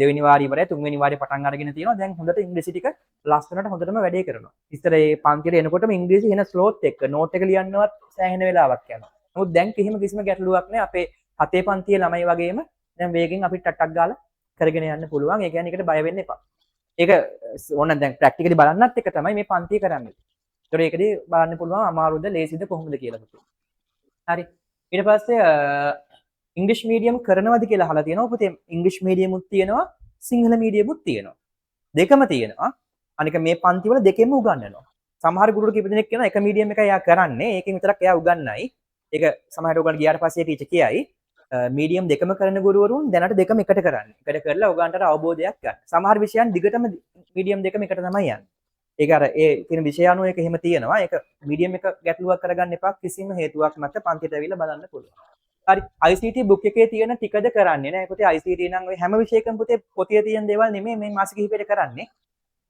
දෙවෙනි වාරය ඉවරයි තුන්වෙනි වාරේ පටන් අරගෙන තියෙනවා. දැන් හොඳට ඉංග්‍රීසි ටික ලස්සනට හොඳටම වැඩේ කරනවා. ඉස්සර ඒ පන්තියට එනකොටම ඉංග්‍රීසි එන ස්ලෝත් එක්ක නෝට් එක ලියන්නවත් සෑහෙන වෙලාවක් යනවා. නමුත් දැන් කිසිම ගැටලුවක් නැහැ. අපේ හතේ පන්තියේ ළමයි වගේම දැන් වේගෙන් අපිට ටටක් ගාලා කරගෙන යන්න පුළුවන්. ඒ කියන්නේ ඒකට බය වෙන්න එපා. ඒක ඕන දැන් ප්‍රැක්ටිකලි බලන්නත් එක තමයි මේ පන්තිය කරන්නේ. ඒතකොට ඒකදී බලන්න පුළුවන් අමාරුද ලේසිද කොහොමද කියලා පුතේ. හරි. ඊට පස්සේ ඉංග්‍රීසි මීඩියම් කරනවද කියලා අහලා තියෙනවා. පුතේ ඉංග්‍රීසි මීඩියමුත් තියෙනවා සිංහල මීඩියමුත් තියෙනවා. දෙකම තියෙනවා. අනික මේ පන්ති වල දෙකෙන්ම උගන්වනවා. සමහර ගුරුවරු කිප දෙනෙක් කියනවා එක මීඩියම් එකයි එයා කරන්නේ. ඒකෙන් විතරක් එයා උගන්වයි. ඒක සමහරට උගන් ගියාට පස්සේ ටීචර් කියයි මීඩියම් දෙකම කරන ගුරුවරුන් දැනට දෙකම එකට කරන්නේ. එකට කරලා උගන්ට අවබෝධයක් ගන්න. සමහර විෂයන් දිගටම මීඩියම් දෙකම එකට තමයි යන්නේ. ඒක අර ඒ කියන විෂය අනුව එක එහෙම තියෙනවා. ඒක මීඩියම් එක ගැටලුවක් කරගන්න එපා. කිසිම හේතුවක් නැත පන්තියට ඇවිල්ලා බලන්න පුළුවන්. හරි ICT බුක් එකේ තියෙන ටිකද කරන්නේ නෑ පුතේ. ICT නම් ඔය හැම විෂයකම පුතේ පොතේ තියෙන දේවල් නෙමෙයි මේ මාස කිහිපෙට කරන්නේ.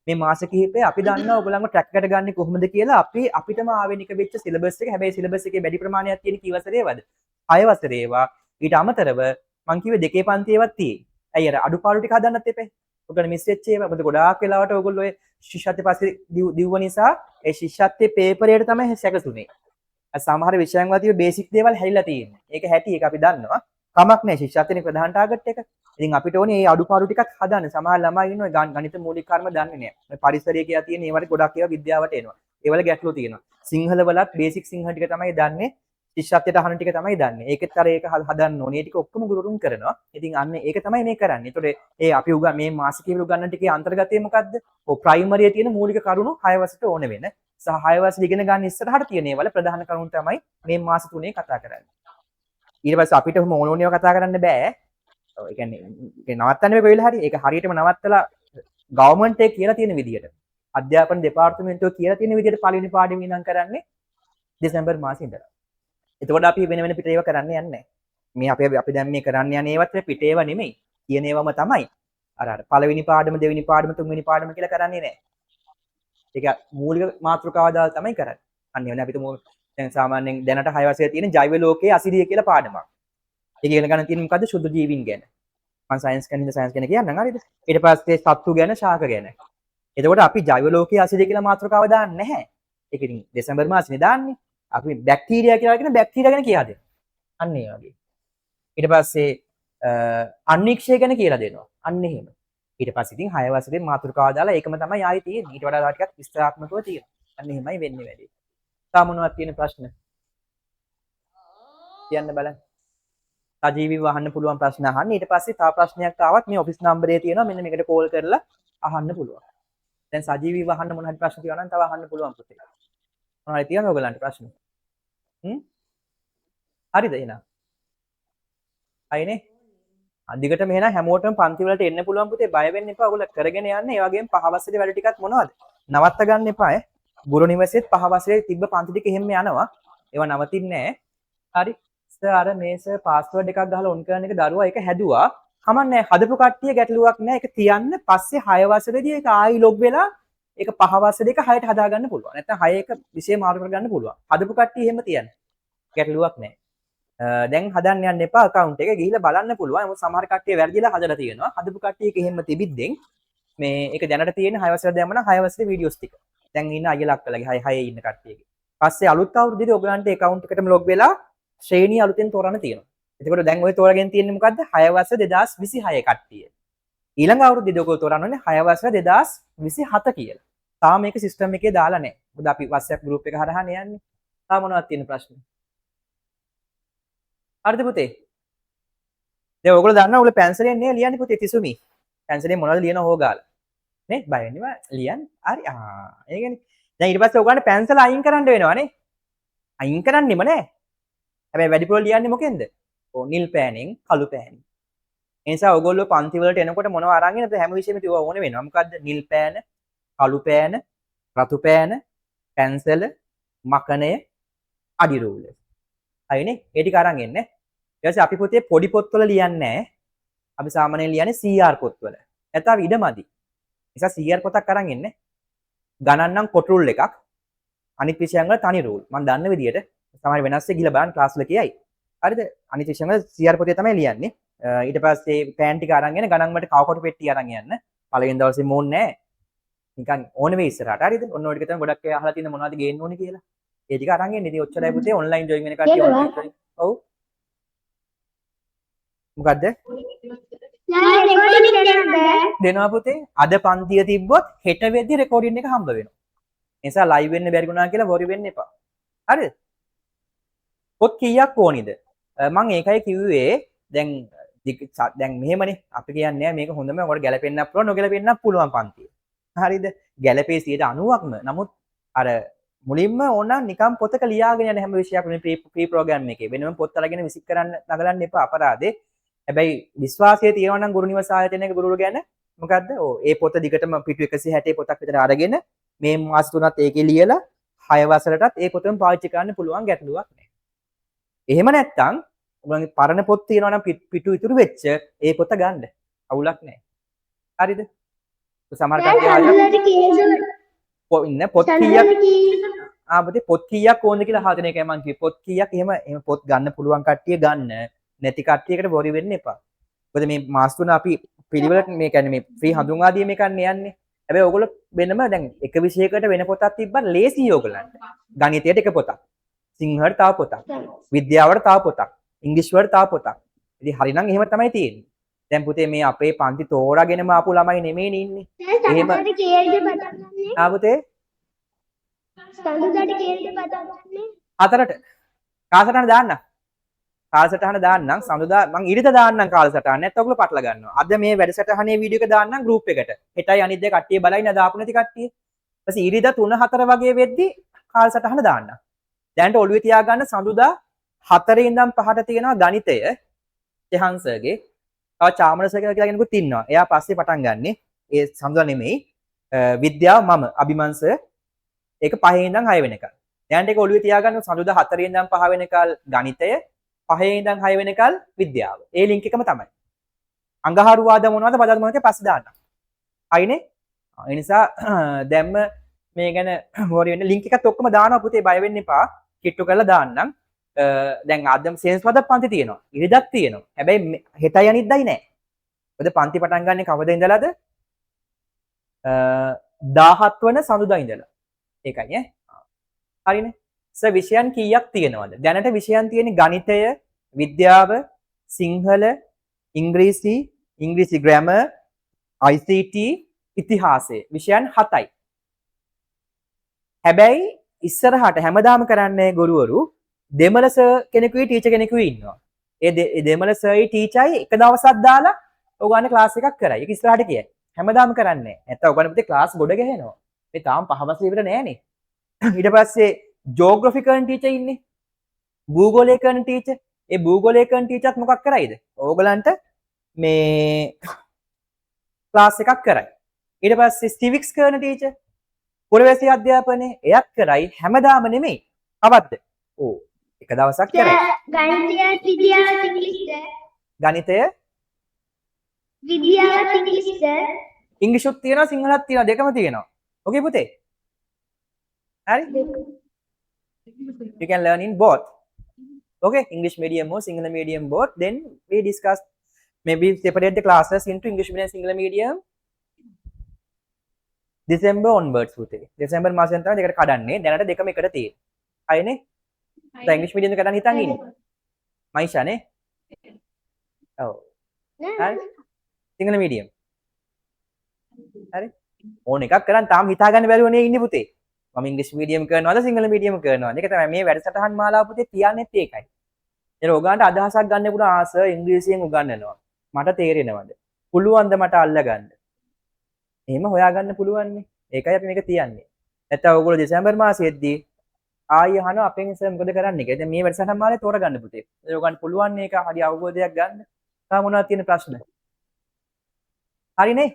මේ මාස කිහිපේ අපි දන්නවා ඔයගොල්ලන්ව ට්‍රැක් එකට ගන්න කොහොමද කියලා අපිටම ආවෙනික වෙච්ච සිලබස් එක. හැබැයි සිලබස් එකේ වැඩි ප්‍රමාණයක් තියෙන කී වසරේවද? 6 වසරේ ඒවා. ඊට අමතරව මං කිව්වේ දෙකේ පන්තියේවත් තියෙයි. ඇයි අර අඩුපාඩු ටික හදන්නත් එපේ. ඔයගොල්ලෝ මිස් වෙච්ච ඒවා. මොකද ගොඩාක් වෙලාවට ඔයගොල්ලෝ ඒ ශිෂ්‍යත්වයේ පස්සේ දිව්ව නිසා ඒ ශිෂ්‍යත්වයේ පේපරයට තමයි සැකසුනේ. සමහර විෂයන් වල තියෙන බේසික් දේවල් හැලිලා තියෙන්නේ. ඒක හැටි ඒක අපි දන්නවා. කමක් නැහැ ශිෂ්‍යත්වයේ ප්‍රධාන ටාගට් එක. ඉතින් අපිට ඕනේ මේ අඩුපාඩු ටිකක් හදන්න. සමහර ළමයි ඉන්නවා ගණිත මූලික කර්ම දන්නේ නැහැ. මේ පරිසරය කියලා තියෙන ඒවට ගොඩක් ඒවා විද්‍යාවට එනවා. ඒවල ගැටලු තියෙනවා. සිංහල වලත් බේසික් සිංහල ටික තමයි දන්නේ. ශිෂ්‍යත්වයට අහන ටික තමයි දන්නේ. ඒකෙත් අර ඒක හදන්න ඕනේ. ඒ ටික ඔක්කොම ගුරුතුන් කරනවා. ඉතින් අන්න ඒක තමයි මේ කරන්නේ. ඒතකොට ඒ අපි මේ මාසිකයේ උගන්වන ටිකේ අන්තර්ගතය මොකද්ද? ඔව් ප්‍රයිමරියේ තියෙන මූලික කරුණු 6 වසරට ඕන වෙන. සහ 6 වසර ඉගෙන ගන්න ඉස්සරහට තියෙන ඒවල ප්‍රධාන කරුණු තමයි මේ මාස 3 කතා කරන්නේ. ඊට පස්සේ අපිට මොනෝනියව කතා කරන්න බෑ. ඒ කියන්නේ නවත්තන්න බෑ කොහෙල හරි. ඒක හරියටම නවත්තලා ගවර්න්මන්ට් එක කියලා තියෙන විදියට. අධ්‍යාපන දෙපාර්තමේන්තුව කියලා තියෙන විදියට පළවෙනි පාඩම ඉඳන් කරන්නේ දෙසැම්බර් මාසේ ඉඳලා. එතකොට අපි වෙන වෙන පිටේව කරන්න යන්නේ නැහැ. මේ අපි දැන් මේ කරන්න යන ඒවත් පිටේව නෙමෙයි. කියන ඒවම තමයි. අර පළවෙනි පාඩම, දෙවෙනි පාඩම, තුන්වෙනි පාඩම කියලා කරන්නේ නැහැ. ඒක මූලික මාතෘකාව දාලා තමයි කරන්නේ. අන්න එවනේ අපිට දැන් සාමාන්‍යයෙන් දැනට 6 වසරේ තියෙන ජෛව ලෝකයේ අසිරිය කියලා පාඩමක්. ඒක ඉගෙන ගන්න තියෙන මොකද්ද? සුදු ජීවීන් ගැන. මම සයන්ස් කෙනෙක්ද සයන්ස් ගැන කියන්නම් හරිද? ඊට පස්සේ සත්තු ගැන, ශාක ගැන. එතකොට අපි ජෛව ලෝකයේ අසිරිය කියලා මාතෘකාව දාන්නේ නැහැ. ඒක ඉතින් දෙසැම්බර් මාසෙනේ දාන්නේ. අපි බැක්ටීරියා කියලා කියන බැක්ටීරියා ගැන කියලා දෙනවා. අන්න ඒ වගේ. ඊට පස්සේ අන්වීක්ෂය ගැන කියලා දෙනවා. අන්න එහෙම. ඊට පස්සේ ඉතින් 6 වසරේ මාතෘකාව දාලා ඒකම තමයි ආයේ තියෙන්නේ. ඊට වඩා ටිකක් විස්තරාත්මකව තියෙනවා. අන්න එහෙමයි වෙන්නේ වැඩේ. තා මොනවද තියෙන ප්‍රශ්න? කියන්න බලන්න. සජීවීව අහන්න පුළුවන් ප්‍රශ්න අහන්න. ඊට පස්සේ තව ප්‍රශ්නයක් ආවත් මේ ඔෆිස් නම්බරේ තියෙනවා. මෙන්න මේකට කෝල් කරලා අහන්න පුළුවන්. දැන් සජීවීව අහන්න මොන හරි ප්‍රශ්න තියෙනවා නම් තව අහන්න පුළුවන් පුතේ. මොනවද තියෙනවද ඔයගලන්ට ප්‍රශ්න? හරිද එහෙනම්? අයනේ. අදිගටම එහෙනම් හැමෝටම පන්ති වලට එන්න පුළුවන් පුතේ. බය වෙන්න එපා. ඔයගොල්ලෝ කරගෙන යන්න. ඒ වගේම පහ වසරේ වැඩ ටිකක් මොනවද? නවත්ත ගන්න එපා ඈ. ගුරු නිවසේත් පහ වසරේ තිබ්බ පන්ති ටික එහෙම යනවා. ඒවා නවතින්නේ නැහැ. හරි. සර් අර මේස පාස්වර්ඩ් එකක් ගහලා ඔන් කරන එක දරුවා ඒක හැදුවා. කමන්නේ හදපු කට්ටිය ගැටලුවක් නැහැ. ඒක තියන්න පස්සේ 6 වසරේදී ඒක ආයි ලොග් වෙලා ඒක 5 වසරේ එක 6ට හදා ගන්න පුළුවන්. නැත්නම් 6 එක විෂය මාරු කර ගන්න පුළුවන්. හදපු කට්ටිය එහෙම තියන්න. ගැටලුවක් නැහැ. දැන් හදන්න යන්න එපා account එක ගිහිල්ලා බලන්න පුළුවන්. මොකද සමහර කට්ටිය වැරදිලා හදලා තියෙනවා. හදපු කට්ටිය එක එහෙම තිබිද්දෙන් මේ ඒක දැනට තියෙන 6 වසර දැම්මම 6 වසරේ වීඩියෝස් ටික. දැන් ඉන්න අයලක් කළගේ 6 ඉන්න කට්ටියගේ. පස්සේ අලුත් අවුරුද්දේදී ඔයගලන්ට account එකටම log වෙලා ශ්‍රේණිය අලුතෙන් තෝරන්න තියෙනවා. එතකොට දැන් ඔය තෝරගෙන තියෙන්නේ මොකද්ද? 6 වසර 2026 කට්ටිය. ඊළඟ අවුරුද්දේදී ඔයගොල්ලෝ තෝරන්නේ 6 වසර 2027 කියලා. තාම මේක සිස්ටම් එකේ දාලා නැහැ. මොකද අපි WhatsApp group එක හරහානේ යන්නේ. තාම මොනවද තියෙන ප්‍රශ්න? හරිද පුතේ? දැන් ඔයගොල්ලෝ දන්නවා ඔයගොල්ලෝ පැන්සලෙන් නේ ලියන්නේ පුතේ තිසුමි. පැන්සලෙන් මොනවද ලියන හොගාලා. නේ බය වෙන්නව ලියන්න. හරි. ඒ කියන්නේ දැන් ඊට පස්සේ ඔයගොල්ලන්ට පැන්සල අයින් කරන්න වෙනවා නේ. අයින් කරන්නෙම නෑ. හැබැයි වැඩිපුර ලියන්නේ මොකෙන්ද? ඔව් නිල් පෑනෙන් කළු පෑනෙන්. ඒ නිසා ඔයගොල්ලෝ පන්ති වලට එනකොට මොනව අරන් එනද හැම විෂයෙම තියව ඕනේ වෙනවා. මොකද්ද? නිල් පෑන, කළු පෑන, රතු පෑන, පැන්සල, මකනය, අඩි රූලර්. හරිනේ? ඒ ටික අරන් එන්න. ඊට පස්සේ අපි පොතේ පොඩි පොත්වල ලියන්නේ නැහැ. අපි සාමාන්‍යයෙන් ලියන්නේ CR පොත්වල. නැත්නම් ඉඩමදි. නිසා CR පොතක් අරන් එන්න. ගණන් නම් පොත් රූල් එකක්. අනිත් විෂයන් වල තනි රූල්. මම දන්න විදියට තමයි වෙනස්සේ ගිහලා බලන්න ක්ලාස් වල කියයි. හරිද? අනිත් විෂයන් වල CR පොතේ තමයි ලියන්නේ. ඊට පස්සේ පෑන් ටික අරන් එන්න ගණන් වලට කවකොටු පෙට්ටිය අරන් යන්න. පළවෙනි දවසේ මොන්නේ නැහැ. නිකන් ඕන වෙයි ඉස්සරහට. හරිද? ඔන්න ඔය ටික තමයි ගොඩක් අය අහලා තියෙන මොනවද ගේන්න ඕනේ කියලා. ඒ ටික අරන් එන්න. ඉතින් ඔච්චරයි පුතේ ඔන්ලයින් ජොයින් වෙන කට්ටිය ඔන්ලයින් ජොයින්. ඔව්. මොකද්ද? දෙනවා පුතේ. අද පන්තිය තිබ්බොත් හෙට වෙද්දි රෙකෝඩින් එක හම්බ වෙනවා. ඒ නිසා ලයිව් වෙන්න බැරි වුණා කියලා වොරි වෙන්න එපා. හරිද? පොත් කීයක් ඕනිද? මම ඒකයි කිව්වේ දැන් මෙහෙමනේ අපි කියන්නේ මේක හොඳම ඔයාලට ගැලපෙන්නත් පුළුවන් නොගැලපෙන්නත් පුළුවන් පන්තිය. හරිද? ගැලපේ 90%ක්ම. නමුත් අර මුලින්ම ඕනනම් නිකන් පොතක ලියාගෙන යන හැම විෂයක්ම මේ ප්‍රී ප්‍රෝග්‍රෑම් එකේ වෙනම පොත් අරගෙන විසික් කරන්න නගලන්න එපා අපරාදේ. හැබැයි විශ්වාසය තියෙනවා නම් ගුරු නිවාස ආයතනයක ගුරුවරු ගැන මොකද්ද? ඒ පොත දිගටම පිටු 160 පොතක් විතර අරගෙන මේ මාස තුනත් ඒකේ ලියලා 6 වසරටත් ඒ පොතම පාවිච්චි කරන්න පුළුවන් ගැටලුවක් නැහැ. එහෙම නැත්නම් ඔයගොල්ලන්ගේ පරණ පොත් තියෙනවා නම් පිටු ඉතුරු වෙච්ච ඒ පොත ගන්න. අවුලක් නැහැ. හරිද? සමහර කට්ටිය පොත් කීයක් පොත් කීයක් ඕනද කියලා අහගෙන එකයි මම කිව්වේ. පොත් කීයක් එහෙම පොත් ගන්න පුළුවන් කට්ටිය ගන්න. නැති කට්ටියකට බොරි වෙන්න එපා. මොකද මේ මාස තුන අපි පිළිවෙලට මේ කියන්නේ මේ ෆ්‍රී හඳුන්වා දීම එකක් යන්නේ. හැබැයි ඔයගොල්ලෝ වෙනම දැන් එක විෂයකට වෙන පොතක් තිබ්බත් ලේසියි ඔයගොල්ලන්ට. ගණිතයට එක පොතක්. සිංහලට තව පොතක්. විද්‍යාවට තව පොතක්. ඉංග්‍රීසි වලට තව පොතක්. ඉතින් හරිනම් එහෙම තමයි තියෙන්නේ. දැන් පුතේ මේ අපේ පන්ති තෝරාගෙනම ආපු ළමයි නෙමෙයිනේ ඉන්නේ. එහෙම පුතේ සඳුදාට කේල්ද පටන් ගන්නෙ? හතරට. කාලසටහන දාන්න. කාලසටහන දාන්නම් සඳුදා මං ඉරිදා දාන්නම් කාලසටහන. නැත්නම් ඔයගොල්ලෝ පටල ගන්නවා. අද මේ වැඩසටහනේ වීඩියෝ එක දාන්නම් ගෲප් එකට. හෙටයි අනිත් දෙක කට්ටිය බලයි නේද ආපු නැති කට්ටිය. ඊපස්සේ ඉරිදා 3-4 වගේ වෙද්දි කාලසටහන දාන්නම්. දැන්ට ඔළුවේ තියාගන්න සඳුදා 4 ඉඳන් 5ට තියෙනවා ගණිතය. ජහන්සර්ගේ. තව චාමරසර් කියලා කෙනෙකුත් ඉන්නවා. එයා පස්සේ පටන් ගන්නෙ. ඒ සඳුදා නෙමෙයි. විද්‍යාව මම අභිමන්ස ඒක 5 ඉඳන් 6 වෙනකල්. දැන්ට ඒක ඔළුවේ තියාගන්න සඳුදා 4 ඉඳන් 5 වෙනකල් ගණිතය 5 ඉඳන් 6 වෙනකල් විද්‍යාව. ඒ ලින්ක් එකම තමයි. අඟහරුවාද මොනවද බදාද මොනවද පස්සේ දාන්න. හයිනේ? ඒ නිසා දැම්ම මේ ගැන හොරි වෙන්න ලින්ක් එකත් ඔක්කොම දානවා පුතේ බය වෙන්න එපා. කිට්ටු කරලා දාන්නම්. දැන් ආදම් සෙන්ස් පද පන්ති තියෙනවා. ඉරිදක් තියෙනවා. හැබැයි හෙටයි අනිද්දයි නෑ. මොකද පන්ති පටන් ගන්න කවද ඉඳලාද? 17 වන සඳුදා ඉඳලා. ඒකයි ඈ. හරිනේ? සර් විෂයන් කීයක් තියෙනවද? දැනට විෂයන් තියෙන්නේ ගණිතය, විද්‍යාව, සිංහල, ඉංග්‍රීසි ග්‍රැමර්, ICT, ඉතිහාසය. විෂයන් 7යි. හැබැයි ඉස්සරහට හැමදාම කරන්නේ ගුරුවරු දෙමළ සර් කෙනෙකුයි ටීචර් කෙනෙකුයි ඉන්නවා. ඒ දෙමළ සර්යි ටීචර්යි එක දවසක් දාලා ඔයගොල්ලන්ට ක්ලාස් එකක් කරයි. ඒක ඉස්සරහට කියයි. හැමදාම කරන්නේ නැහැ. නැත්තම් ඔයගොල්ලන් පුතේ ක්ලාස් ගොඩ ගහනවා. මේ තාම පහවස් ඉවර නෑනේ. ඊට පස්සේ ජෝග්‍රෆි කරන ටීචර් ඉන්නේ. භූගෝලය කරන ටීචර්. ඒ භූගෝලය කරන ටීචර්ත් මොකක් කරයිද? ඕගලන්ට මේ ක්ලාස් එකක් කරයි. ඊට පස්සේ සිවික්ස් කරන ටීචර් පුරවැසි අධ්‍යාපනයේ එයත් කරයි හැමදාම නෙමෙයි. අවද්ද? ඕ එක දවසක් කරයි. ගණිතයත් විද්‍යාවත් ඉංග්‍රීසිද? ගණිතය විද්‍යාවත් ඉංග්‍රීසිද? ඉංග්‍රීසිත් තියෙනවා සිංහලත් තියෙනවා දෙකම තියෙනවා. ඕකේ පුතේ? හරි? You can learn in both. Okay, English medium or Sinhala medium both. Then we discuss maybe separate the classes into English medium and Sinhala medium. December onwards පුතේ. December මාසෙන් තමයි දෙකට කඩන්නේ. දැනට දෙකම එකට තියෙන්නේ. හරිනේ? දැන් English medium එක කඩන්න හිතන් ඉන්නේ. මයිෂා නේ? ඔව්. හරි. Sinhala medium. හරි. ඕන එකක් කරන් තාම හිතා ගන්න බැරුව නේ ඉන්නේ පුතේ. මම ඉංග්‍රීසි මීඩියම් කරනවද සිංහල මීඩියම් කරනවද? ඒක තමයි මේ වැඩසටහන් මාලාව පුතේ තියන්නේත් ඒකයි. එතන ඔයගාන්ට අදහසක් ගන්න පුළුවන් ආස ඉංග්‍රීසියෙන් උගන්වනවා. මට තේරෙනවද? පුළුවන්ද මට අල්ලගන්න? එහෙම හොයාගන්න පුළුවන් නේ. ඒකයි අපි මේක තියන්නේ. නැත්නම් ඔයගොල්ලෝ දෙසැම්බර් මාසෙද්දී ආයෙ අහනවා අපෙන් සර් මොකද කරන්නේ කියලා. දැන් මේ වැඩසටහන මාලේ තෝරගන්න පුතේ. ඔයගොල්ලන්ට පුළුවන් මේක හරි අවබෝධයක් ගන්න. තා මොනවද තියෙන ප්‍රශ්න? හරිනේ?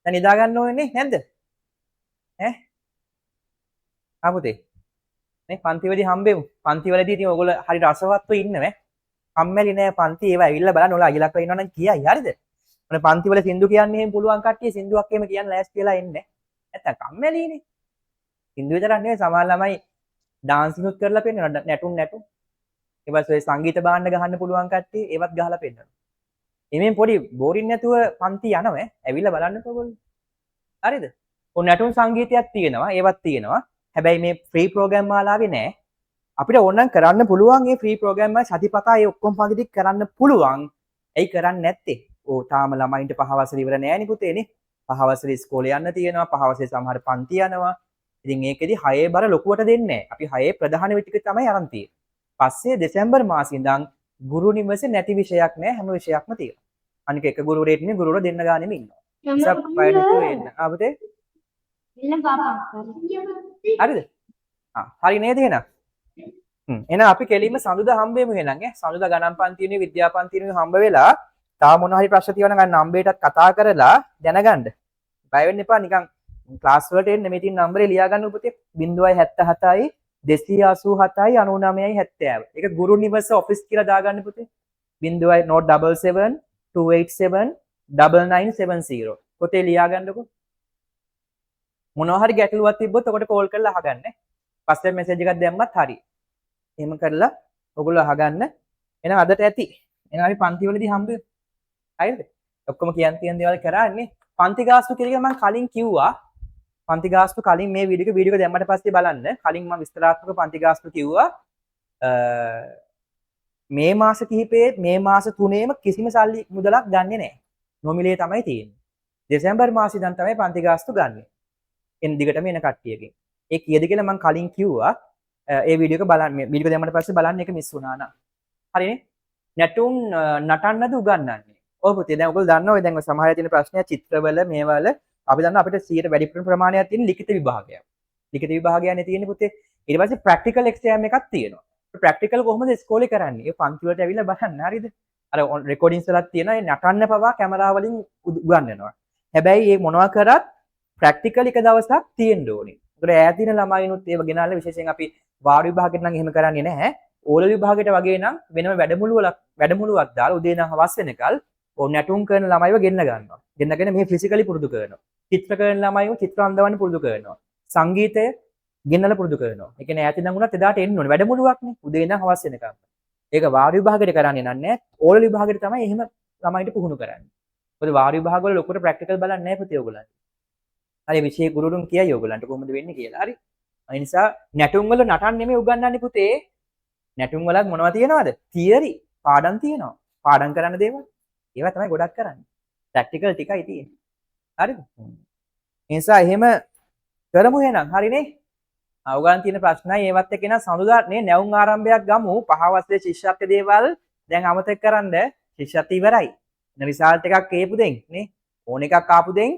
දැන් නිදා ගන්න ඕනේ නැද්ද? ඈ? ආපුතේ. නේ පන්තිවලදී හම්බෙමු. පන්තිවලදී ඉතින් ඔයගොල්ලෝ හරි රසවත්ව ඉන්නව. කම්මැලි නෑ පන්ති ඒවා ඇවිල්ලා බලන්න ඔයාලා අයිලක්ව ඉන්නවනම් කියයි හරිද? මොන පන්තිවල සින්දු කියන්නේ එහෙම පුළුවන් කට්ටිය සින්දුවක් එහෙම කියන්න ලෑස්ති වෙලා ඉන්නේ. නැත්තම් කම්මැලිනේ. සින්දු විතරක් නෙවෙයි සමහර ළමයි ඩාන්ස් එකක් කරලා පෙන්නනවා නැටුම්. ඊට පස්සේ සංගීත භාණ්ඩ ගහන්න පුළුවන් කට්ටිය ඒවත් ගහලා පෙන්නනවා. එමෙන් පොඩි බෝරින් නැතුව පන්ති යනවා ඇවිල්ලා බලන්නකෝ ඔයගොල්ලෝ. හරිද? ඔය නැටුම් සංගීතයක් තියෙනවා ඒවත් තියෙනවා. හැබැයි මේ ෆ්‍රී ප්‍රෝග්‍රෑම් මාලාවේ නෑ. අපිට ඕනනම් කරන්න පුළුවන් මේ ෆ්‍රී ප්‍රෝග්‍රෑම් එක සතිපතා ඒ ඔක්කොම පන්ති ටික කරන්න පුළුවන්. ඇයි කරන්නේ නැත්තේ? ඕ තාම ළමයින්ට පහ වසර ඉවර නෑනේ පුතේනේ. පහ වසර ඉස්කෝලේ යන්න තියෙනවා. පහ වසරේ සමහර පන්ති යනවා. ඉතින් ඒකෙදි 6 බර ලොකුවට දෙන්නේ නැහැ. අපි 6 ප්‍රධාන ටික තමයි අරන් තියෙන්නේ. පස්සේ දෙසැම්බර් මාසේ ඉඳන් ගුරු නිවසේ නැති විෂයක් නැහැ හැම විෂයක්ම තියෙනවා. අනික එක ගුරුවරයෙක් නෙමෙයි ගුරුවර දෙන්න ගානෙම ඉන්නවා. සබ් බයලජි වෙන්න. ආපතේ? එන්න පාපා. හරිද? හරි නේද එහෙනම්? එහෙනම් අපි කෙලින්ම සඳුදා හම්බෙමු එහෙනම් ඈ. සඳුදා ගණන් පන්තියේ විද්‍යා පන්තියේ හම්බ වෙලා තා මොන හරි ප්‍රශ්න තියෙනවා නම් නම්බරයටත් කතා කරලා දැනගන්න. බය වෙන්න එපා නිකන් ක්ලාස් වලට එන්න මේ තියෙන නම්බරේ ලියා ගන්න පුතේ 077යි 287යි 99යි 70. ඒක ගුරු නිවස ඔෆිස් කියලා දාගන්න පුතේ. 0.77 287 9970. පොතේ ලියා ගන්නකො. මොනවා හරි ගැටලුවක් තිබ්බොත් ඔකට කෝල් කරලා අහගන්න. පස්සේ මෙසේජ් එකක් දැම්මත් හරි. එහෙම කරලා ඔයගොල්ලෝ අහගන්න. එහෙනම් අදට ඇති. එහෙනම් අපි පන්ති වලදී හම්බෙමු. හරිද? ඔක්කොම කියන් තියන දේවල් කරන්නේ. පන්ති ගාස්තු කියලා මම කලින් කිව්වා. පන්ති ගාස්තු කලින් මේ වීඩියෝ එක දැම්මට පස්සේ බලන්න. කලින් මම විස්තරාත්මක පන්ති ගාස්තු කිව්වා. මේ මාස කිහිපයේ මේ මාස තුනේම කිසිම සල්ලි මුදලක් ගන්නෙ නැහැ. නොමිලේ තමයි තියෙන්නේ. දෙසැම්බර් මාසේ ඉඳන් තමයි පන්ති ගාස්තු ගන්නෙ. එන් දිගටම එන කට්ටියකින්. ඒ කීයද කියලා මම කලින් කිව්වා. ඒ වීඩියෝ එක බලන්න මේ වීඩියෝ එක දැම්මට පස්සේ බලන්න ඒක මිස් වුණා නා. හරිනේ? නැටුම් නටන්නද උගන්වන්නේ? ඔව් පුතේ දැන් ඔයගොල්ලෝ දන්නවා දැන් සමහර තියෙන ප්‍රශ්නය චිත්‍රවල මේවල අපි දන්නවා අපිට 100ට වැඩි ප්‍රමාණයක් තියෙන ලිඛිත විභාගයක්. ලිඛිත විභාගයනේ තියෙන්නේ පුතේ. ඊට පස්සේ ප්‍රැක්ටිකල් එක්සෑම් එකක් තියෙනවා. ප්‍රැක්ටිකල් කොහොමද ඉස්කෝලේ කරන්නේ? ඒ පන්ති වලට ඇවිල්ලා බලන්න හරිද? අර රෙකෝඩින්ග්ස් වලක් තියෙනවා. ඒ නටන්න පවා කැමරාව වලින් උගන්වනවා. හැබැයි මේ මොනවා කරත් ප්‍රැක්ටිකල් එක දවසක් තියෙන්න ඕනේ. ඒකට ඈත තියෙන ළමයිනුත් ඒව ගෙනාලා විශේෂයෙන් අපි වාර්ඩ් විභාගෙට නම් එහෙම කරන්නේ නැහැ. ඕලෙවල් විභාගයට වගේ නම් වෙනම වැඩමුළුවක් දාලා උදේ ඉඳන් හවස වෙනකල් ඕන නැටුම් කරන ළමයිව ගෙන්න ගන්නවා. ගෙන්නගෙන මේ ෆිසිකලි පුරුදු කරනවා. චිත්‍ර කරන ළමයිව චිත්‍ර අඳවන්න පුරුදු කරනවා. සංගීතය ගෙන්නලා පුරුදු කරනවා. ඒ කියන්නේ ඈත ඉඳන් උනත් එදාට එන්න ඕනේ. වැඩමුළුවක්නේ. උදේ ඉඳන් හවස වෙනකම්. ඒක වාර්ඩ් විභාගයට කරන්නේ නැහැ. ඕලෙවල් විභාගයට තමයි එහෙම ළමයිට පුහුණු කරන්නේ. මොකද වාර්ඩ් විභාග වල ලොකුට ප්‍රැක්ටිකල් බලන්නේ නැහැ පුතේ ඔයගොල්ලන්ට. හරි විෂය ගුරුතුන් කියයි ඔයගොල්ලන්ට කොහොමද වෙන්නේ කියලා. හරි. ඒ නිසා නැටුම් වල නටන්න නෙමෙයි උගන්වන්නේ පුතේ. නැටුම් වලත් මොනවද තියෙනවද? තියරි පාඩම් තියෙනවා. පාඩම් කරන්න දේවල්. ඒවා තමයි ගොඩක් කරන්නේ. ප්‍රැක්ටිකල් ටිකයි තියෙන්නේ. හරිද? ඒ නිසා එහෙම කරමු එහෙනම්. හරිනේ? උගන් තියෙන ප්‍රශ්නයි ඒවත් එක්ක එන සඳුදා නේ නැවුම් ආරම්භයක් ගමු. පහ වසරේ ශිෂ්‍යත්ව දේවල් දැන් අමතක කරන්න. ශිෂ්‍යත්ව ඉවරයි. දැන් රිසල්ට් එකක් ඒපු දෙන් නේ. ඕන එකක් ආපු දෙන්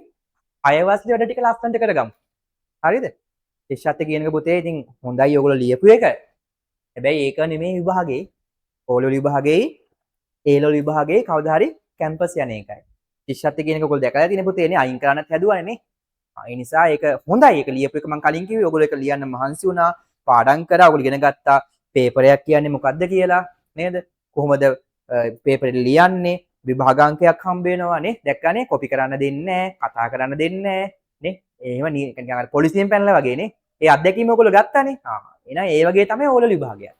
6 වසරේ වැඩ ටික ලස්සනට කරගමු. හරිද? ශිෂ්‍යත්ව කියන එක පුතේ ඉතින් හොඳයි ඔයගොල්ලෝ ලියපු එක. හැබැයි ඒක නෙමෙයි විභාගේ. ඕලෙවල් විභාගේ, ඒලෙවල් විභාගේ කවදා හරි කැම්පස් යන එකයි. ශිෂ්‍යත්ව කියන එක ඔයගොල්ලෝ දැකලා තියෙන පුතේ නේ අයින් කරන්නත් හැදුවානේ නේ. ඒ නිසා ඒක හොඳයි. ඒක ලියපු එක මම කලින් කිව්වේ ඔයගොල්ලෝ ඒක ලියන්න මහන්සි වුණා. පාඩම් කරා. ඔයගොල්ලෝ ඉගෙන ගත්තා. පේපරයක් කියන්නේ මොකද්ද කියලා නේද? කොහොමද පේපරේ ලියන්නේ? විභාගාංකයක් හම්බ වෙනවා නේ. දැක්කනේ කොපි කරන්න දෙන්නේ නැහැ, කතා කරන්න දෙන්නේ නැහැ නේ. එහෙම නිකන් අර පොලිසියෙන් පැනලා වගේ නේ. ඒ අත්දැකීම ඔයගොල්ලෝ ගත්තානේ. එහෙනම් ඒ වගේ තමයි ඕලෙවල් විභාගයක්.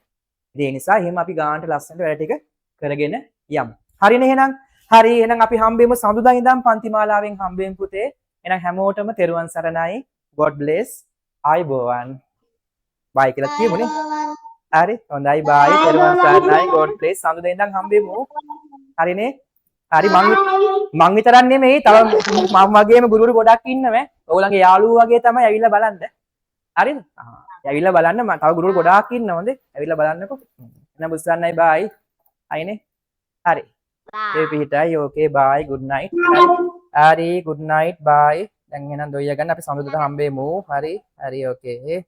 ඉතින් ඒ නිසා එහෙම අපි ගානට ලස්සනට වැඩ ටික කරගෙන යමු. හරිනේ එහෙනම්. හරි එහෙනම් අපි හම්බෙමු සඳුදා ඉඳන් පන්ති මාලාවෙන් හම්බෙමු පුතේ. එහෙනම් හැමෝටම තෙරුවන් සරණයි. God bless. ආයුබෝවන්. bye කියලා කියමුනේ. හරි. හොඳයි bye. තෙරුවන් සරණයි. God bless. සඳුදා ඉඳන් හම්බෙමු. හරිනේ? හරි මං විතරක් නෙමෙයි තව මම වගේම ගුරුවරු ගොඩක් ඉන්නවා. ඔයගොල්ලන්ගේ යාළුවෝ වගේ තමයි ඇවිල්ලා බලන්න. හරිද? ඇවිල්ලා බලන්න මම තව ගුරුවරු ගොඩාක් ඉන්නවා හොඳේ. ඇවිල්ලා බලන්නකෝ. එහෙනම් බුස්සන්නයි bye. අයිනේ. හරි. ඒ පිටයි ඕකේ bye good night. හරි good night bye. දැන් එහෙනම් දොයියා ගන්න අපි සමුද්‍රට හම්බෙමු. හරි. හරි ඕකේ.